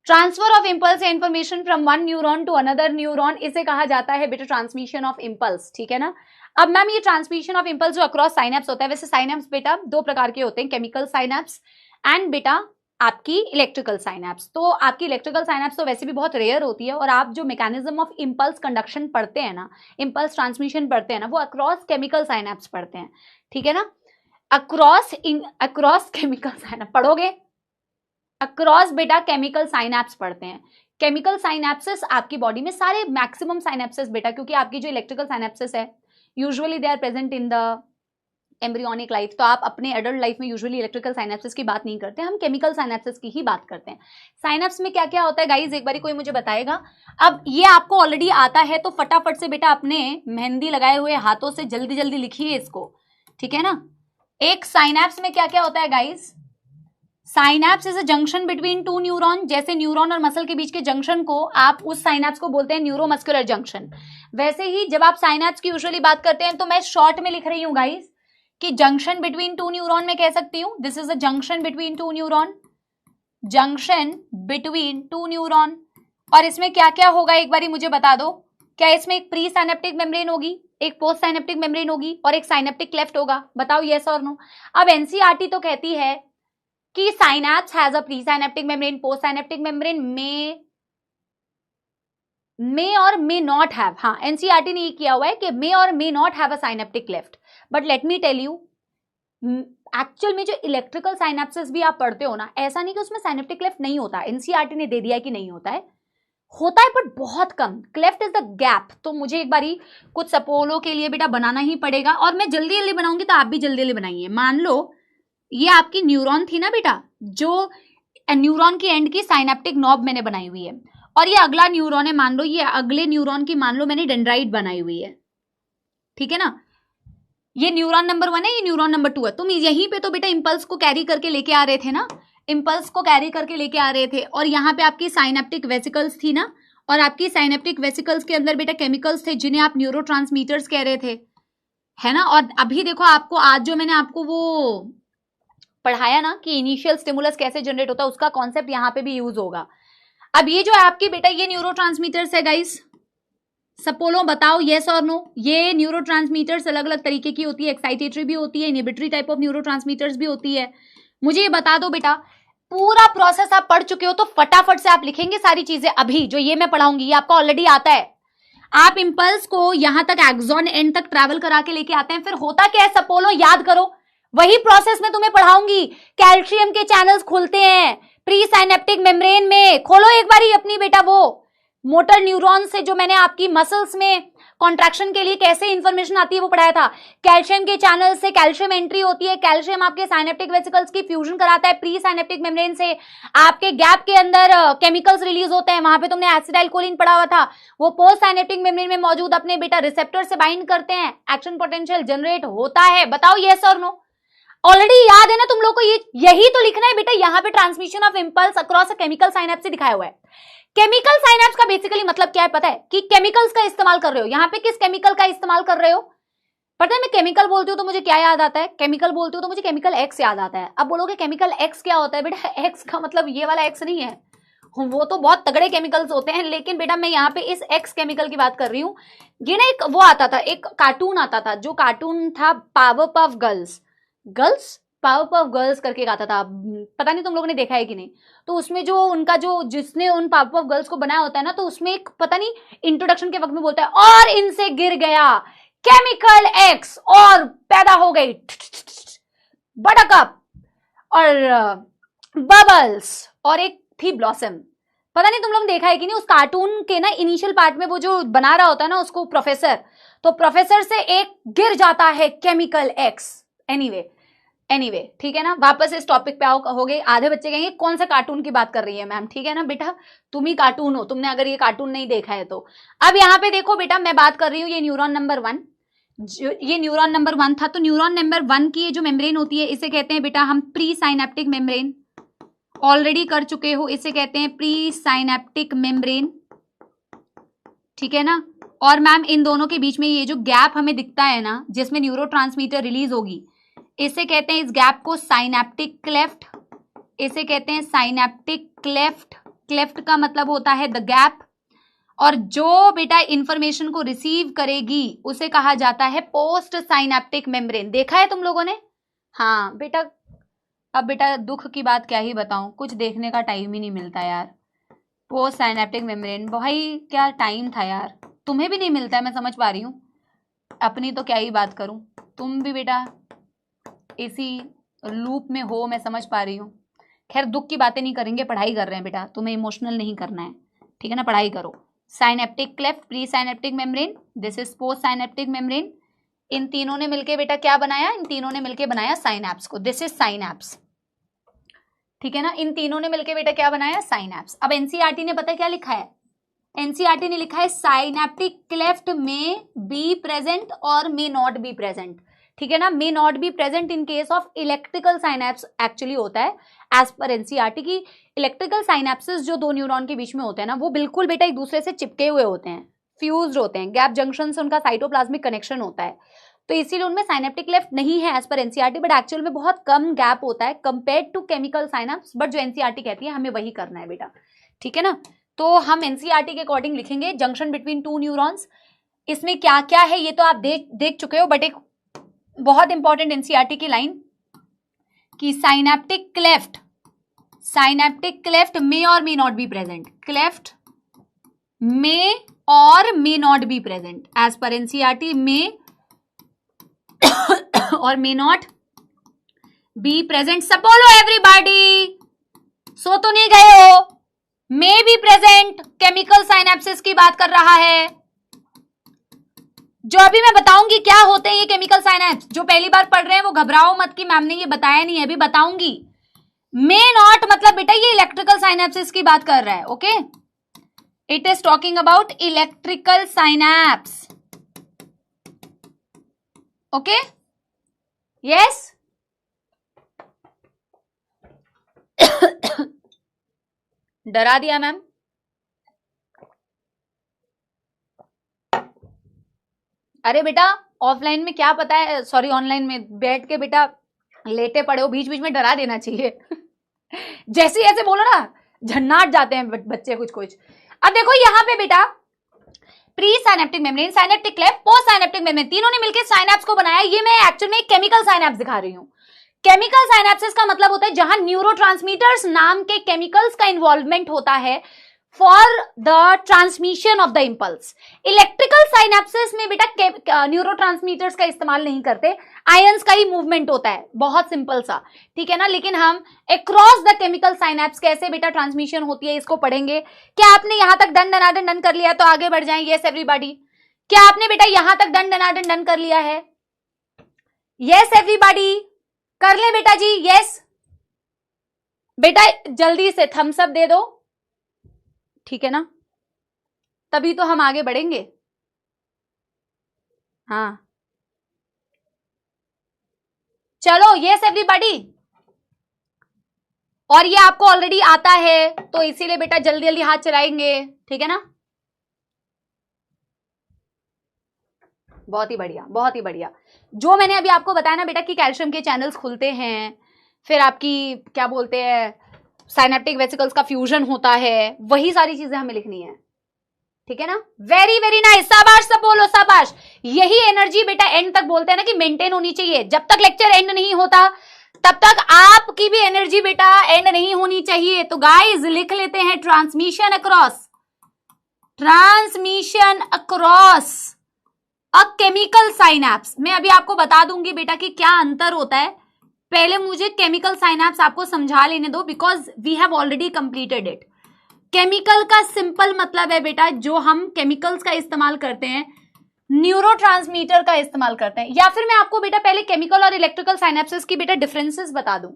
transfer of impulse information from one neuron to another neuron, इसे कहा जाता है बेटा ट्रांसमिशन ऑफ इम्पल्स, ठीक है ना। अब मैम ये ट्रांसमिशन ऑफ इम्पल्स जो अक्रॉस साइनेप्स होता है, वैसे साइनेप्स बेटा दो प्रकार के होते हैं, केमिकल साइनेप्स एंड बेटा आपकी इलेक्ट्रिकल साइनेप्स। तो आपकी इलेक्ट्रिकल साइनेप्स तो वैसे भी बहुत रेयर होती है, और आप जो मैकेनिज्म ऑफ इम्पल्स कंडक्शन पढ़ते हैं ना, इम्पल्स ट्रांसमिशन पढ़ते हैं ना, वो अक्रॉस केमिकल साइनेप्स पढ़ते हैं, ठीक है ना। अक्रॉस केमिकल साइनेप्स पढ़ोगे, अक्रॉस बेटा केमिकल साइनेप्स पढ़ते हैं। केमिकल साइनेप्सिस आपकी बॉडी में सारे मैक्सिमम साइनेप्सिस बेटा, क्योंकि आपकी जो इलेक्ट्रिकल साइनेप्सिस है usually they are present in the embryonic life, तो आप अपने एडल्ट लाइफ में यूजुअली इलेक्ट्रिकल साइनेप्सिस की बात नहीं करते, हम केमिकल साइनेप्सिस की ही बात करते हैं। साइनेप्स में क्या क्या होता है गाइज, एक बारी कोई मुझे बताएगा। अब ये आपको ऑलरेडी आता है, तो फटाफट से बेटा अपने मेहंदी लगाए हुए हाथों से जल्दी जल्दी लिखिए इसको, ठीक है ना। एक साइनेप्स में क्या क्या होता है guys, synapse is a junction between two neuron, जैसे न्यूरॉन और मसल के बीच के जंक्शन को आप उस साइनेप्स को बोलते हैं न्यूरोमस्कुलर जंक्शन। वैसे ही जब आप साइनेप्स की यूजुअली बात करते हैं, तो मैं शॉर्ट में लिख रही हूं गाइज कि जंक्शन बिटवीन टू न्यूरॉन में कह सकती हूं, this is a junction between two neuron, junction between two neuron. और इसमें क्या क्या होगा एक बारी मुझे बता दो, क्या इसमें एक प्री साइनेप्टिक मेम्ब्रेन होगी, एक पोस्ट साइनेप्टिक मेम्ब्रेन होगी और एक साइनेप्टिक क्लेफ्ट होगा, बताओ यस और नो। अब एनसीईआरटी तो कहती है कि synapse has a pre synaptic membrane, post synaptic membrane may or may not have, हाँ एनसीईआरटी ने ये किया हुआ है कि may or may not have a synaptic cleft. But let me tell you, actual में जो इलेक्ट्रिकल साइनेप्सिस भी आप पढ़ते हो ना, ऐसा नहीं कि उसमें साइनेप्टिक क्लेफ्ट नहीं होता, एनसीईआरटी ने दे दिया कि नहीं होता है, होता है बट बहुत कम। Cleft is the gap. तो मुझे एक बारी कुछ सपोलो के लिए बेटा बनाना ही पड़ेगा, और मैं जल्दी जल्दी बनाऊंगी तो आप भी जल्दी जल्दी बनाइए। मान लो ये आपकी न्यूरॉन थी ना बेटा, जो न्यूरॉन की एंड की साइनेप्टिक नॉब मैंने बनाई हुई है, और ये अगला न्यूरॉन है, मान लो ये अगले न्यूरॉन की मान लो मैंने डेंड्राइट बनाई हुई है, ठीक है ना। ये न्यूरॉन नंबर 1 है, ये न्यूरॉन नंबर 2 है। तुम यहीं पे तो बेटा इंपल्स को कैरी करके लेके आ रहे थे ना, इंपल्स को कैरी करके लेके आ रहे थे, और यहाँ पे आपकी साइनेप्टिक वेसिकल्स थी ना, और आपकी साइनेप्टिक वेसिकल्स के अंदर बेटा केमिकल्स थे जिन्हें आप न्यूरोट्रांसमीटर्स कह रहे थे, है ना। और अभी देखो आपको आज जो मैंने आपको वो पढ़ाया ना कि इनिशियल स्टिमुलस कैसे जनरेट होता है, उसका कॉन्सेप्ट यहाँ पे भी यूज होगा। अब ये जो है आपकी बेटा ये न्यूरोट्रांसमीटर्स है गाइस, सपोलो बताओ येस और नो। ये न्यूरोट्रांसमीटर्स अलग अलग तरीके की होती है, एक्साइटेटरी भी होती है, इनहिबिटरी टाइप ऑफ न्यूरोट्रांसमीटर्स भी होती है। मुझे ये बता दो बेटा, पूरा प्रोसेस आप पढ़ चुके हो तो फटाफट से आप लिखेंगे सारी चीजें। अभी जो ये मैं पढ़ाऊंगी ये आपको ऑलरेडी आता है। आप इंपल्स को यहां तक एक्सॉन एंड तक ट्रैवल करा के लेके आते हैं, फिर होता क्या है सपोलो, याद करो, वही प्रोसेस मैं तुम्हें पढ़ाऊंगी। कैल्शियम के चैनल्स खुलते हैं प्री साइनेप्टिक मेम्ब्रेन में, खोलो एक बारी अपनी बेटा वो मोटर न्यूरॉन से, जो मैंने आपकी मसल्स में कॉन्ट्रैक्शन के लिए कैसे इंफॉर्मेशन आती है वो पढ़ाया था। कैल्शियम के चैनल से कैल्शियम एंट्री होती है, कैल्शियम आपके साइनेप्टिक वेसिकल्स की फ्यूजन कराता है प्री साइनेप्टिक मेम्ब्रेन से, आपके गैप के अंदर केमिकल्स रिलीज होते हैं, वहां पे तुमने एसिटाइलकोलिन पढ़ा हुआ था, वो पोस्ट साइनेप्टिक मेम्ब्रेन में मौजूद अपने बेटा रिसेप्टर से बाइंड करते हैं, एक्शन पोटेंशियल जनरेट होता है। बताओ येस और नो। ऑलरेडी याद है ना तुम लोग को, यही तो लिखना है बेटा। यहाँ पे transmission of impulse across a chemical synapse दिखाया हुआ है। केमिकल साइनेप्स का बेसिकली मतलब क्या है पता है, कि केमिकल्स का इस्तेमाल कर रहे हो। यहाँ पे किस केमिकल का इस्तेमाल कर रहे हो पता है। मैं केमिकल बोलती हूँ तो मुझे क्या याद आता है, केमिकल बोलती हूँ तो मुझे केमिकल एक्स याद आता है। अब बोलोगे केमिकल एक्स क्या होता है बेटा, एक्स का मतलब ये वाला एक्स नहीं है, वो तो बहुत तगड़े केमिकल्स होते हैं, लेकिन बेटा मैं यहाँ पे इस एक्स केमिकल की बात कर रही हूँ। ये ना एक वो आता था, एक कार्टून आता था, जो कार्टून था पावरपफ गर्ल्स पावरपफ गर्ल्स करके आता था, पता नहीं तुम लोगों ने देखा है कि नहीं। तो उसमें जो उनका जो जिसने उन पावरपफ गर्ल्स को बनाया होता है ना, तो उसमें एक पता नहीं इंट्रोडक्शन के वक्त में बोलता है, और इनसे गिर गया केमिकल एक्स और पैदा हो गई बटरकप और बबल्स, और एक थी ब्लॉसम। पता नहीं तुम लोग देखा है कि नहीं। उस कार्टून के ना इनिशियल पार्ट में वो जो बना रहा होता है ना उसको प्रोफेसर, तो प्रोफेसर से एक गिर जाता है केमिकल एक्स। एनीवे ठीक है ना, वापस इस टॉपिक पे हो गए। आधे बच्चे कहेंगे कौन सा कार्टून की बात कर रही है मैम, ठीक है ना बेटा, तुम ही कार्टून हो, तुमने अगर ये कार्टून नहीं देखा है तो। अब यहाँ पे देखो बेटा, मैं बात कर रही हूँ ये न्यूरॉन नंबर 1, ये न्यूरॉन नंबर 1 था। तो न्यूरॉन नंबर 1 की ये जो मेम्ब्रेन होती है इसे कहते हैं बेटा हम प्री साइनेप्टिक मेम्ब्रेन, ऑलरेडी कर चुके हो, इसे कहते हैं प्री साइनेप्टिक मेम्ब्रेन, ठीक है ना। और मैम इन दोनों के बीच में ये जो गैप हमें दिखता है ना, जिसमें न्यूरोट्रांसमीटर रिलीज होगी, इसे कहते हैं, इस गैप को साइनेप्टिक क्लेफ्ट, इसे कहते हैं साइनेप्टिक क्लेफ्ट। क्लेफ्ट का मतलब होता है द गैप, और जो बेटा इंफॉर्मेशन को रिसीव करेगी उसे कहा जाता है पोस्ट साइनेप्टिक मेम्ब्रेन। देखा है तुम लोगों ने? हाँ बेटा, अब बेटा दुख की बात क्या ही बताऊं, कुछ देखने का टाइम ही नहीं मिलता यार। पोस्ट साइनेप्टिक मेम्ब्रेन, भाई क्या टाइम था यार, तुम्हें भी नहीं मिलता है, मैं समझ पा रही हूँ, अपनी तो क्या ही बात करूं, तुम भी बेटा इसी लूप में हो, मैं समझ पा रही हूँ। खैर दुख की बातें नहीं करेंगे, पढ़ाई कर रहे हैं बेटा, तुम्हें इमोशनल नहीं करना है, ठीक है ना, पढ़ाई करो। Synaptic cleft, pre synaptic membrane, this is post synaptic membrane. इन तीनों ने मिलकर बेटा क्या बनाया? इन तीनों ने मिलकर बनाया साइनैप्स को, दिस इज साइनैप्स, ठीक है ना। इन तीनों ने मिलकर बेटा क्या बनाया? साइनैप्स। अब एनसीईआरटी ने पता क्या लिखा है? एनसीईआरटी ने लिखा है साइनेप्टिक क्लेफ्ट में बी प्रेजेंट और मे नॉट बी प्रेजेंट, ठीक है ना। मे not be present in case of electrical synapse actually होता है एज पर एनसीईआरटी की। इलेक्ट्रिकल साइनैप्सेस जो दो न्यूरॉन के बीच में होते हैं ना, वो बिल्कुल बेटा एक दूसरे से चिपके हुए होते हैं, फ्यूज्ड होते हैं, गैप जंक्शन से उनका साइटोप्लाज्मिक कनेक्शन होता है, तो इसीलिए उनमें साइनेप्टिक क्लेफ्ट नहीं है as per NCERT, but actual में बहुत कम गैप होता है compared to chemical synapse, but जो एनसीईआरटी कहती है हमें वही करना है बेटा, ठीक है ना। तो हम एनसीईआरटी के अकॉर्डिंग लिखेंगे जंक्शन बिटवीन टू न्यूरॉन्स। इसमें क्या क्या है ये तो आप देख चुके हो, बट एक बहुत इंपॉर्टेंट एनसीईआरटी की लाइन कि synaptic cleft may or may not be present, cleft may or may not be present as पर NCERT, may or may not be present. सब बोलो एवरीबॉडी, सो तो नहीं गए हो? May be present chemical synapsis की बात कर रहा है। जो अभी मैं बताऊंगी क्या होते हैं ये केमिकल साइनेप्स, जो पहली बार पढ़ रहे हैं वो घबराओ मत कि मैम ने ये बताया नहीं है, अभी बताऊंगी। मे नॉट मतलब बेटा ये इलेक्ट्रिकल साइनेप्सिस की बात कर रहा है, okay. It is talking about electrical synapse, okay, yes. डरा दिया मैम? अरे बेटा ऑफलाइन में क्या पता है, सॉरी ऑनलाइन में बैठ के बेटा लेटे पड़े हो, बीच बीच में डरा देना चाहिए। जैसे ऐसे बोलो ना झन्नाट जाते हैं बच्चे कुछ कुछ। अब देखो यहाँ पे बेटा pre synaptic membrane, synaptic cleft, post synaptic membrane, तीनों ने मिलकर साइनैप्स को बनाया। ये मैं एक्चुअल में केमिकल साइनैप्स दिखा रही हूँ। केमिकल साइनैप्सिस का मतलब होता है जहां न्यूरोट्रांसमीटर्स नाम के केमिकल्स का इन्वॉल्वमेंट होता है for the transmission of the impulse. Electrical synapses में बेटा न्यूरोट्रांसमीटर्स का इस्तेमाल नहीं करते, आयंस का ही मूवमेंट होता है, बहुत सिंपल सा, ठीक है ना। लेकिन हम अक्रॉस द केमिकल साइनैप्स कैसे बेटा ट्रांसमिशन होती है इसको पढ़ेंगे। क्या आपने यहां तक डन डनाडन डन कर लिया? तो आगे बढ़ जाएं। यस एवरीबॉडी, क्या आपने बेटा यहां तक डन डनाडन डन कर लिया है? यस एवरीबॉडी, कर ले बेटा जी, यस। बेटा जल्दी से थम्स अप दे दो, ठीक है ना, तभी तो हम आगे बढ़ेंगे। हाँ चलो, यस एवरीबॉडी। और ये आपको ऑलरेडी आता है तो इसीलिए बेटा जल्दी जल्दी हाथ चलाएंगे, ठीक है ना। बहुत ही बढ़िया, बहुत ही बढ़िया। जो मैंने अभी आपको बताया ना बेटा कि कैल्शियम के चैनल्स खुलते हैं, फिर आपकी क्या बोलते हैं साइनेप्टिक वेसिकल्स का फ्यूजन होता है, वही सारी चीजें हमें लिखनी है, ठीक है ना। वेरी वेरी नाइस, शाबाश, सब बोलो शाबाश। यही एनर्जी बेटा एंड तक बोलते हैं ना कि मेंटेन होनी चाहिए। जब तक लेक्चर एंड नहीं होता तब तक आपकी भी एनर्जी बेटा एंड नहीं होनी चाहिए। तो गाइस लिख लेते हैं transmission across, transmission across a chemical synapse. मैं अभी आपको बता दूंगी बेटा कि क्या अंतर होता है। पहले मुझे केमिकल साइनैप्स आपको समझा लेने दो, because we have already completed it. Chemical का सिंपल मतलब है बेटा जो हम केमिकल्स का इस्तेमाल करते हैं, न्यूरोट्रांसमीटर का इस्तेमाल करते हैं। या फिर मैं आपको बेटा पहले केमिकल और इलेक्ट्रिकल साइनैप्सिस की बेटा डिफरेंसेस बता दूं,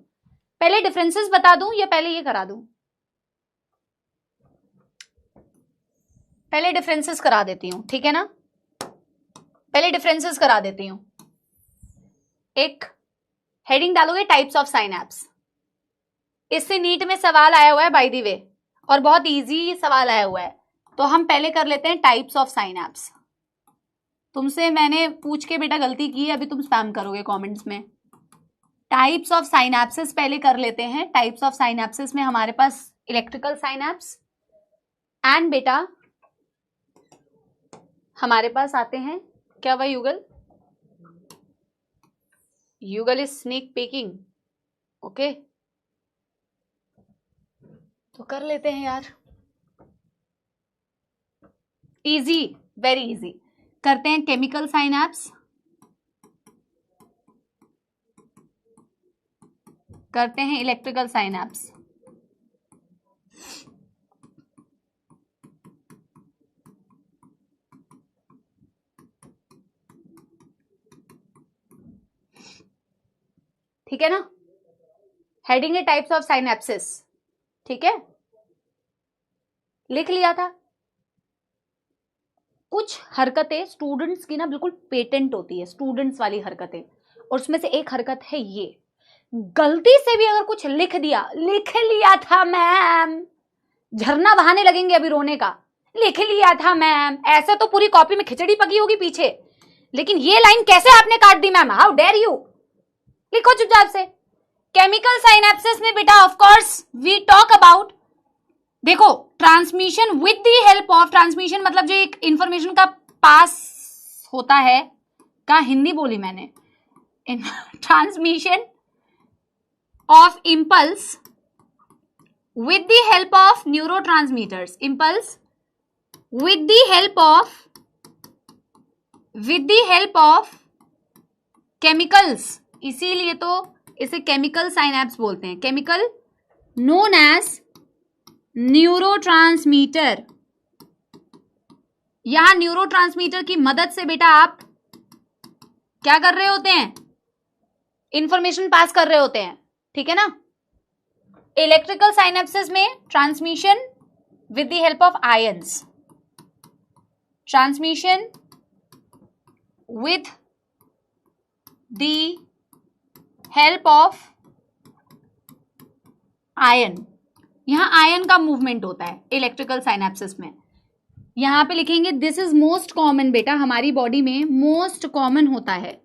पहले डिफरेंसेस बता दूं या पहले ये करा दूं? पहले डिफरेंसेस करा देती हूं, ठीक है ना, पहले डिफरेंसेस करा देती हूं। एक हेडिंग डालोगे टाइप्स ऑफ साइनैप्स, इससे नीट में सवाल आया हुआ है बाय द वे, और बहुत इजी सवाल आया हुआ है। तो हम पहले कर लेते हैं टाइप्स ऑफ साइनैप्स, तुमसे मैंने पूछ के बेटा गलती की, अभी तुम स्पैम करोगे कमेंट्स में। टाइप्स ऑफ साइनैप्सेस पहले कर लेते हैं। टाइप्स ऑफ साइनैप्सेस में हमारे पास इलेक्ट्रिकल साइनैप्स एंड बेटा हमारे पास आते हैं क्या वह युगल, युगल इज स्नेक पिकिंग। ओके तो कर लेते हैं यार, इजी, वेरी इजी। करते हैं केमिकल साइनैप्स, करते हैं इलेक्ट्रिकल साइनैप्स। ठीक है ना, हेडिंग है टाइप्स ऑफ साइनैप्सेस। ठीक है, लिख लिया था। कुछ हरकतें स्टूडेंट्स की ना बिल्कुल पेटेंट होती है, स्टूडेंट्स वाली हरकतें, और उसमें से एक हरकत है ये, गलती से भी अगर कुछ लिख लिया था मैम, झरना बहाने लगेंगे अभी रोने का, लिख लिया था मैम। ऐसे तो पूरी कॉपी में खिचड़ी पकी होगी पीछे, लेकिन ये लाइन कैसे आपने काट दी मैम, हाउ डेयर यू। लिखो चुपचाप से। केमिकल साइनैप्सेस में बेटा of course we talk about, देखो transmission with the help of, transmission मतलब जो एक इंफॉर्मेशन का पास होता है, का हिंदी बोली मैंने, transmission of impulse with the help of neurotransmitters, impulse with the help of chemicals, इसीलिए तो इसे केमिकल साइनैप्स बोलते हैं, केमिकल नोन एज न्यूरोट्रांसमीटर। यहां न्यूरोट्रांसमीटर की मदद से बेटा आप क्या कर रहे होते हैं, इंफॉर्मेशन पास कर रहे होते हैं। ठीक है ना, इलेक्ट्रिकल साइनैप्सेस में transmission with the help of ions, transmission with the help of ion, यहां आयन का मूवमेंट होता है इलेक्ट्रिकल साइनैप्सेस में। यहां पे लिखेंगे दिस इज मोस्ट कॉमन, बेटा हमारी बॉडी में मोस्ट कॉमन होता है,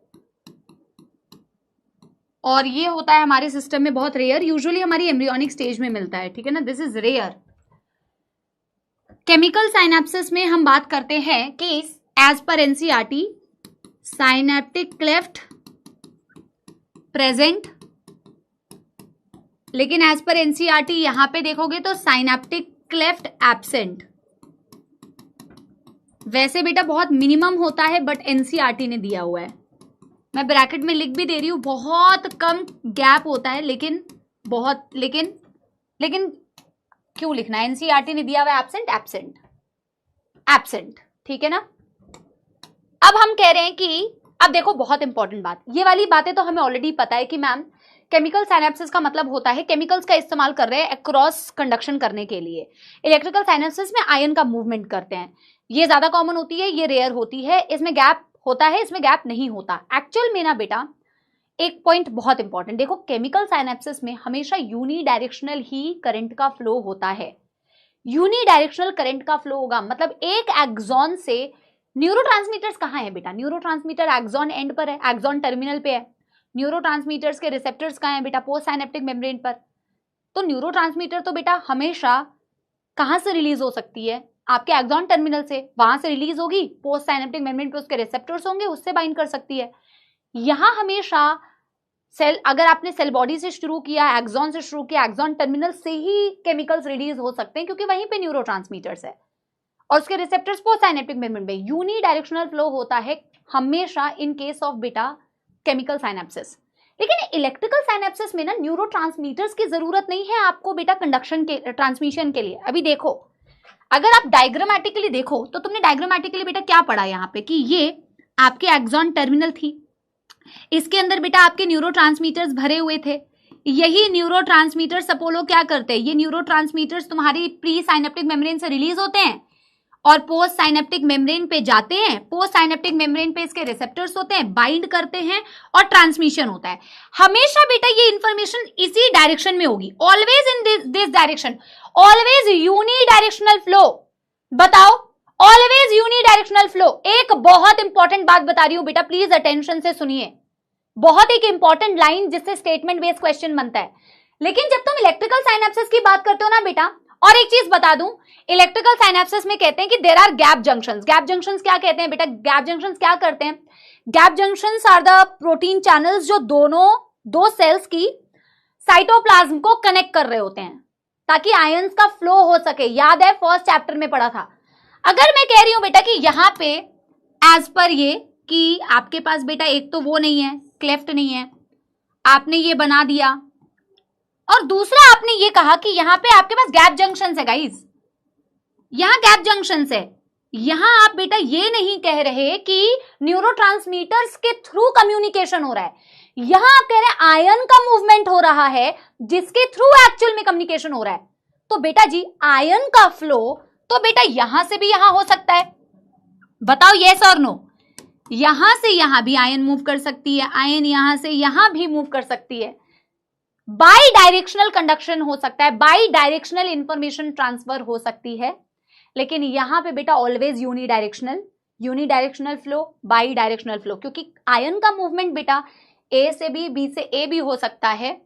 और ये होता है हमारे सिस्टम में बहुत रेयर, यूजुअली हमारी एम्ब्रियोनिक स्टेज में मिलता है। ठीक है ना, this is rare. Chemical synapses में हम बात करते हैं कि एज पर एनसीईआरटी साइनैप्टिक क्लेफ्ट प्रेजेंट, लेकिन एज पर एनसीईआरटी यहां पे देखोगे तो साइनैप्टिक क्लेफ्ट एब्सेंट। वैसे बेटा बहुत मिनिमम होता है, बट एनसीईआरटी ने दिया हुआ है, मैं ब्रैकेट में लिख भी दे रही हूं, बहुत कम गैप होता है, लेकिन बहुत लेकिन क्यों लिखना है, एनसीईआरटी ने दिया हुआ है एब्सेंट एब्सेंट एब्सेंट। ठीक है ना, अब हम कह रहे हैं कि अब देखो बहुत इंपॉर्टेंट बात, ये वाली बातें तो हमें ऑलरेडी पता है कि मैम केमिकल साइनैप्सेस का मतलब होता है केमिकल्स का इस्तेमाल कर रहे हैं अक्रॉस कंडक्शन करने के लिए। इलेक्ट्रिकल साइनैप्सेस में आयन का मूवमेंट करते हैं, ये ज्यादा कॉमन होती है, ये रेयर होती है, इसमें गैप होता है, इसमें गैप नहीं होता। एक्चुअल में ना बेटा एक पॉइंट बहुत इंपॉर्टेंट, देखो केमिकल साइनैप्सेस में हमेशा यूनिडायरेक्शनल ही करंट का फ्लो होता है। यूनिडायरेक्शनल करंट का फ्लो होगा मतलब एक एक्सॉन से, न्यूरोट्रांसमीटर्स कहाँ है बेटा, न्यूरोट्रांसमीटर एक्सॉन एंड पर है, एक्सॉन टर्मिनल पे है। न्यूरोट्रांसमीटर्स के रिसेप्टर्स कहाँ है बेटा, पोस्ट साइनेप्टिक मेम्ब्रेन पर। तो न्यूरोट्रांसमीटर तो बेटा हमेशा कहाँ से रिलीज हो सकती है, आपके एक्सॉन टर्मिनल से, वहां से रिलीज होगी, पोस्ट साइनेप्टिक मेम्ब्रेन पे उसके रिसेप्टर्स होंगे, उससे बाइंड कर सकती है। यहां हमेशा सेल, अगर आपने सेल बॉडी से शुरू किया, एक्सॉन से शुरू किया, एक्सॉन टर्मिनल से ही केमिकल्स रिलीज हो सकते हैं, क्योंकि वहीं पे न्यूरोट्रांसमीटर्स है और उसके रिसेप्टर्स पोस्ट साइनेप्टिक मेम्ब्रेन पे। यूनिडायरेक्शनल फ्लो होता है हमेशा इन केस ऑफ बेटा केमिकल साइनैप्सेस। लेकिन इलेक्ट्रिकल साइनैप्सेस में ना न्यूरोट्रांसमीटर्स की जरूरत नहीं है आपको बेटा कंडक्शन के, ट्रांसमिशन के लिए। अभी देखो अगर आप डायग्रामेटिकली देखो तो तुमने डायग्रामेटिकली बेटा क्या पढ़ा यहाँ पे कि ये आपके एक्सॉन टर्मिनल थी, इसके अंदर बेटा आपके न्यूरोट्रांसमीटर्स भरे हुए थे। यही न्यूरोट्रांसमीटर्स अपोलो क्या करते हैं, ये न्यूरोट्रांसमीटर्स तुम्हारी प्री साइनेप्टिक मेम्ब्रेन से रिलीज होते हैं और पोस्ट साइनेप्टिक मेम्ब्रेन पे जाते हैं। पोस्ट साइनेप्टिक मेम्ब्रेन पे इसके रिसेप्टर्स होते हैं, बाइंड करते हैं और ट्रांसमिशन होता है। हमेशा बेटा ये इंफॉर्मेशन इसी डायरेक्शन में होगी, always in this direction, always unidirectional flow. बताओ, ऑलवेज यूनिडायरेक्शनल यूनिडायरेक्शनल फ्लो, एक बहुत इंपॉर्टेंट बात बता रही हूं बेटा, प्लीज अटेंशन से सुनिए, बहुत एक इंपॉर्टेंट लाइन जिससे स्टेटमेंट बेस्ड क्वेश्चन बनता है। लेकिन जब तुम इलेक्ट्रिकल साइनेप्सिस की बात करते हो ना बेटा, और एक चीज बता दूं, इलेक्ट्रिकल साइनेप्सिस में कहते हैं कि there are gap junctions. Gap junctions क्या कहते हैं बेटा? गैप जंक्शंस क्या करते हैं? Gap junctions are the protein channels जो दो सेल्स की साइटोप्लाज्म को कनेक्ट कर रहे होते हैं ताकि आयंस का फ्लो हो सके। याद है फर्स्ट चैप्टर में पढ़ा था। अगर मैं कह रही हूं बेटा कि यहां पे एज पर ये कि आपके पास बेटा एक तो वो नहीं है, क्लेफ्ट नहीं है, आपने ये बना दिया, और दूसरा आपने ये कहा कि यहां पे आपके पास गैप जंक्शंस है गाइस, यहां गैप जंक्शंस है। यहां आप बेटा ये नहीं कह रहे कि न्यूरोट्रांसमीटर्स के थ्रू कम्युनिकेशन हो रहा है, यहां आप कह रहे हैं आयन का मूवमेंट हो रहा है जिसके थ्रू एक्चुअल में कम्युनिकेशन हो रहा है। तो बेटा जी आयन का फ्लो तो बेटा यहां से भी यहां हो सकता है, बताओ यस और नो? यहां से यहां भी आयन मूव कर सकती है, आयन यहां से यहां भी मूव कर सकती है, बाई डायरेक्शनल कंडक्शन हो सकता है, बाई डायरेक्शनल इंफॉर्मेशन ट्रांसफर हो सकती है। लेकिन यहां पे बेटा always unidirectional flow, by directional flow, क्योंकि आयन का मूवमेंट बेटा ए से बी से ए भी हो सकता है।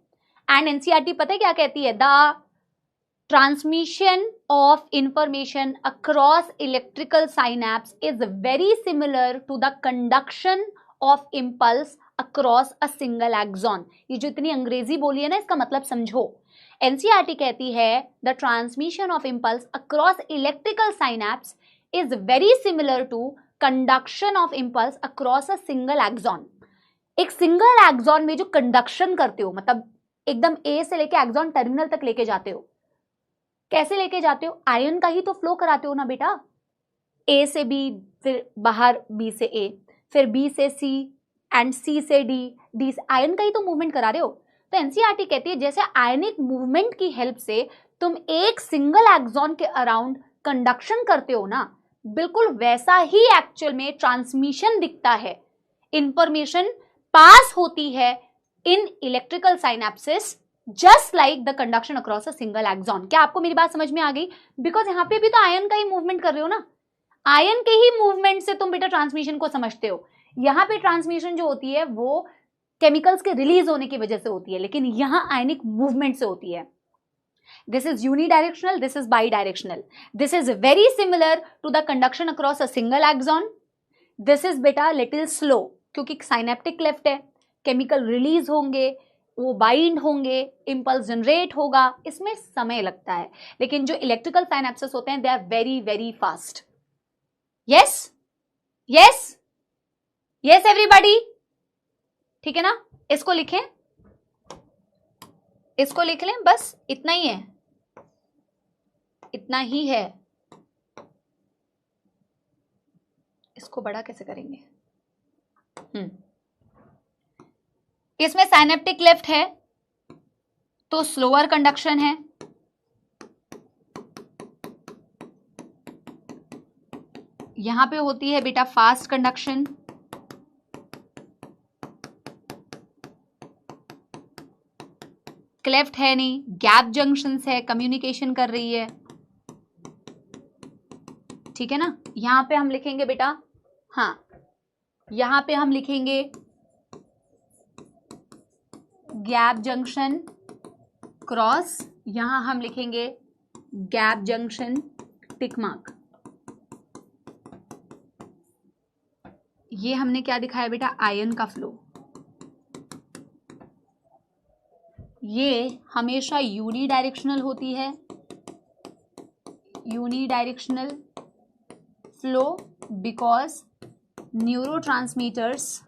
एंड एनसीईआरटी पता है क्या कहती है? The transmission of information across electrical synapse is very similar to the conduction of impulse across a single axon. ये जो इतनी अंग्रेजी बोली है ना, इसका मतलब समझो। एनसीईआरटी कहती है the transmission of impulse across electrical synapse is very similar to conduction of impulse across a single axon. एक सिंगल एक्सॉन में जो कंडक्शन करते हो, मतलब एकदम ए से लेके एक्सॉन टर्मिनल तक लेके जाते हो, कैसे लेके जाते हो? आयन का ही तो फ्लो कराते हो ना बेटा, ए से बी, फिर बाहर बी से ए, फिर बी से सी एंड सी से डी, डी से आयन का ही तो मूवमेंट करा रहे हो। तो एनसीईआरटी कहती है जैसे आयनिक मूवमेंट की हेल्प से तुम एक सिंगल एक्सॉन के अराउंड कंडक्शन करते हो ना, बिल्कुल वैसा ही एक्चुअल में ट्रांसमिशन दिखता है, इंफॉर्मेशन पास होती है in electrical synapsis just like the conduction across a single axon. क्या आपको मेरी बात समझ में आ गई? बिकॉज यहाँ पे भी तो आयन का ही मूवमेंट कर रहे हो ना, आयन के ही मूवमेंट से तुम बेटा ट्रांसमिशन को समझते हो। यहाँ पे ट्रांसमिशन जो होती है वो केमिकल्स के रिलीज होने की वजह से होती है, लेकिन यहां आयनिक मूवमेंट से होती है। This is unidirectional, this is bidirectional, this is very similar to the conduction across a single axon, this is बेटा लिटिल स्लो क्योंकि साइनेप्टिक क्लेफ्ट है, केमिकल रिलीज होंगे, वो बाइंड होंगे, इंपल्स जनरेट होगा, इसमें समय लगता है। लेकिन जो इलेक्ट्रिकल साइनेप्सिस होते हैं they are very very fast. Yes yes yes everybody, ठीक है ना? इसको लिखें, इसको लिख लें, बस इतना ही है, इतना ही है। इसको बड़ा कैसे करेंगे? इसमें साइनेप्टिक क्लेफ्ट है तो स्लोअर कंडक्शन है, यहां पे होती है बेटा फास्ट कंडक्शन, क्लेफ्ट है नहीं, गैप जंक्शंस है, कम्युनिकेशन कर रही है, ठीक है ना? यहां पे हम लिखेंगे बेटा, हाँ यहां पे हम लिखेंगे गैप जंक्शन क्रॉस, यहां हम लिखेंगे गैप जंक्शन टिक मार्क। ये हमने क्या दिखाया बेटा? आयन का फ्लो। ये हमेशा यूनिडायरेक्शनल होती है, unidirectional flow because neurotransmitters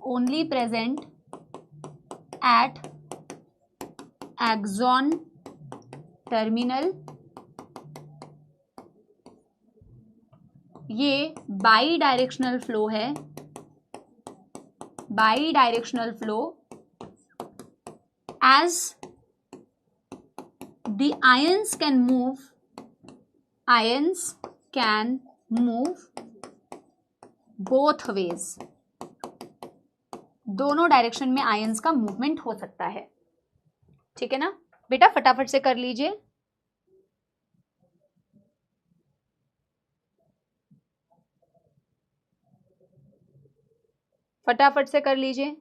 only present at axon terminal। ये बाई डायरेक्शनल फ्लो है, by directional flow as the ions can move both ways, दोनों डायरेक्शन में आयंस का मूवमेंट हो सकता है। ठीक है ना बेटा, फटाफट से कर लीजिए। फटाफट से कर लीजिए।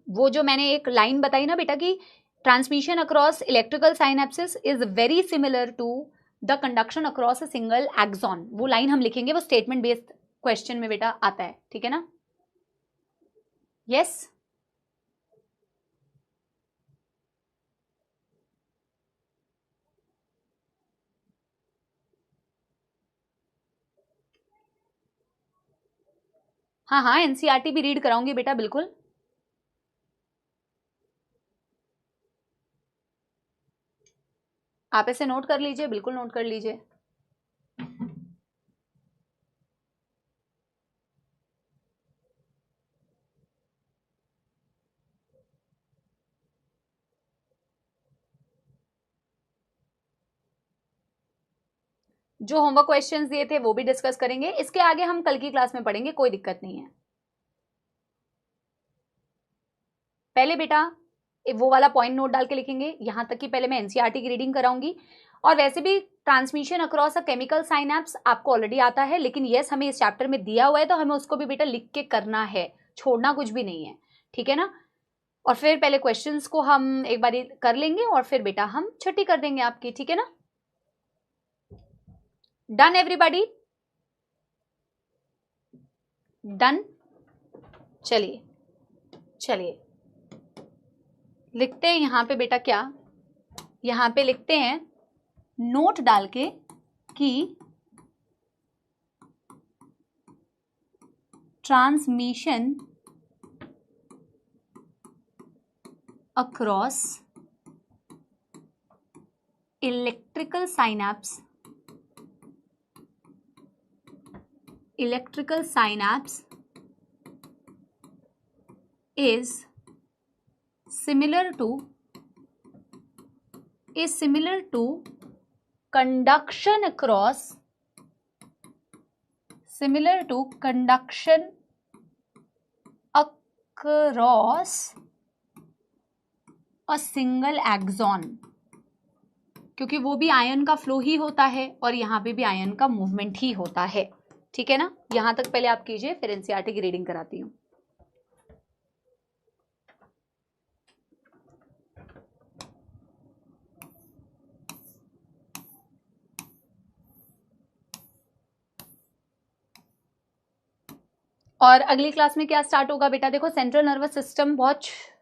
वो जो मैंने एक लाइन बताई ना बेटा कि transmission across electrical synapsis is very similar to the conduction across a single axon, वो लाइन हम लिखेंगे, वो स्टेटमेंट बेस्ड क्वेश्चन में बेटा आता है, ठीक है ना। यस हाँ हाँ, एनसीईआरटी भी रीड कराऊंगी बेटा, बिल्कुल। आप इसे नोट कर लीजिए, बिल्कुल नोट कर लीजिए। जो होमवर्क क्वेश्चंस दिए थे वो भी डिस्कस करेंगे, इसके आगे हम कल की क्लास में पढ़ेंगे, कोई दिक्कत नहीं है। पहले बेटा वो वाला पॉइंट नोट डाल के लिखेंगे, यहां तक कि पहले मैं एनसीईआरटी की रीडिंग कराऊंगी। और वैसे भी transmission across a chemical synapse आपको ऑलरेडी आता है, लेकिन यस हमें इस चैप्टर में दिया हुआ है तो हमें उसको भी बेटा लिख के करना है, छोड़ना कुछ भी नहीं है, ठीक है ना। और फिर पहले क्वेश्चंस को हम एक बार कर लेंगे और फिर बेटा हम छुट्टी कर देंगे आपकी, ठीक है ना। Done everybody, done. चलिए चलिए लिखते हैं यहां पे बेटा, क्या यहां पे लिखते हैं नोट डाल के कि transmission across electrical synapse is similar to conduction across a single axon, क्योंकि वो भी आयन का फ्लो ही होता है और यहाँ पे भी आयन का मूवमेंट ही होता है, ठीक है ना। यहां तक पहले आप कीजिए, फिर एनसीईआरटी की रीडिंग कराती हूं। और अगली क्लास में क्या स्टार्ट होगा बेटा, देखो सेंट्रल नर्वस सिस्टम बहुत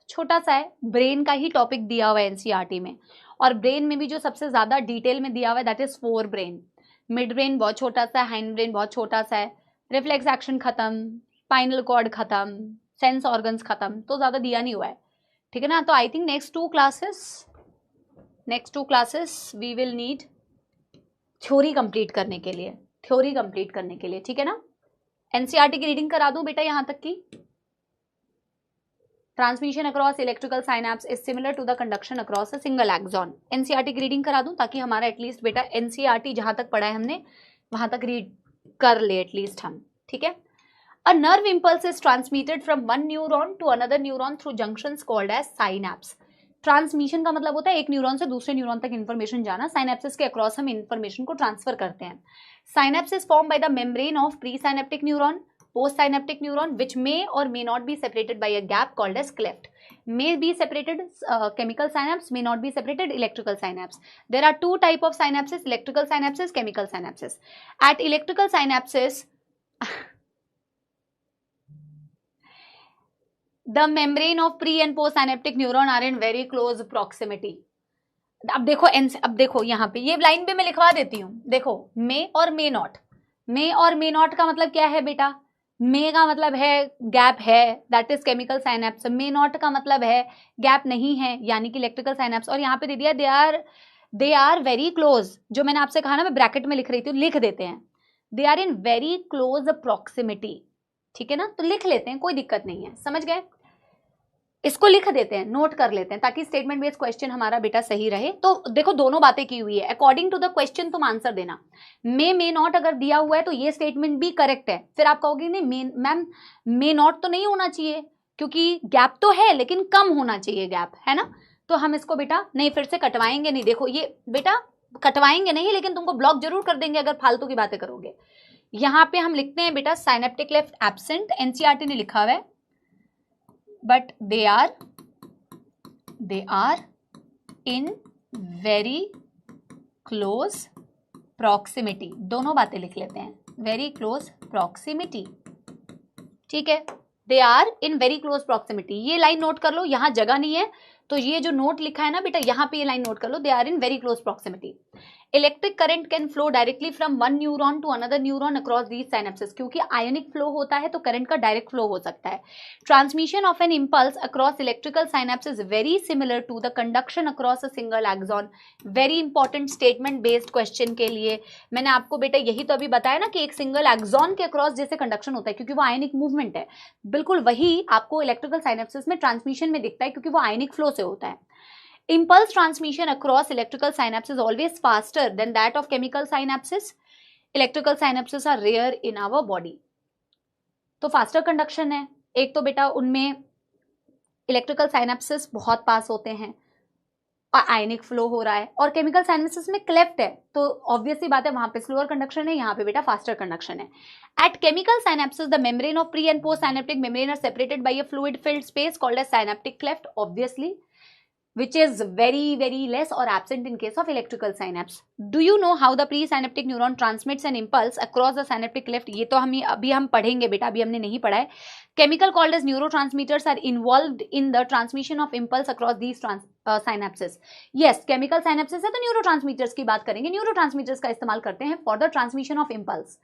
छोटा सा है, ब्रेन का ही टॉपिक दिया हुआ है एनसीईआरटी में, और ब्रेन में भी जो सबसे ज्यादा डिटेल में दिया हुआ है that is fore brain. Mid brain बहुत छोटा सा है, हाइंड ब्रेन बहुत छोटा सा है, रिफ्लेक्स एक्शन खत्म, स्पाइनल कॉर्ड खत्म, सेंस ऑर्गन्स खत्म, तो ज्यादा दिया नहीं हुआ है, ठीक है ना। तो I think next two classes we will need theory complete करने के लिए, ठीक है ना। एनसीईआरटी की रीडिंग करा दूं बेटा यहां तक की, transmission across electrical synapse is similar to the conduction across a single axon. NCERT की रीडिंग करा दूं ताकि हमारा एटलीस्ट बेटा एनसीईआरटी जहां तक पढ़ा है हमने वहां तक रीड कर ले एटलीस्ट हम, ठीक है। A nerve impulse is transmitted from one neuron to another neuron through junctions called as synapse. Transmission का मतलब होता है एक न्यूरॉन से दूसरे न्यूरॉन तक इंफॉर्मेशन जाना, साइनेप्सिस के अक्रॉस हम इंफॉर्मेशन को ट्रांसफर करते हैं। Synapse is formed by the membrane of presynaptic neuron, postsynaptic neuron, which may or may not be separated by a gap called as cleft. May be separated chemical synapse, may not be separated electrical synapse. There are two type of synapses: electrical synapses, chemical synapses. At electrical synapses, the membrane of pre and postsynaptic neuron are in very close proximity. अब देखो यहाँ पे ये लाइन भी मैं लिखवा देती हूँ, देखो मे और मे नॉट का मतलब क्या है बेटा, मे का मतलब है गैप है, that is chemical synapse, may not का मतलब है गैप नहीं है यानी कि इलेक्ट्रिकल साइनेप्स, और यहाँ पे दे दिया दे आर वेरी क्लोज, जो मैंने आपसे कहा ना मैं ब्रैकेट में लिख रही थी, लिख देते हैं, they are in very close proximity, ठीक है ना, तो लिख लेते हैं, कोई दिक्कत नहीं है, समझ गए। इसको लिख देते हैं, नोट कर लेते हैं, ताकि स्टेटमेंट बेस्ड क्वेश्चन हमारा बेटा सही रहे। तो देखो दोनों बातें की हुई है, अकॉर्डिंग टू द क्वेश्चन तुम आंसर देना। मे नॉट अगर दिया हुआ है तो ये स्टेटमेंट भी करेक्ट है, फिर आप कहोगे नहीं मैम मे नॉट तो नहीं होना चाहिए, क्योंकि गैप तो है लेकिन कम होना चाहिए गैप, है ना। तो हम इसको बेटा नहीं, फिर से कटवाएंगे नहीं, देखो ये बेटा कटवाएंगे नहीं, लेकिन तुमको ब्लॉक जरूर कर देंगे अगर फालतू की बातें करोगे। यहां पे हम लिखते हैं बेटा साइनेप्टिक क्लेफ्ट एब्सेंट, एनसीईआरटी ने लिखा हुआ है, but they are in very close proximity, दोनों बातें लिख लेते हैं, वेरी क्लोज प्रॉक्सिमिटी, ठीक है। They are in very close proximity, ये लाइन नोट कर लो, यहां जगह नहीं है तो ये जो नोट लिखा है ना बेटा, यहां पे ये लाइन नोट कर लो, they are in very close proximity. Electric current can flow directly from one neuron to another neuron across these synapses, क्योंकि आयोनिक फ्लो होता है तो करंट का डायरेक्ट फ्लो हो सकता है। Transmission of an impulse across electrical synapse is very similar to the conduction across a single axon. Very important statement based question के लिए मैंने आपको बेटा यही तो अभी बताया ना कि एक सिंगल एक्सॉन के अक्रॉस जैसे कंडक्शन होता है, क्योंकि वो आयनिक मूवमेंट है, बिल्कुल वही आपको इलेक्ट्रिकल साइनेप्सेस में ट्रांसमिशन में दिखता है, क्योंकि वो आयनिक फ्लो से होता है। Impulse transmission across electrical synapses is always faster than that of chemical synapses. Electrical synapses are rare in our body. तो फास्टर कंडक्शन है, एक तो बेटा उनमें इलेक्ट्रिकल साइनेप्सेस बहुत पास होते हैं और आयनिक फ्लो हो रहा है, और केमिकल साइनेप्सेस में क्लेफ्ट है तो ऑब्वियसली बात है वहां पे स्लोअर कंडक्शन है, यहाँ पे बेटा फास्टर कंडक्शन है। At chemical synapses, the membrane of pre and post synaptic membrane are separated by a fluid filled space called as synaptic cleft, obviously, which is very less or absent in case of electrical synapse. Do you know how the presynaptic neuron transmits an impulse across the synaptic cleft? ये तो अभी हम पढ़ेंगे बेटा, अभी हमने नहीं पढ़ा है। Chemical called as neurotransmitters are involved in the transmission of impulse across these synapses. Yes, chemical synapses है तो neurotransmitters की बात करेंगे, neurotransmitters का इस्तेमाल करते हैं for the transmission of impulse।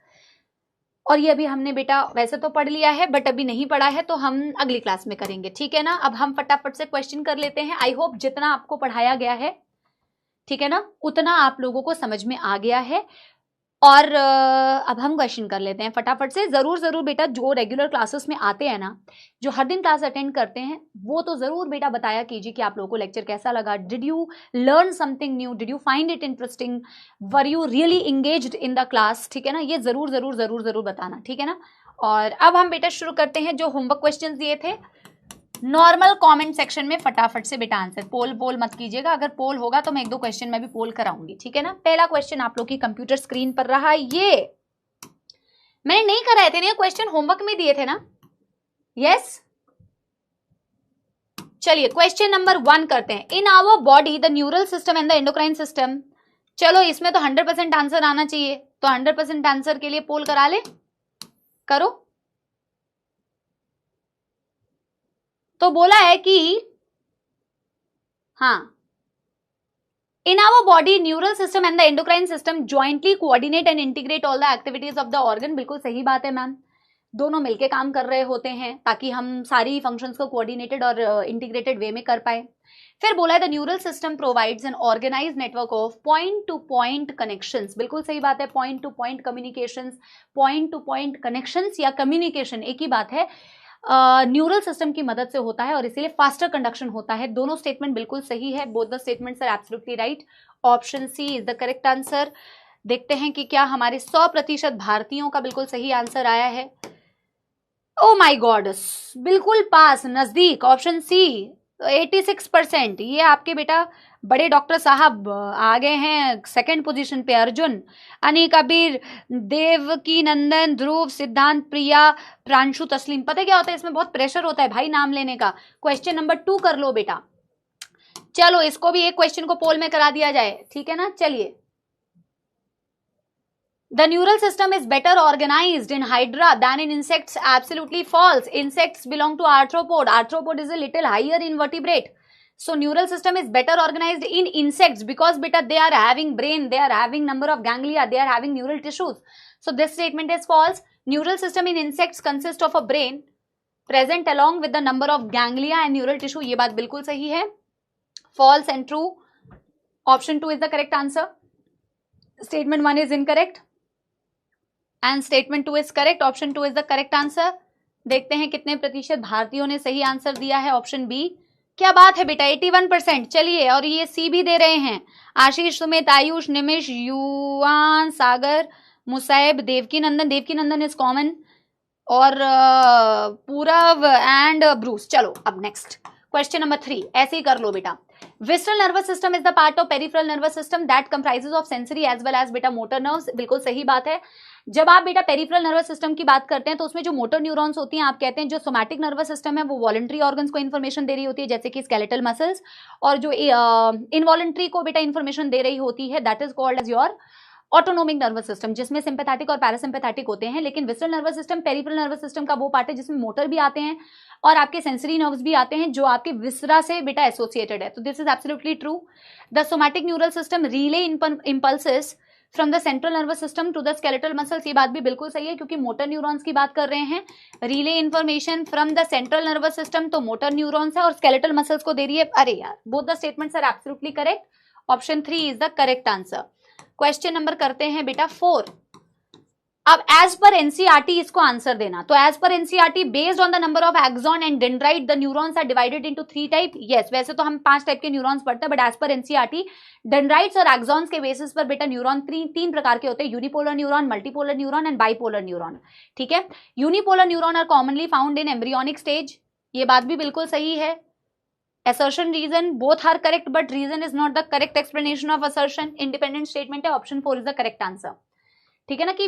और ये अभी हमने बेटा वैसे तो पढ़ लिया है, बट अभी नहीं पढ़ा है तो हम अगली क्लास में करेंगे, ठीक है ना। अब हम फटाफट से क्वेश्चन कर लेते हैं। आई होप जितना आपको पढ़ाया गया है, ठीक है ना, उतना आप लोगों को समझ में आ गया है। और अब हम क्वेश्चन कर लेते हैं फटाफट से। जरूर बेटा जो रेगुलर क्लासेस में आते हैं ना, जो हर दिन क्लास अटेंड करते हैं, वो तो जरूर बेटा बताया कीजिए कि आप लोगों को लेक्चर कैसा लगा। Did you learn something new, did you find it interesting, were you really engaged in the class, ठीक है ना। ये जरूर बताना, ठीक है ना। और अब हम बेटा शुरू करते हैं जो होमवर्क क्वेश्चन दिए थे। नॉर्मल कमेंट सेक्शन में फटाफट से बेटा आंसर, पोल मत कीजिएगा, अगर पोल होगा तो मैं 1-2 क्वेश्चन में भी पोल कराऊंगी, ठीक है ना। पहला क्वेश्चन आप लोग की कंप्यूटर स्क्रीन पर रहा, ये मैंने नहीं कराए थे ना, क्वेश्चन होमवर्क में दिए थे ना। यस, चलिए क्वेश्चन नंबर 1 करते हैं। In our body the neural system and the endocrine system, चलो इसमें तो 100% आंसर आना चाहिए, तो 100% आंसर के लिए पोल करा ले, करो। तो बोला है कि हाँ, in our body neural system and the endocrine system jointly coordinate and integrate all the activities of the organ. बिल्कुल सही बात है मैम, दोनों मिलके काम कर रहे होते हैं ताकि हम सारी फंक्शंस को कोऑर्डिनेटेड और इंटीग्रेटेड वे में कर पाए। फिर बोला है the neural system provides an organized network of point to point connections. बिल्कुल सही बात है, point to point communications, point to point connections या कम्युनिकेशन एक ही बात है, न्यूरल सिस्टम की मदद से होता है और इसीलिए फास्टर कंडक्शन होता है। दोनों स्टेटमेंट बिल्कुल सही है, both the statements are absolutely right. Option C is the correct answer. देखते हैं कि क्या हमारे 100% भारतीयों का बिल्कुल सही आंसर आया है। ओ माय गॉड, बिल्कुल पास, नजदीक, ऑप्शन सी 86%। ये आपके बेटा बड़े डॉक्टर साहब आ गए हैं सेकंड पोजीशन पे। अर्जुन, अनी कबीर, देवकी नंदन, ध्रुव, सिद्धांत, प्रिया, प्रांशु, तस्लीम। पता है क्या होता है, इसमें बहुत प्रेशर होता है भाई नाम लेने का। क्वेश्चन नंबर 2 कर लो बेटा। चलो इसको भी एक क्वेश्चन को पोल में करा दिया जाए, ठीक है ना। चलिए, The neural system is better organized in Hydra than in insects. Absolutely false. Insects belong to arthropod. Arthropod is a little higher in vertebrate. So neural system is better organized in insects because beta they are having brain, they are having number of ganglia, they are having neural tissues. So this statement is false. Neural system in insects consists of a brain present along with the number of ganglia and neural tissue. ये बात बिल्कुल सही है. False and true. Option 2 is the correct answer. Statement 1 is incorrect. And statement 2 is correct. Option 2 is the correct answer. देखते हैं कितने प्रतिशत भारतीयों ने सही आंसर दिया है। ऑप्शन बी, क्या बात है बेटा, 81%। चलिए, और ये सी भी दे रहे हैं। आशीष, सुमित, आयुष, निमिष, युवान, सागर, मुसैब, देवकी नंदन इज कॉमन, और पूरव एंड ब्रूस। चलो अब नेक्स्ट क्वेश्चन नंबर 3, ऐसे ही कर लो बेटा। Visceral nervous system is the part of peripheral nervous system that comprises of sensory as well as बेटा मोटर नर्व्स। बिल्कुल सही बात है। जब आप बेटा पेरिफेरल नर्वस सिस्टम की बात करते हैं तो उसमें जो मोटर न्यूरॉन्स होती हैं, आप कहते हैं जो सोमैटिक नर्वस सिस्टम है वो वॉलंटरी ऑर्गन्स को इन्फॉर्मेशन दे रही होती है, जैसे कि स्केलेटल मसल्स, और जो इनवॉलंटरी को बेटा इन्फॉर्मेशन दे रही होती है that is called as your autonomic nervous system, जिसमें सिंपैथेटिक और पैरासिम्पैथेटिक होते हैं। लेकिन visceral nervous system peripheral nervous system का वो पार्ट है जिसमें मोटर भी आते हैं और आपके सेंसरी नर्व्स भी आते हैं जो आपके विसरा से बेटा एसोसिएटेड है। तो this is absolutely true. The somatic neural system relay impulses from the central nervous system to the skeletal muscles. ये बात भी बिल्कुल सही है क्योंकि मोटर न्यूरॉन्स की बात कर रहे हैं। Relay information from the central nervous system, तो मोटर न्यूरॉन्स है, और स्केलेटल मसल्स को दे रही है। अरे यार, both the statements are absolutely correct. Option 3 is the correct answer. Question number करते हैं बेटा 4। अब एज पर एनसीईआरटी इसको आंसर देना। तो एज पर NCERT, based on the number of axon and dendrite the neurons are divided into 3 type. Yes, वैसे तो हम 5 टाइप के न्यूरॉन्स पढ़ते हैं, बट एज पर एनसीईआरटी डेंड्राइट्स और एक्सॉन्स के बेसिस पर बेटा न्यूरॉन 3 प्रकार के होते हैं, unipolar neuron, multipolar neuron and bipolar neuron. ठीक है, unipolar neuron are commonly found in embryonic stage. ये बात भी बिल्कुल सही है। assertion reason both are correct but reason is not the correct explanation of assertion। independent statement है। Option 4 is the correct answer। ठीक है ना, कि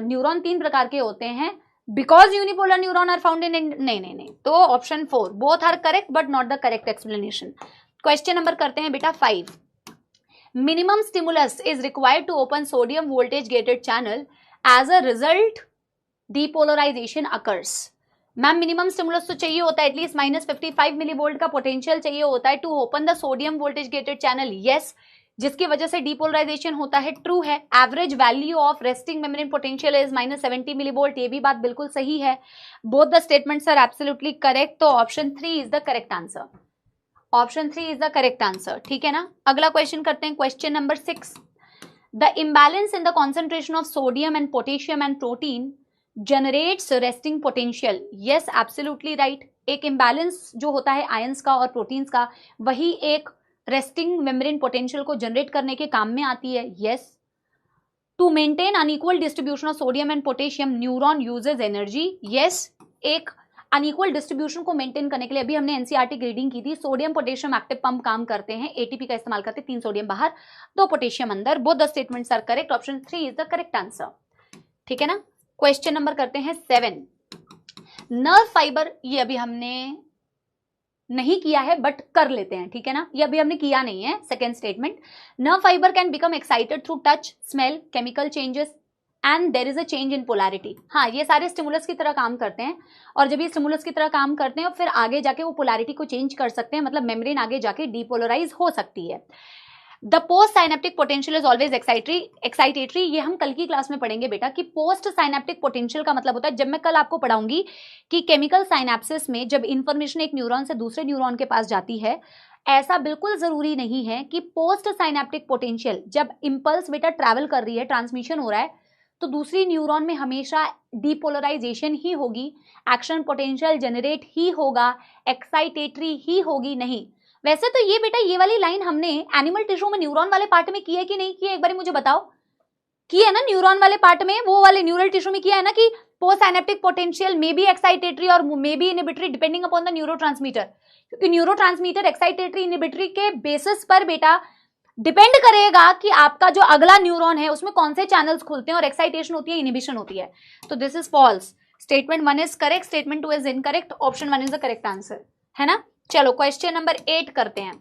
न्यूरॉन 3 प्रकार के होते हैं because unipolar neuron are found in नहीं, तो option 4 both are correct but not the correct explanation. Question number करते हैं बेटा 5। Minimum stimulus is required to open sodium voltage gated channel, as a result depolarization occurs. Ma'am, minimum stimulus तो चाहिए होता है, एटलीस्ट -55 मिलीवोल्ट का पोटेंशियल चाहिए होता है to open the sodium voltage gated channel. Yes, जिसकी वजह से डीपोलराइजेशन होता है, ट्रू है। Average value of resting membrane potential is -70 millivolt. ये भी बात बिल्कुल सही है। Both the statements are absolutely correct. तो option 3 is the correct answer. Option 3 is the correct answer. ठीक है ना, अगला क्वेश्चन करते हैं। Question number 6। The imbalance in the concentration of sodium and potassium and protein generates resting potential. Yes, absolutely right. एक इम्बैलेंस जो होता है आयंस का और प्रोटीन्स का, वही एक रेस्टिंग मेम्ब्रेन पोटेंशियल को जनरेट करने के काम में आती है। Yes, to maintain unequal distribution of sodium and potassium neuron uses energy. Yes, एक अनइक्वल डिस्ट्रीब्यूशन को मेंटेन करने के लिए, अभी हमने एनसीईआरटी रीडिंग की थी, सोडियम पोटेशियम एक्टिव पंप काम करते हैं, एटीपी का इस्तेमाल करते हैं, 3 सोडियम बाहर 2 पोटेशियम अंदर। Both the statements are correct. Option 3 is the correct answer. ठीक है ना, क्वेश्चन नंबर करते हैं 7। नर्व फाइबर, ये अभी हमने नहीं किया है बट कर लेते हैं। ठीक है ना, ये अभी हमने किया नहीं है। Second statement, nerve fibre can become excited through touch, smell, chemical changes and there is a change in polarity. हाँ, ये सारे स्टिमुलस की तरह काम करते हैं, और जब ये स्टिमुलस की तरह काम करते हैं फिर आगे जाके वो पोलैरिटी को चेंज कर सकते हैं, मतलब मेम्ब्रेन आगे जाके डीपोलराइज हो सकती है। The post synaptic potential is always excitatory. ये हम कल की क्लास में पढ़ेंगे बेटा कि पोस्ट साइनेप्टिक पोटेंशियल का मतलब होता है, जब मैं कल आपको पढ़ाऊंगी कि केमिकल साइनेप्सिस में जब इंफॉर्मेशन एक न्यूरॉन से दूसरे न्यूरॉन के पास जाती है, ऐसा बिल्कुल जरूरी नहीं है कि पोस्ट साइनेप्टिक पोटेंशियल जब इंपल्स बेटा ट्रैवल कर रही है, ट्रांसमिशन हो रहा है, तो दूसरी न्यूरॉन में हमेशा डीपोलराइजेशन ही होगी, एक्शन पोटेंशियल जनरेट ही होगा, एक्साइटेटरी ही होगी, नहीं। वैसे तो ये बेटा, ये वाली लाइन हमने एनिमल टिश्यू में न्यूरॉन वाले पार्ट में की है कि नहीं की है, एक बार मुझे बताओ। की है ना, न्यूरॉन वाले पार्ट में, वो वाले न्यूरल टिश्यू में किया है ना कि post synaptic potential may be excitatory और may be inhibitory depending upon the neurotransmitter, क्योंकि न्यूरोट्रांसमीटर एक्साइटेटरी इनहिबिटरी के बेसिस पर बेटा डिपेंड करेगा कि आपका जो अगला न्यूरॉन है उसमें कौन से चैनल्स खुलते हैं और एक्साइटेशन होती है, इनहिबिशन होती है। तो this is false. Statement 1 is correct, statement 2 is incorrect. Option 1 is the correct answer, है ना। चलो क्वेश्चन नंबर 8 करते हैं।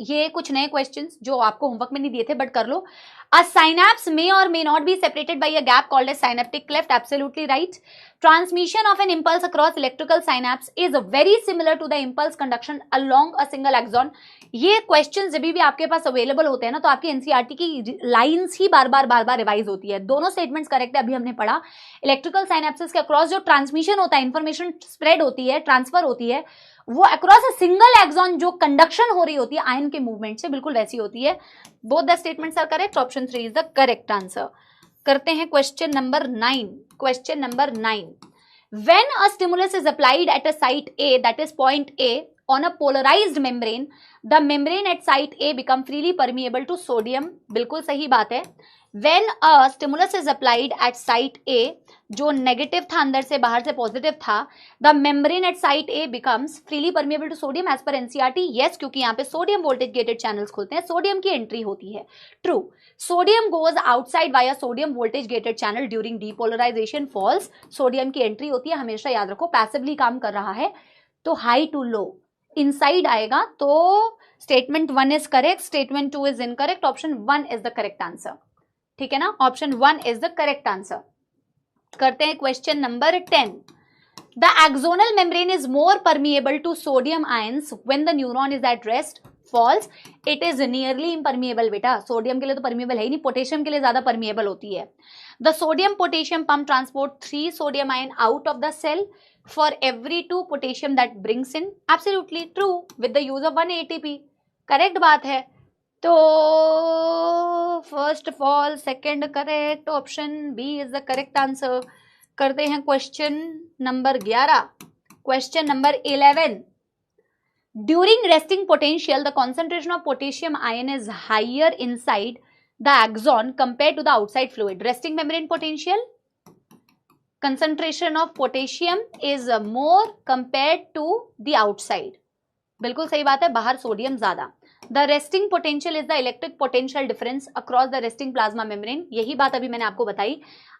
ये कुछ नए क्वेश्चंस जो आपको होमवर्क में नहीं दिए थे बट कर लो। A synapse may or may not be separated by a gap called as synaptic cleft. Absolutely right. Transmission of an impulse across electrical synapse is very similar to the impulse conduction along a single axon. ये क्वेश्चन जब भी आपके पास अवेलेबल होते हैं ना, तो आपकी एनसीईआरटी की लाइंस ही बार बार रिवाइज होती है। दोनों स्टेटमेंट्स करेक्ट है, अभी हमने पढ़ा। इलेक्ट्रिकल साइनेप्सिस के अक्रॉस जो ट्रांसमिशन होता है, इंफॉर्मेशन स्प्रेड होती है, ट्रांसफर होती है, वो अक्रॉस अ सिंगल एक्सॉन जो कंडक्शन हो रही होती है आयन के मूवमेंट से, बिल्कुल वैसी होती है। Both the statements are correct. Option 3 is the correct answer. करते हैं question number 9। Question number 9, When a stimulus is applied at a site A, that is point A, on a polarized membrane, the membrane at site A become freely permeable to sodium. बिल्कुल सही बात है. When a stimulus is applied at site A, जो नेगेटिव था अंदर से, बाहर से पॉजिटिव था, the membrane at site A becomes freely permeable to sodium as per NCERT. Yes, क्योंकि यहाँ पे सोडियम वोल्टेज गेटेड चैनल्स खुलते हैं, सोडियम की एंट्री होती है. True. Sodium goes outside via sodium voltage gated channel during depolarization. False. Sodium की एंट्री होती है, हमेशा याद रखो, पैसिवली काम कर रहा है, तो हाई टू लो इनसाइड आएगा. तो statement 1 is correct, statement 2 is incorrect, option 1 is the correct answer. ठीक है ना, option 1 is the correct answer. करते हैं question number 10. The axonal membrane is more permeable to sodium ions when the neuron is at rest. False. It is nearly impermeable. बेटा सोडियम के लिए तो परमिएबल है ही नहीं, पोटेशियम के लिए ज्यादा परमिएबल होती है. The sodium potassium pump transport 3 sodium ion out of the cell for every 2 potassium that brings in. Absolutely true with the use of 1 ATP. Correct बात है. तो first of all second correct, option B is the correct answer. करते हैं question number 11. Question number 11. During resting potential the concentration of potassium ion is higher inside the axon compare to the outside fluid. Resting membrane potential, concentration of potassium is more compared to the outside. बिल्कुल सही बात है, बाहर सोडियम ज्यादा. The resting potential is the electric potential difference across the resting plasma membrane. यही बात अभी मैंने आपको बताई.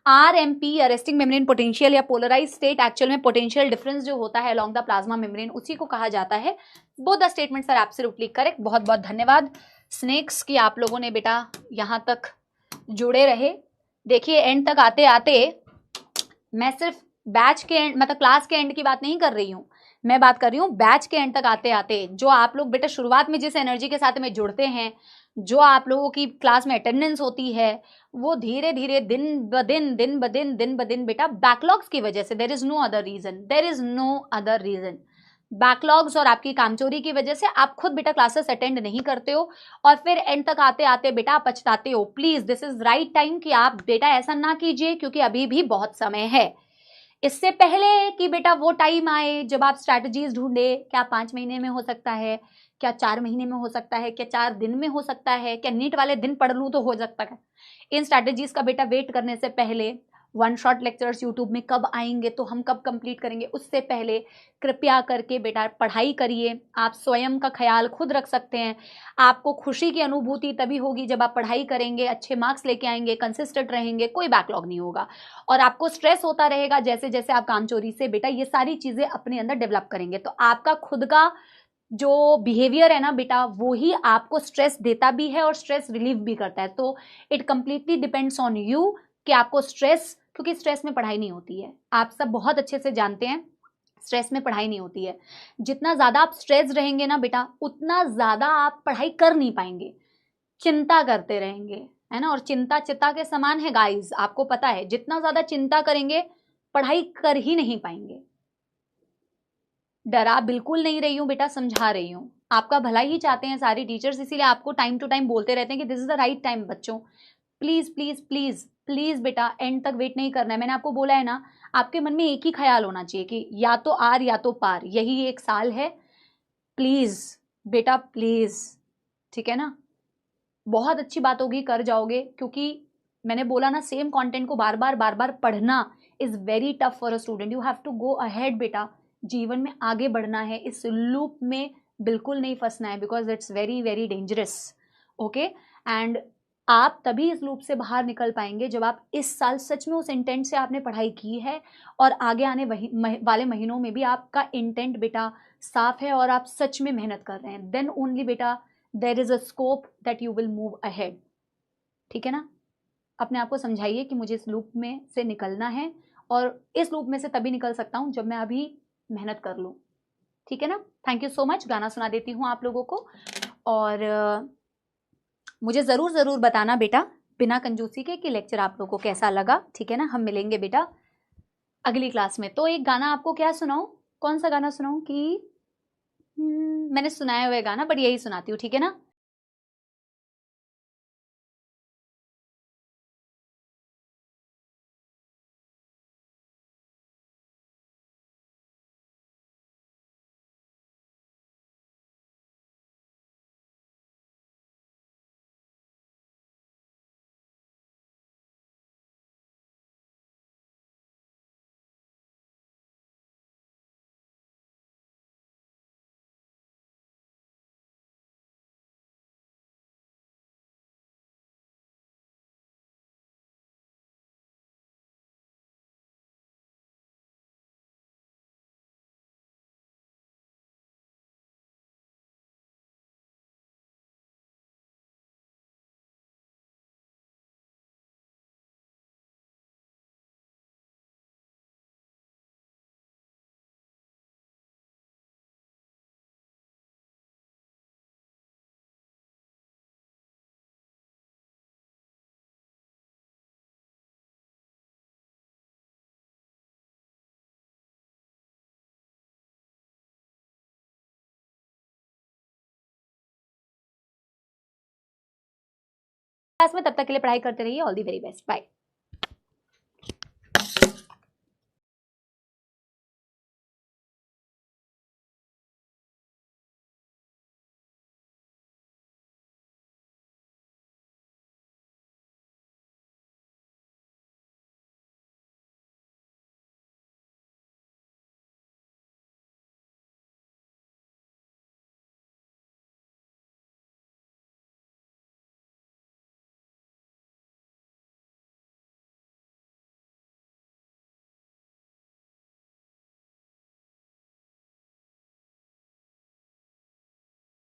RMP या resting membrane potential या polarized state एक्चुअल में potential difference जो होता है along the plasma membrane, उसी को कहा जाता है. Both the statements are absolutely correct. बहुत बहुत धन्यवाद स्नेक्स की आप लोगों ने बेटा यहाँ तक जुड़े रहे. देखिए एंड तक आते आते मैं सिर्फ बैच के एंड, मतलब क्लास के एंड की बात नहीं कर रही हूँ, मैं बात कर रही हूँ बैच के एंड तक आते आते. जो आप लोग बेटा शुरुआत में जिस एनर्जी के साथ में जुड़ते हैं, जो आप लोगों की क्लास में अटेंडेंस होती है, वो धीरे धीरे दिन ब दिन बेटा बैकलॉग्स की वजह से, there is no other reason, backlogs और आपकी कामचोरी की वजह से आप खुद बेटा क्लासेस अटेंड नहीं करते हो और फिर एंड तक आते आते बेटा आप पछताते हो. Please this is right time कि आप बेटा ऐसा ना कीजिए, क्योंकि अभी भी बहुत समय है. इससे पहले कि बेटा वो टाइम आए जब आप स्ट्रैटेजीज ढूंढे, क्या 5 महीने में हो सकता है, क्या 4 महीने में हो सकता है, क्या 4 दिन में हो सकता है, क्या नीट वाले दिन पढ़ लूं तो हो सकता है. इन स्ट्रैटेजीज का बेटा वेट करने से पहले, 1 शॉट लेक्चर्स यूट्यूब में कब आएंगे तो हम कब कंप्लीट करेंगे, उससे पहले कृपया करके बेटा पढ़ाई करिए. आप स्वयं का ख्याल खुद रख सकते हैं. आपको खुशी की अनुभूति तभी होगी जब आप पढ़ाई करेंगे, अच्छे मार्क्स लेके आएंगे, कंसिस्टेंट रहेंगे, कोई बैकलॉग नहीं होगा. और आपको स्ट्रेस होता रहेगा जैसे जैसे आप कामचोरी से बेटा ये सारी चीजें अपने अंदर डेवलप करेंगे, तो आपका खुद का जो बिहेवियर है ना बेटा, वो ही आपको स्ट्रेस देता भी है और स्ट्रेस रिलीव भी करता है. तो it completely depends on you कि आपको स्ट्रेस, क्योंकि स्ट्रेस में पढ़ाई नहीं होती है, आप सब बहुत अच्छे से जानते हैं, स्ट्रेस में पढ़ाई नहीं होती है. जितना ज्यादा आप स्ट्रेस रहेंगे ना बेटा, उतना ज्यादा आप पढ़ाई कर नहीं पाएंगे, चिंता करते रहेंगे, है ना. और चिंता चिता के समान है गाइस, आपको पता है, जितना ज्यादा चिंता करेंगे पढ़ाई कर ही नहीं पाएंगे. डरा बिल्कुल नहीं रही हूं बेटा, समझा रही हूं, आपका भला ही चाहते हैं सारी टीचर्स, इसीलिए आपको टाइम टू टाइम बोलते रहते हैं कि this is the right time. बच्चों प्लीज प्लीज प्लीज प्लीज बेटा एंड तक वेट नहीं करना है. मैंने आपको बोला है ना, आपके मन में एक ही ख्याल होना चाहिए कि या तो आर या तो पार, यही एक साल है. प्लीज बेटा प्लीज, ठीक है ना. बहुत अच्छी बात होगी, कर जाओगे, क्योंकि मैंने बोला ना, सेम कंटेंट को बार बार पढ़ना is very tough for a student. You have to go ahead बेटा, जीवन में आगे बढ़ना है, इस लूप में बिल्कुल नहीं फंसना है, because it's very very dangerous. Okay, and आप तभी इस लूप से बाहर निकल पाएंगे जब आप इस साल सच में उस इंटेंट से आपने पढ़ाई की है और आगे आने वाले महीनों में भी आपका इंटेंट बेटा साफ है और आप सच में मेहनत कर रहे हैं. देन ओनली बेटा there is a scope that you will move ahead. ठीक है ना. अपने आप को समझाइए कि मुझे इस लूप में से निकलना है, और इस लूप में से तभी निकल सकता हूं जब मैं अभी मेहनत कर लूं. ठीक है ना. Thank you so much. गाना सुना देती हूँ आप लोगों को, और मुझे ज़रूर बताना बेटा बिना कंजूसी के कि लेक्चर आप लोगों को कैसा लगा. ठीक है ना. हम मिलेंगे बेटा अगली क्लास में. तो एक गाना आपको क्या सुनाऊं, कौन सा गाना सुनाऊं कि मैंने सुनाया हुआ गाना, बट यही सुनाती हूँ. ठीक है ना. क्लास में, तब तक के लिए पढ़ाई करते रहिए। All the very best, bye.